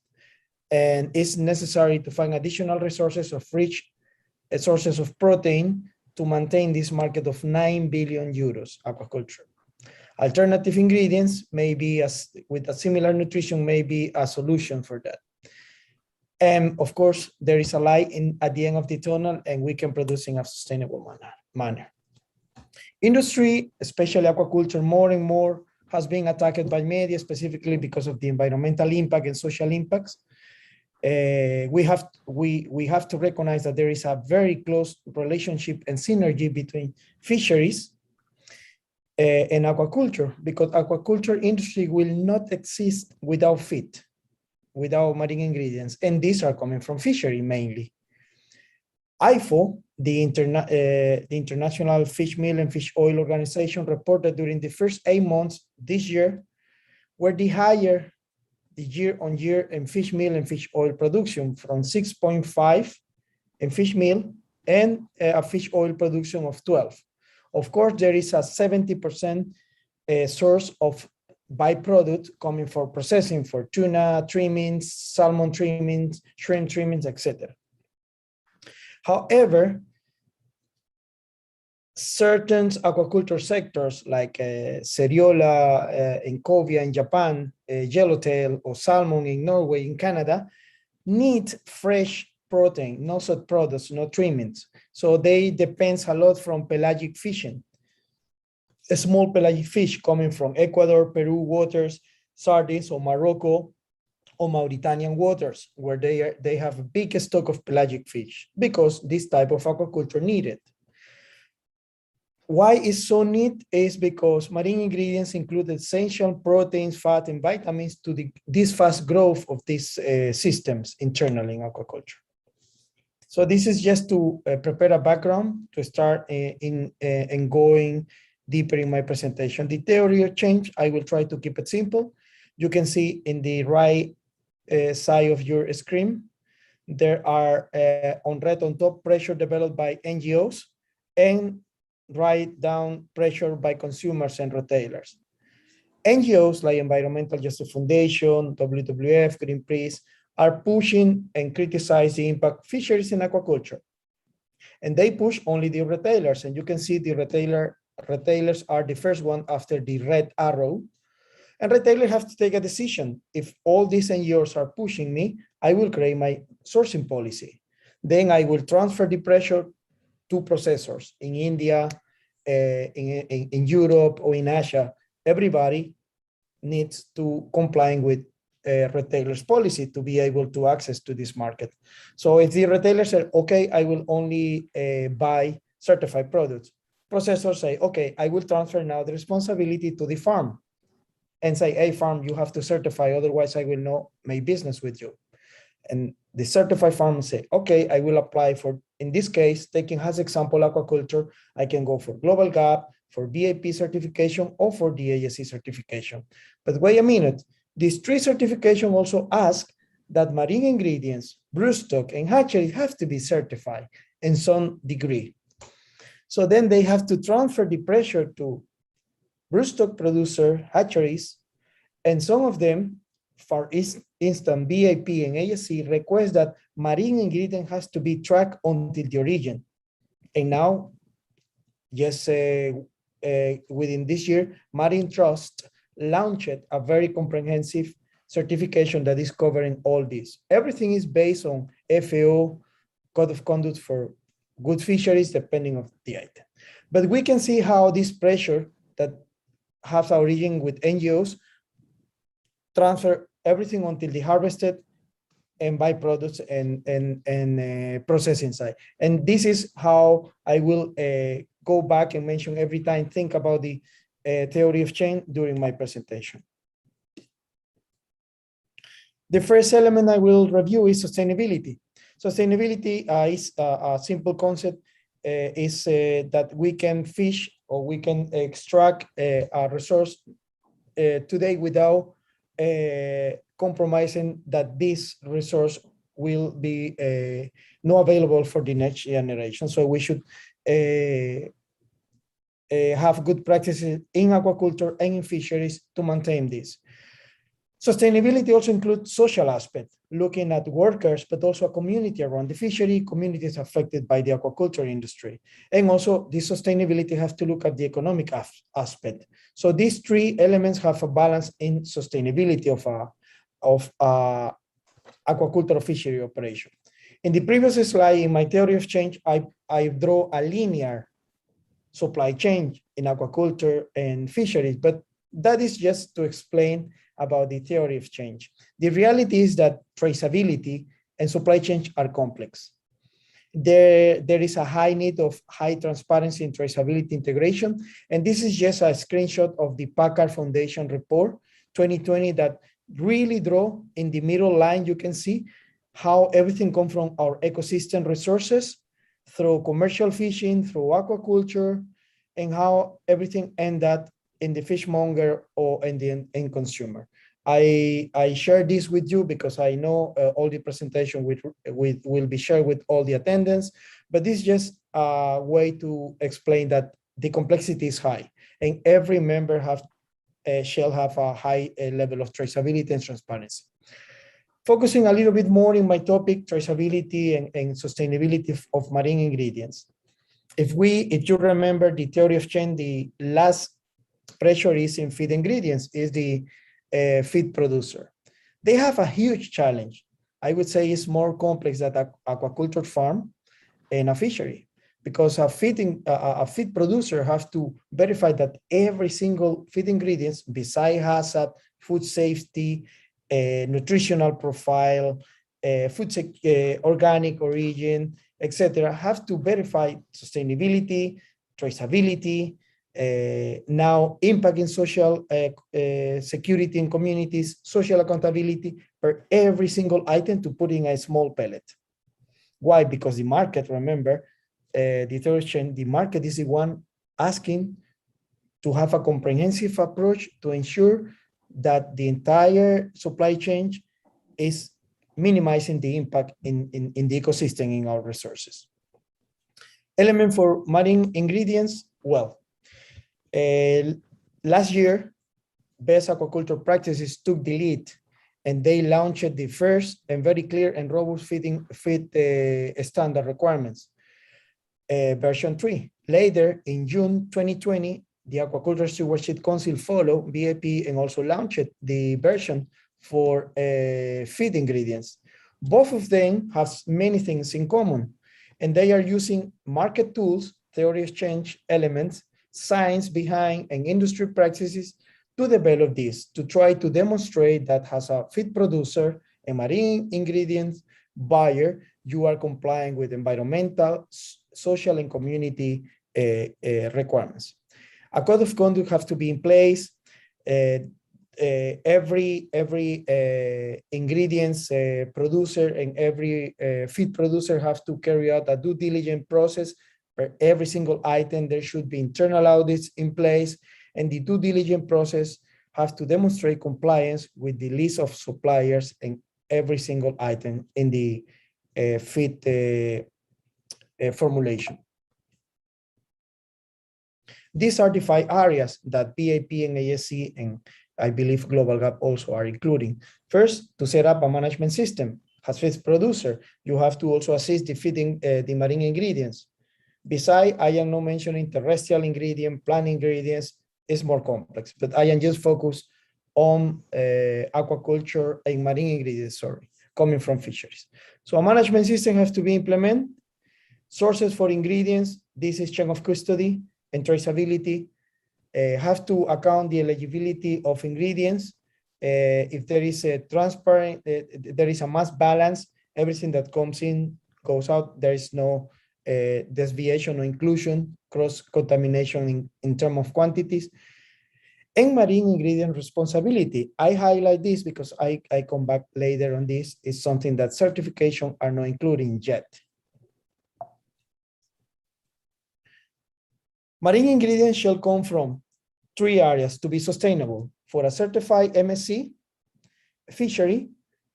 And it's necessary to find additional resources of rich sources of protein to maintain this market of 9 billion euros aquaculture. Alternative ingredients may be, with a similar nutrition, may be a solution for that. And of course, there is a light at the end of the tunnel, and we can produce in a sustainable manner. Industry, especially aquaculture, more and more has been attacked by media, specifically because of the environmental impact and social impacts. We have to recognize that there is a very close relationship and synergy between fisheries and aquaculture, because aquaculture industry will not exist without feed, without marine ingredients, and these are coming from fishery mainly. IFO, the International Fish Meal and Fish Oil Organization, reported during the first 8 months this year, were the higher the year-on-year in fish meal and fish oil production from 6.5 in fish meal and a fish oil production of 12. Of course, there is a 70% source of byproduct coming for processing for tuna trimmings, salmon trimmings, shrimp trimmings, etc. However, certain aquaculture sectors like Seriola in Covia in Japan, yellowtail or salmon in Norway, in Canada, need fresh protein, no salt products, no trimmings. So they depend a lot from pelagic fishing. A small pelagic fish coming from Ecuador, Peru waters, Sardis or Morocco or Mauritanian waters, where they have a big stock of pelagic fish because this type of aquaculture needed. Why is so neat is because marine ingredients include essential proteins, fat, and vitamins to this fast growth of these systems internally in aquaculture. So this is just to prepare a background to start in going deeper in my presentation. The theory of change, I will try to keep it simple. You can see in the right side of your screen, there are on red on top pressure developed by NGOs and right down pressure by consumers and retailers. NGOs like Environmental Justice Foundation, WWF, Greenpeace are pushing and criticizing the impact of fisheries in aquaculture. And they push only the retailers. And you can see the retailers are the first one after the red arrow. And retailers have to take a decision. If all these NGOs are pushing me, I will create my sourcing policy. Then I will transfer the pressure to processors in India, in Europe, or in Asia. Everybody needs to comply with retailers' policy to be able to access to this market. So if the retailer said, okay, I will only buy certified products, processors say, okay, I will transfer now the responsibility to the farm and say, hey, farm, you have to certify, otherwise I will not make business with you. And the certified farm say, okay, I will apply for, in this case, taking as example aquaculture, I can go for Global GAP, for BAP certification, or for the ASC certification. But wait a minute, these three certifications also ask that marine ingredients, broodstock, and hatchery have to be certified in some degree. So then they have to transfer the pressure to broodstock producer hatcheries, and some of them, for instance, BAP and ASC request that marine ingredient has to be tracked until the origin. And now, just within this year, Marine Trust launched a very comprehensive certification that is covering all this. Everything is based on FAO, Code of Conduct for Good Fisheries, depending on the item. But we can see how this pressure that has origin with NGOs transfer everything until the harvested and byproducts and processing side. And this is how I will go back and mention every time, think about the theory of change during my presentation. The first element I will review is sustainability. Sustainability is a simple concept, is that we can fish or we can extract a resource today without compromising that this resource will be not available for the next generation. So we should have good practices in aquaculture and in fisheries to maintain this. Sustainability also includes social aspect, looking at workers, but also a community around the fishery, communities affected by the aquaculture industry. And also the sustainability has to look at the economic aspect. So these three elements have a balance in sustainability of aquaculture fishery operation. In the previous slide, in my theory of change, I draw a linear supply chain in aquaculture and fisheries, but that is just to explain about the theory of change. The reality is that traceability and supply chain are complex. There is a high need of high transparency and traceability integration, and this is just a screenshot of the Packard Foundation report 2020 that really draw in the middle line, you can see how everything comes from our ecosystem resources through commercial fishing, through aquaculture, and how everything end up in the fishmonger or in the end consumer. I share this with you because I know all the presentation will be shared with all the attendants, but this is just a way to explain that the complexity is high and every member shall have a high level of traceability and transparency. Focusing a little bit more in my topic, traceability and sustainability of marine ingredients. If you remember the theory of chain, the last pressure is in feed ingredients, is the feed producer. They have a huge challenge. I would say it's more complex than an aquaculture farm and a fishery, because a feed producer has to verify that every single feed ingredients, besides hazard, food safety, nutritional profile, organic origin, etc., have to verify sustainability, traceability, now impact in social security in communities, social accountability for every single item to put in a small pellet. Why? Because the market, remember, the market is the one asking to have a comprehensive approach to ensure that the entire supply chain is minimizing the impact in the ecosystem in our resources. Element for marine ingredients, well, last year, Best Aquaculture Practices took the lead and they launched the first and very clear and robust feed standard requirements, version 3. Later, in June 2020, the Aquaculture Stewardship Council followed BAP and also launched the version for feed ingredients. Both of them have many things in common, and they are using market tools, theory exchange elements, science behind, and industry practices to develop this, to try to demonstrate that as a feed producer and marine ingredients buyer, you are complying with environmental, social, and community requirements. A code of conduct has to be in place. Every ingredients producer and every feed producer have to carry out a due diligence process. For every single item, there should be internal audits in place, and the due diligence process has to demonstrate compliance with the list of suppliers and every single item in the feed formulation. These are the 5 areas that BAP and ASC and I believe Global Gap also are including. First, to set up a management system. As feed producer, you have to also assist the feeding the marine ingredients. Besides, I am not mentioning terrestrial ingredient, plant ingredients, is more complex, but I am just focused on aquaculture and marine ingredients, coming from fisheries. So a management system has to be implemented. Sources for ingredients, this is chain of custody and traceability. Have to account the eligibility of ingredients. If there is a transparent, there is a mass balance, everything that comes in goes out. There is no desviation or inclusion, cross-contamination in terms of quantities. And marine ingredient responsibility. I highlight this because I come back later on this. Is something that certification are not including yet. Marine ingredients shall come from 3 areas to be sustainable: for a certified MSC, fishery,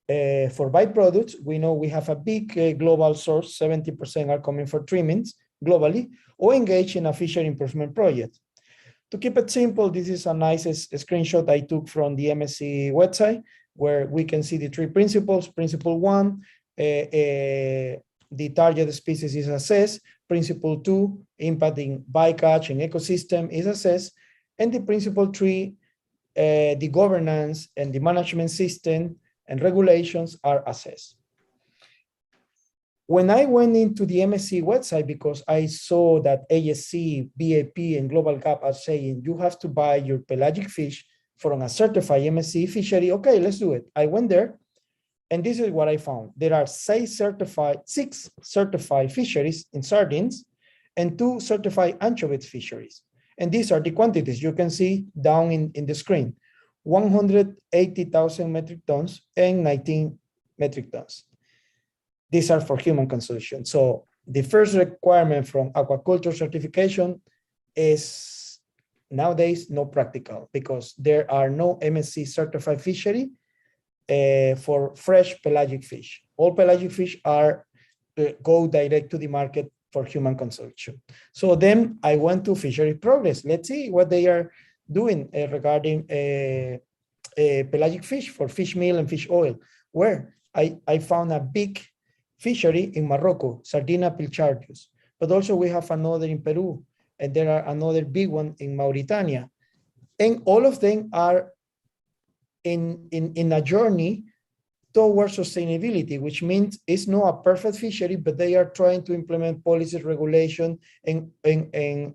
for byproducts. We know we have a big global source, 70% are coming for trimmings globally, or engage in a fishery improvement project. To keep it simple, this is a nice screenshot I took from the MSC website, where we can see the 3 principles. Principle 1, the target species is assessed. Principle 2, impacting bycatch and ecosystem is assessed. And the principle 3, the governance and the management system and regulations are assessed. When I went into the MSC website, because I saw that ASC, BAP, and Global Gap are saying you have to buy your pelagic fish from a certified MSC fishery. Okay, let's do it. I went there, and this is what I found. There are 6 certified fisheries in sardines and 2 certified anchovies fisheries. And these are the quantities you can see down in the screen: 180,000 metric tons and 19 metric tons. These are for human consumption. So the first requirement from aquaculture certification is nowadays not practical because there are no MSC certified fishery for fresh pelagic fish. All pelagic fish are go direct to the market for human consumption. So then I went to Fishery Progress. Let's see what they are doing regarding pelagic fish for fish meal and fish oil, where I found a big fishery in Morocco, Sardina pilchardius, but also we have another in Peru, and there are another big one in Mauritania. And all of them are in a journey towards sustainability, which means it's not a perfect fishery, but they are trying to implement policies, regulation, and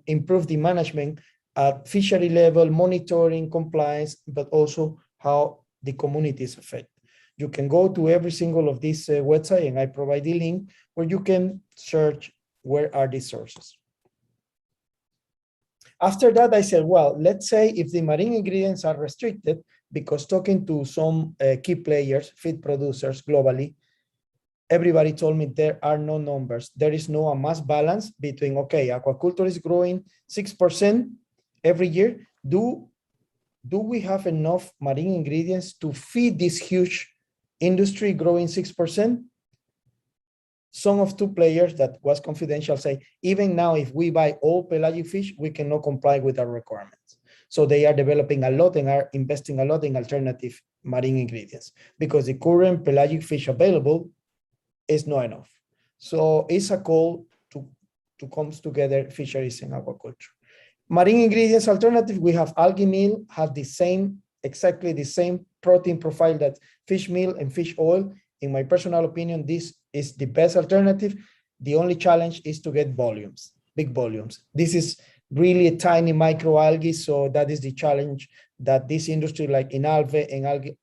improve the management at fishery level, monitoring, compliance, but also how the communities affect. You can go to every single of these websites, and I provide the link where you can search where are these sources. After that, I said, well, let's say if the marine ingredients are restricted, because talking to some key players, feed producers globally, everybody told me there are no numbers. There is no a mass balance between, okay, aquaculture is growing 6% every year. Do we have enough marine ingredients to feed this huge industry growing 6%? Some of two players that was confidential say, even now, if we buy all pelagic fish, we cannot comply with our requirements. So they are developing a lot and are investing a lot in alternative marine ingredients because the current pelagic fish available is not enough. So it's a call to come together fisheries and aquaculture. Marine ingredients alternative, we have algae meal, have the same, exactly the same protein profile that fish meal and fish oil. In my personal opinion, this is the best alternative. The only challenge is to get volumes, big volumes. This is really a tiny microalgae, so that is the challenge that this industry like Inalve and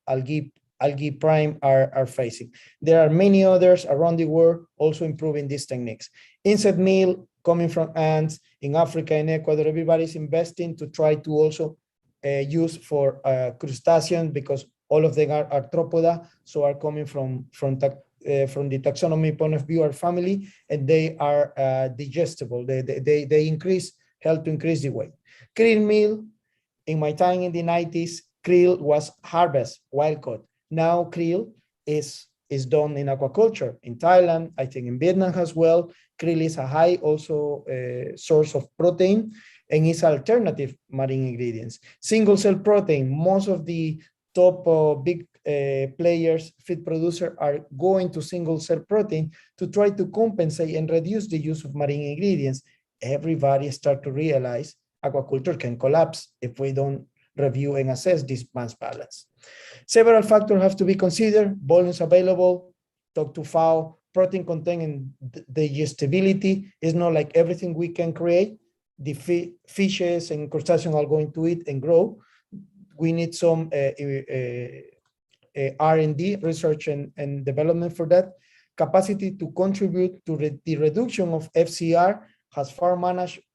algae prime are facing. There are many others around the world also improving these techniques. Insect meal coming from ants in Africa and Ecuador, everybody's investing to try to also use for crustaceans because all of them are arthropoda, so are coming from the taxonomy point of view, are family, and they are digestible. They help to increase the weight. Krill meal, in my time in the 90s, krill was harvest, wild caught. Now krill is done in aquaculture. In Thailand, I think in Vietnam as well, krill is a high also source of protein and is alternative marine ingredients. Single cell protein, most of the top big players, feed producer are going to single cell protein to try to compensate and reduce the use of marine ingredients. Everybody start to realize aquaculture can collapse if we don't review and assess this mass balance. Several factors have to be considered: volumes available, talk to FAO, protein content and digestibility. It's not like everything we can create. The fishes and crustaceans are going to eat and grow. We need some R&D, research and development for that. Capacity to contribute to the reduction of FCR. As farm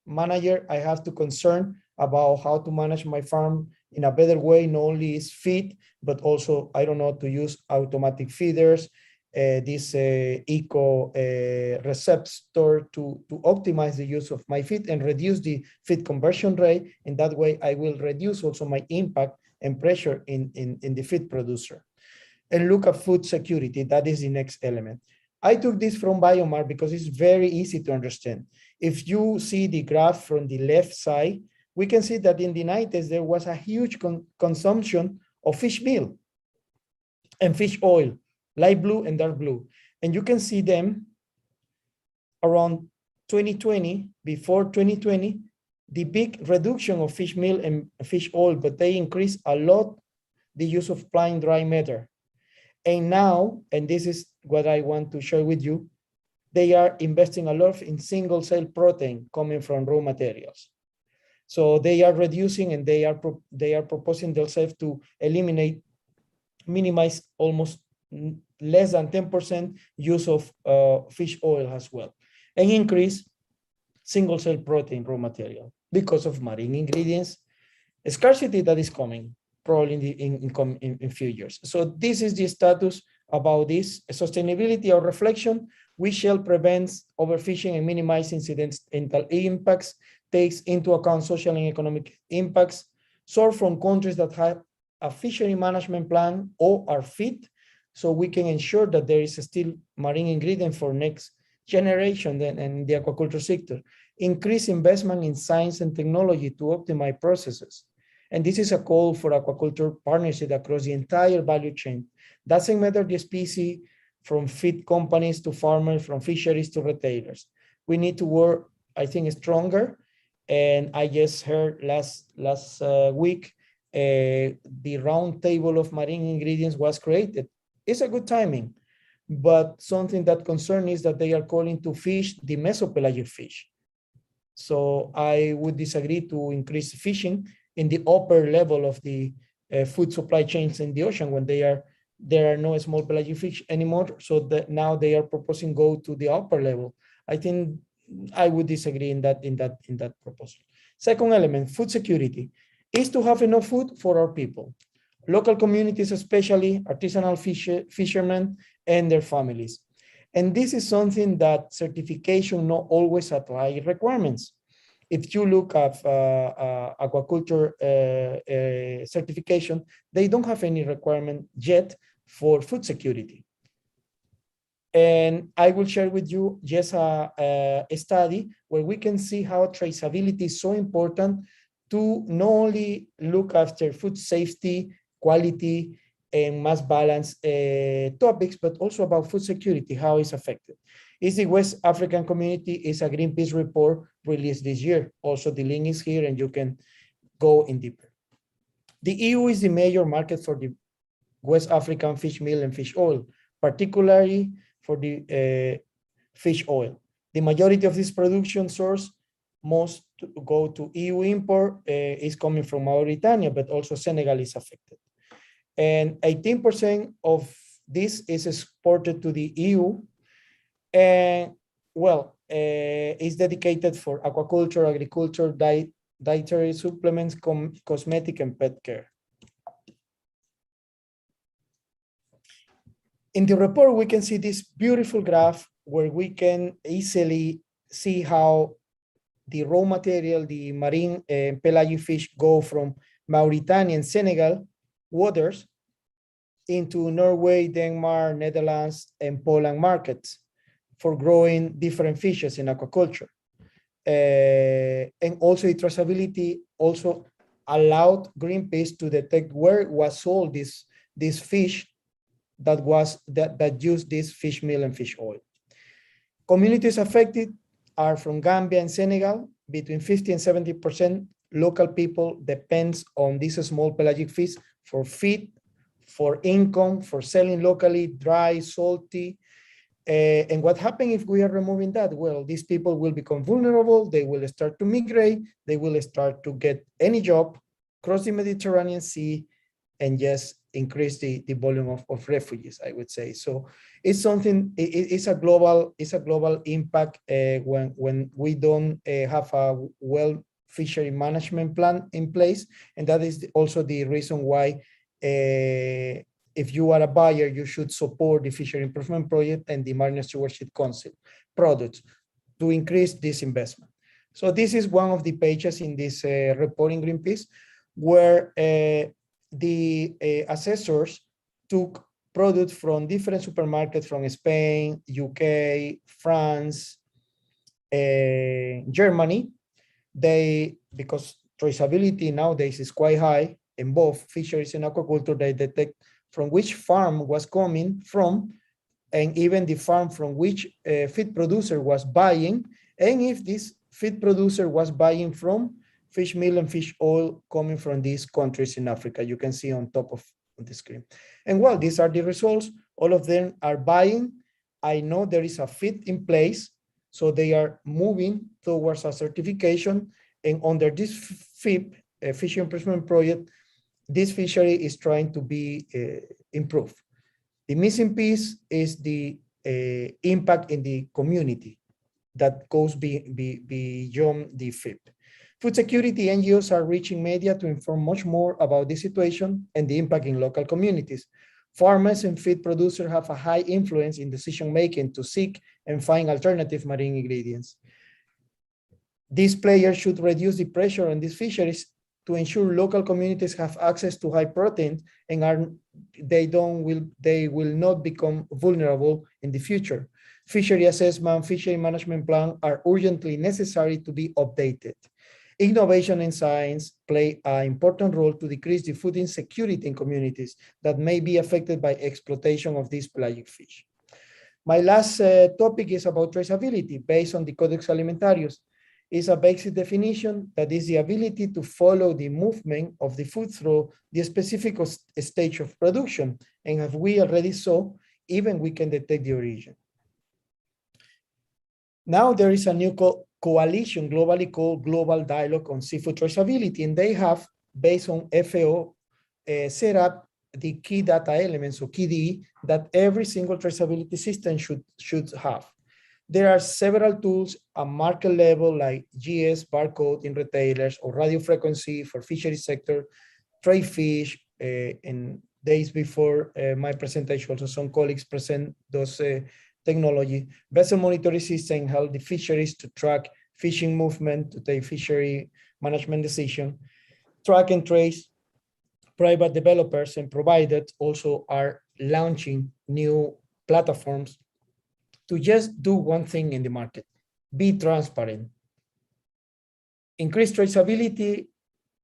manager, I have to concern about how to manage my farm in a better way. Not only is feed, but also I don't know to use automatic feeders, this eco receptor to optimize the use of my feed and reduce the feed conversion rate. In that way, I will reduce also my impact and pressure in the feed producer. And look at food security. That is the next element. I took this from Biomar because it's very easy to understand. If you see the graph from the left side, we can see that in the 90s, there was a huge consumption of fish meal and fish oil, light blue and dark blue. And you can see them around 2020, before 2020, the big reduction of fish meal and fish oil, but they increased a lot the use of plain dry matter. And now, and this is what I want to share with you, they are investing a lot in single cell protein coming from raw materials. So they are reducing and they are proposing themselves to minimize almost less than 10% use of fish oil as well, and increase single cell protein raw material because of marine ingredients scarcity that is coming probably in few years. So this is the status about this sustainability or reflection. We shall prevent overfishing and minimize incidental impacts, takes into account social and economic impacts, source from countries that have a fishery management plan or are fit, so we can ensure that there is still marine ingredient for next generation in the aquaculture sector. Increase investment in science and technology to optimize processes. And this is a call for aquaculture partnership across the entire value chain. Doesn't matter the species, from feed companies to farmers, from fisheries to retailers. We need to work, I think, stronger. And I just heard last week, the round table of marine ingredients was created. It's a good timing, but something that concerns is that they are calling to fish the mesopelagic fish. So I would disagree to increase fishing in the upper level of the food supply chains in the ocean when there are no small pelagic fish anymore. So that now they are proposing go to the upper level. I think I would disagree in that proposal. Second element, food security, is to have enough food for our people, local communities, especially artisanal fishermen and their families. And this is something that certification not always apply requirements. If you look at aquaculture certification, they don't have any requirement yet for food security. And I will share with you just a study where we can see how traceability is so important to not only look after food safety, quality, and mass balance topics, but also about food security, how it's affected. It's the West African community, is a Greenpeace report released this year. Also, the link is here and you can go in deeper. The EU is the major market for the West African fish meal and fish oil, particularly for the fish oil. The majority of this production source, most go to EU import, is coming from Mauritania, but also Senegal is affected. And 18% of this is exported to the EU. And well, is dedicated for aquaculture, agriculture, dietary supplements, cosmetic, and pet care. In the report, we can see this beautiful graph where we can easily see how the raw material, the marine and pelagic fish go from Mauritania and Senegal waters into Norway, Denmark, Netherlands, and Poland markets for growing different fishes in aquaculture. And also the traceability also allowed Greenpeace to detect where was sold this fish that used this fish meal and fish oil. Communities affected are from Gambia and Senegal. Between 50 and 70% local people depends on this small pelagic fish for feed, for income, for selling locally, dry, salty. And what happens if we are removing that? Well, these people will become vulnerable. They will start to migrate. They will start to get any job, cross the Mediterranean Sea, and just increase the volume of refugees, I would say. So it's something, it's a global impact when we don't have a well fishery management plan in place. And that is also the reason why if you are a buyer, you should support the Fishery Improvement Project and the Marine Stewardship Council products to increase this investment. So this is one of the pages in this report in Greenpeace, where the assessors took products from different supermarkets from Spain, UK, France, Germany. Because traceability nowadays is quite high in both fisheries and aquaculture, they detect from which farm was coming from, and even the farm from which feed producer was buying, and if this feed producer was buying from fish meal and fish oil coming from these countries in Africa. You can see on top of the screen. And well, these are the results. All of them are buying. I know there is a feed in place, so they are moving towards a certification, and under this FIP, Fishery Improvement Project, this fishery is trying to be improved. The missing piece is the impact in the community that goes beyond the FIP. Food security NGOs are reaching media to inform much more about the situation and the impact in local communities. Farmers and feed producers have a high influence in decision-making to seek and find alternative marine ingredients. These players should reduce the pressure on these fisheries to ensure local communities have access to high protein and they will not become vulnerable in the future. Fishery assessment, fishery management plan are urgently necessary to be updated. Innovation and science play an important role to decrease the food insecurity in communities that may be affected by exploitation of these pelagic fish. My last topic is about traceability based on the Codex Alimentarius. It's a basic definition that is the ability to follow the movement of the food through the specific stage of production. And as we already saw, even we can detect the origin. Now there is a new coalition globally called Global Dialogue on Seafood Traceability, and they have, based on FAO, set up the key data elements, or KDE, that every single traceability system should have. There are several tools at market level like GS, barcode in retailers, or radio frequency for fishery sector, trade fish. In days before my presentation, also some colleagues present those technology. Vessel monitoring system help the fisheries to track fishing movement, to take fishery management decision. Track and trace, private developers and providers also are launching new platforms to just do one thing in the market: be transparent. Increase traceability,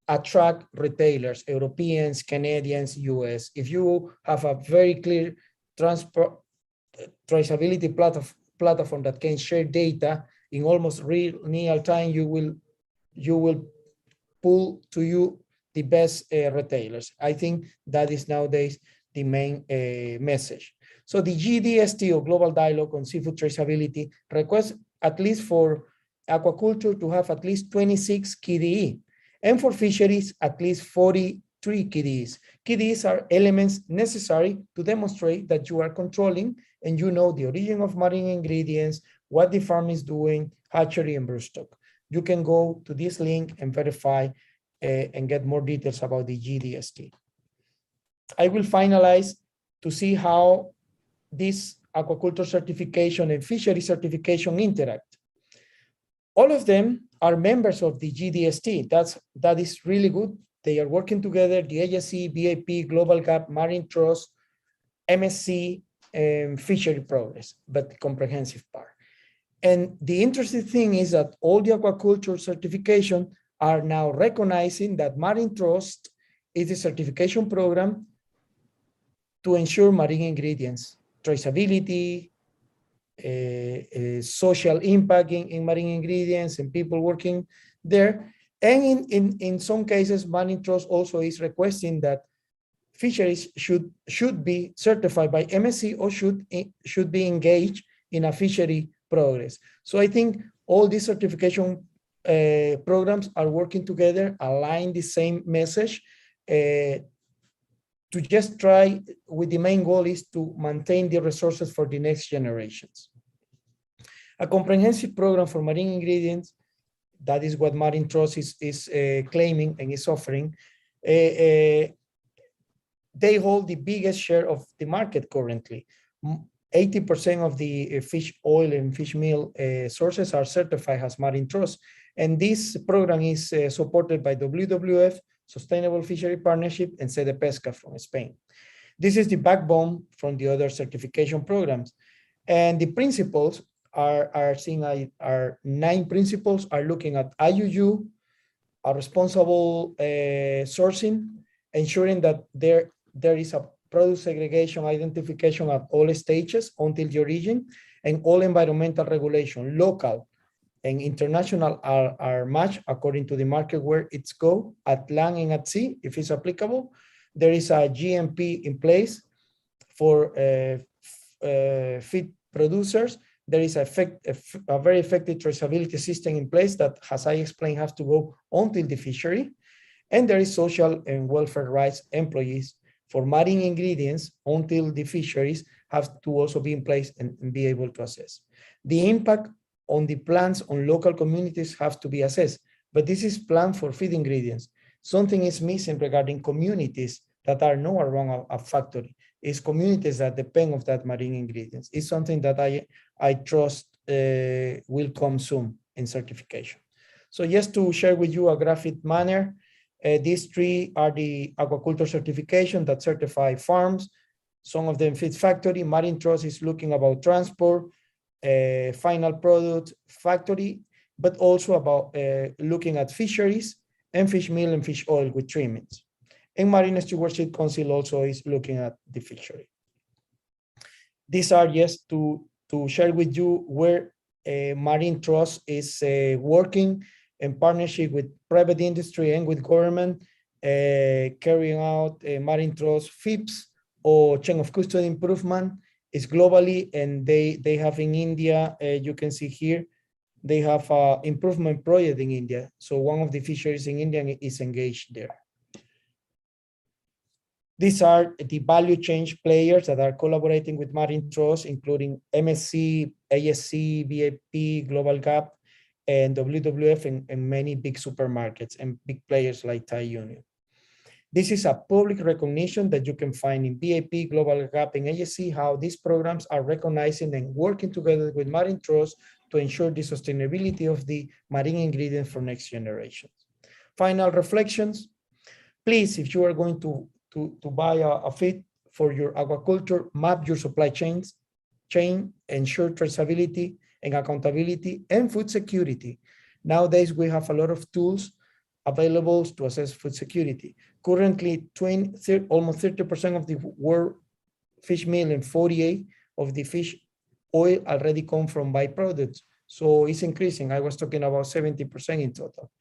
attract retailers, Europeans, Canadians, US. If you have a very clear traceability platform that can share data in almost real time, you will pull to you the best retailers. I think that is nowadays the main message. So the GDST, or Global Dialogue on Seafood Traceability, requests at least for aquaculture to have at least 26 KDE, and for fisheries at least 43 KDEs. KDEs are elements necessary to demonstrate that you are controlling and you know the origin of marine ingredients, what the farm is doing, hatchery and broodstock. You can go to this link and verify and get more details about the GDST. I will finalize to see how this aquaculture certification and fishery certification interact. All of them are members of the GDST. That is really good. They are working together, the agency, BAP, Global Gap, Marine Trust, MSC, and Fishery Progress, but the comprehensive part. And the interesting thing is that all the aquaculture certification are now recognizing that Marine Trust is a certification program to ensure marine ingredients, traceability, social impact in marine ingredients and people working there. And in some cases, Marine Trust also is requesting that fisheries should be certified by MSC or should be engaged in a fishery progress. So I think all these certification programs are working together, align the same message, to just try with the main goal is to maintain the resources for the next generations. A comprehensive program for marine ingredients, that is what Marine Trust is claiming and is offering. They hold the biggest share of the market currently. 80% of the fish oil and fish meal sources are certified as Marine Trust. And this program is supported by WWF, Sustainable Fishery Partnership, and Sede Pesca from Spain. This is the backbone from the other certification programs. And the principles are 9 principles are looking at IUU, a responsible sourcing, ensuring that there is a product segregation identification at all stages until the origin, and all environmental regulation, local and international, are matched according to the market where it's go, at land and at sea, if it's applicable. There is a GMP in place for feed producers. There is a very effective traceability system in place that, as I explained, has to go until the fishery. And there is social and welfare rights employees for marine ingredients until the fisheries have to also be in place and be able to assess. The impact on the plants on local communities have to be assessed, but this is planned for feed ingredients. Something is missing regarding communities that are not around a factory. is communities that depend of that marine ingredients. It's something that I trust will come soon in certification. So just to share with you a graphic manner, these three are the aquaculture certification that certify farms. Some of them feed factory. Marine Trust is looking about transport, final product, factory, but also about looking at fisheries and fish meal and fish oil with trimmings. And Marine Stewardship Council also is looking at the fishery. These are just to share with you where Marine Trust is working in partnership with private industry and with government, carrying out Marine Trust FIPS or chain of custody improvement is globally, and they have in India, you can see here, they have an improvement project in India. So one of the fisheries in India is engaged there. These are the value chain players that are collaborating with Marine Trust, including MSC, ASC, VIP, Global Gap, and WWF, and many big supermarkets and big players like Thai Union. This is a public recognition that you can find in BIP, Global Gap, and ASC, how these programs are recognizing and working together with Marine Trust to ensure the sustainability of the marine ingredients for next generations. Final reflections. Please, if you are going to buy a feed for your aquaculture, map your supply chain, ensure traceability and accountability and food security. Nowadays, we have a lot of tools available to assess food security. Currently, almost 30% of the world fish meal and 48% of the fish oil already come from byproducts. So it's increasing. I was talking about 70% in total.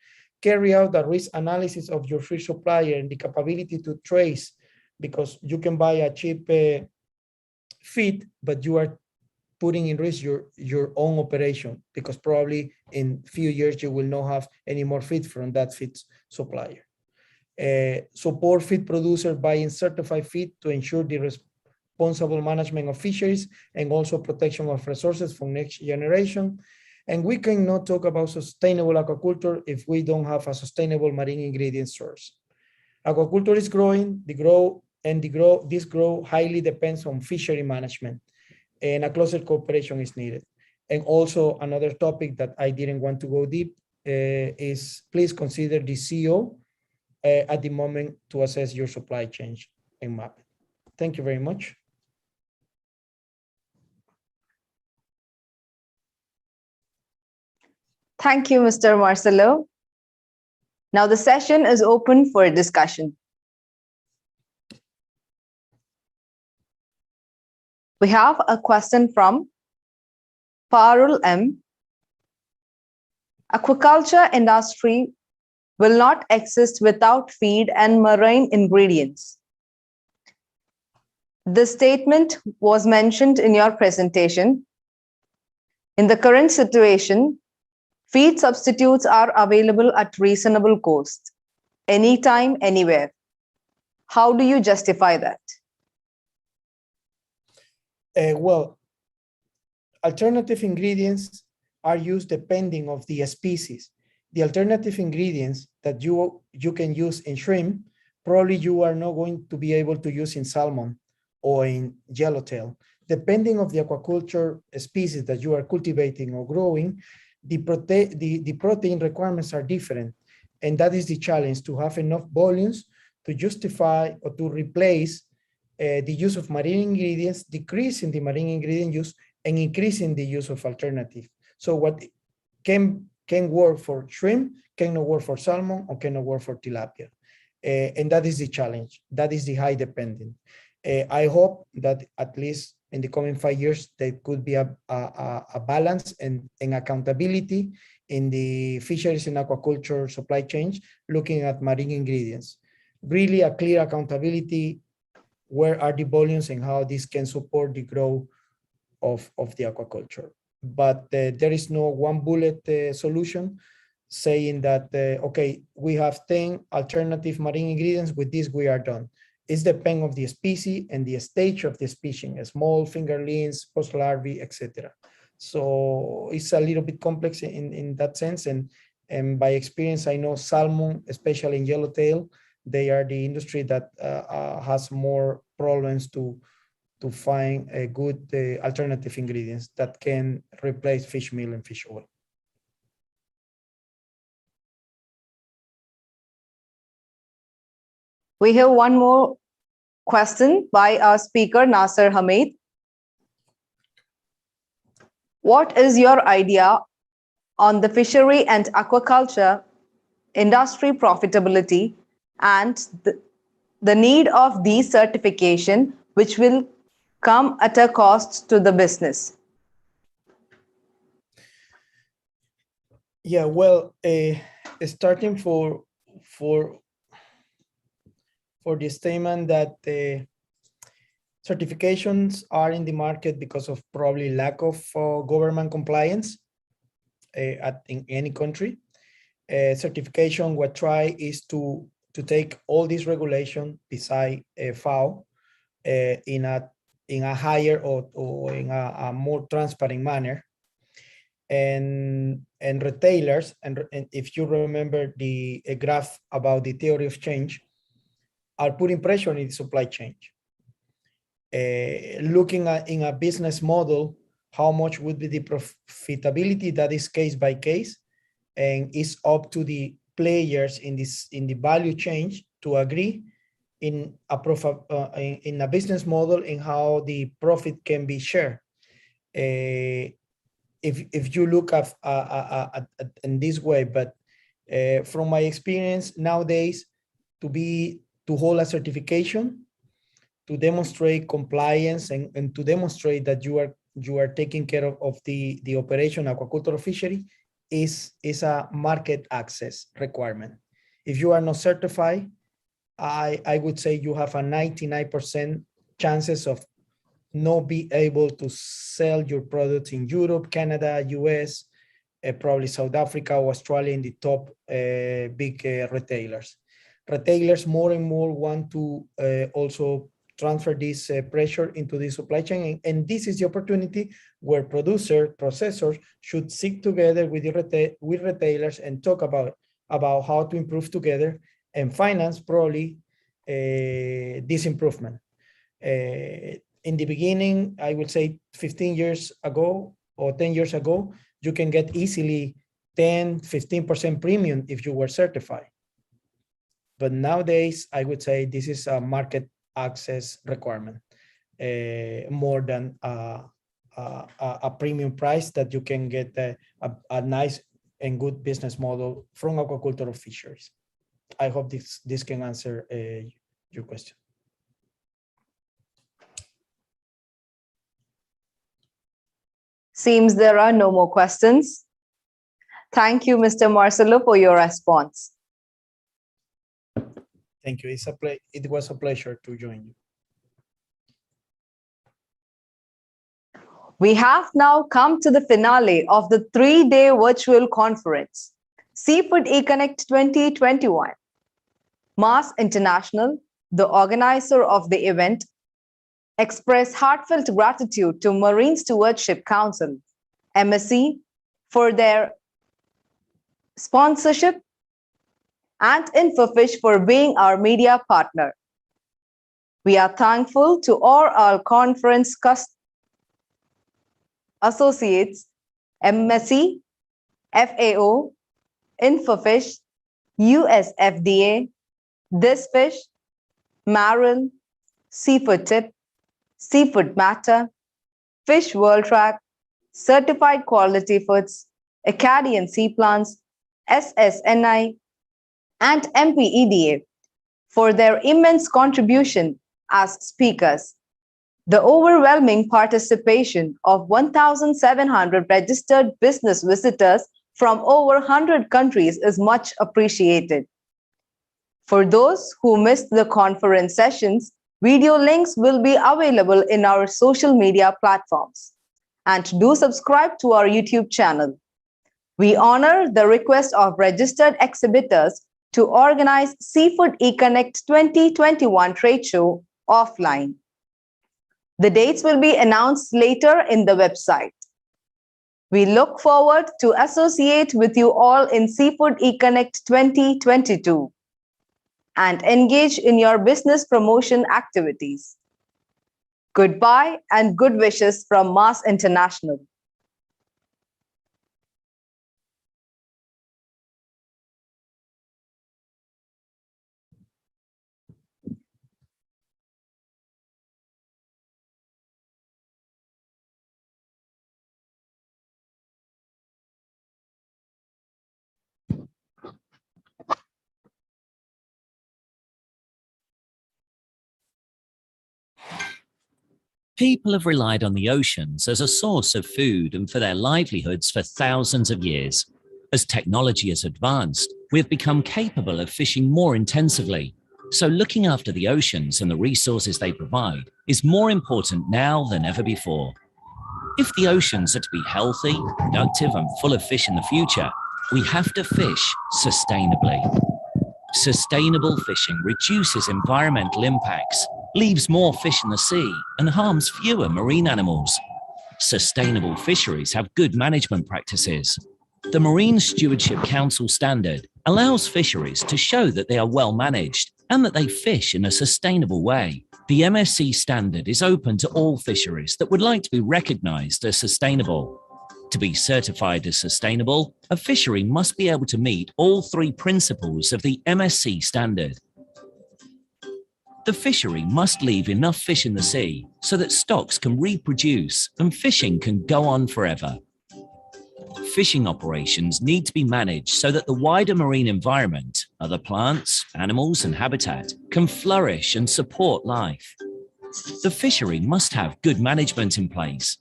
Carry out the risk analysis of your fish supplier and the capability to trace, because you can buy a cheap feed, but you are putting in risk your own operation, because probably in a few years you will not have any more feed from that feed supplier. Support feed producer buying certified feed to ensure the responsible management of fisheries and also protection of resources for next generation. And we cannot talk about sustainable aquaculture if we don't have a sustainable marine ingredient source. Aquaculture is growing, this growth highly depends on fishery management, and a closer cooperation is needed. And also another topic that I didn't want to go deep is please consider the CO at the moment to assess your supply chain and map it. Thank you very much. Thank you, Mr. Marcelo. Now the session is open for discussion. We have a question from Parul M. Aquaculture industry will not exist without feed and marine ingredients. This statement was mentioned in your presentation. In the current situation, feed substitutes are available at reasonable cost, anytime, anywhere. How do you justify that? Well, alternative ingredients are used depending on the species. The alternative ingredients that you can use in shrimp, probably you are not going to be able to use in salmon or in yellowtail. Depending on the aquaculture species that you are cultivating or growing, the protein requirements are different. And that is the challenge, to have enough volumes to justify or to replace the use of marine ingredients, decrease in the marine ingredient use, and increase in the use of alternative. So what can work for shrimp cannot work for salmon or cannot work for tilapia. And that is the challenge. That is the high dependent. I hope that at least in the coming 5 years, there could be a balance and accountability in the fisheries and aquaculture supply chains, looking at marine ingredients. Really a clear accountability, where are the volumes and how this can support the growth of the aquaculture. But there is no one bullet solution saying that, okay, we have 10 alternative marine ingredients, with this we are done. It's depending of the species and the stage of the species, small, fingerlings, post-larvae, etc. So it's a little bit complex in that sense. And by experience, I know salmon, especially in yellowtail, they are the industry that has more problems to to find a good alternative ingredients that can replace fish meal and fish oil. We have one more question by our speaker, Nasir Hameed. What is your idea on the fishery and aquaculture industry profitability and the need of decertification, which will come at a cost to the business? Yeah, well, starting for the statement that certifications are in the market because of probably lack of government compliance in any country. Certification, what try is to take all these regulation beside FAO in a higher or in a more transparent manner. And retailers, and if you remember the graph about the theory of change, are putting pressure in the supply chain. Looking at in a business model, how much would be the profitability, that is case by case, and it's up to the players in the value chain to agree in a business model in how the profit can be shared. If you look at in this way, but from my experience nowadays, to hold a certification, to demonstrate compliance and to demonstrate that you are taking care of the operation aquaculture fishery is a market access requirement. If you are not certified, I would say you have a 99% chances of not be able to sell your products in Europe, Canada, US, probably South Africa or Australia in the top big retailers. Retailers more and more want to also transfer this pressure into the supply chain. And this is the opportunity where processors should sit together with retailers and talk about how to improve together and finance probably this improvement. In the beginning, I would say 15 years ago or 10 years ago, you can get easily 10, 15% premium if you were certified. But nowadays, I would say this is a market access requirement more than a premium price that you can get a nice and good business model from aquaculture or fisheries. I hope this can answer your question. Seems there are no more questions. Thank you, Mr. Marcelo, for your response. Thank you. It was a pleasure to join you. We have now come to the finale of the 3-day virtual conference, Seafood eConnect 2021. Mars International, the organizer of the event, express heartfelt gratitude to Marine Stewardship Council, MSC, for their sponsorship and Infofish for being our media partner. We are thankful to all our conference associates, MSC, FAO, Infofish, USFDA, This Fish, Maril, Seafood Tip, Seafood Matter, Fish World Track, Certified Quality Foods, Acadian Sea Plants, SSNI, and MPEDA for their immense contribution as speakers. The overwhelming participation of 1,700 registered business visitors from over 100 countries is much appreciated. For those who missed the conference sessions, video links will be available in our social media platforms. And do subscribe to our YouTube channel. We honor the request of registered exhibitors to organize Seafood eConnect 2021 trade show offline. The dates will be announced later in the website. We look forward to associate with you all in Seafood eConnect 2022 and engage in your business promotion activities. Goodbye and good wishes from Mars International. People have relied on the oceans as a source of food and for their livelihoods for thousands of years. As technology has advanced, we have become capable of fishing more intensively. So looking after the oceans and the resources they provide is more important now than ever before. If the oceans are to be healthy, productive, and full of fish in the future, we have to fish sustainably. Sustainable fishing reduces environmental impacts, leaves more fish in the sea, and harms fewer marine animals. Sustainable fisheries have good management practices. The Marine Stewardship Council standard allows fisheries to show that they are well managed and that they fish in a sustainable way. The MSC standard is open to all fisheries that would like to be recognized as sustainable. To be certified as sustainable, a fishery must be able to meet all three principles of the MSC standard. The fishery must leave enough fish in the sea so that stocks can reproduce and fishing can go on forever. Fishing operations need to be managed so that the wider marine environment, other plants, animals, and habitat can flourish and support life. The fishery must have good management in place.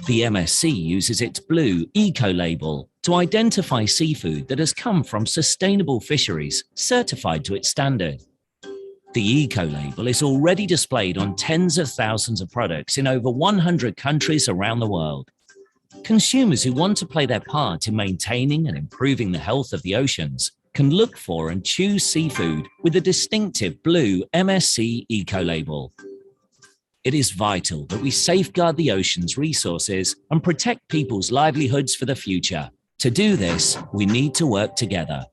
The MSC uses its blue eco-label to identify seafood that has come from sustainable fisheries certified to its standard. The eco-label is already displayed on tens of thousands of products in over 100 countries around the world. Consumers who want to play their part in maintaining and improving the health of the oceans can look for and choose seafood with a distinctive blue MSC eco-label. It is vital that we safeguard the ocean's resources and protect people's livelihoods for the future. To do this, we need to work together.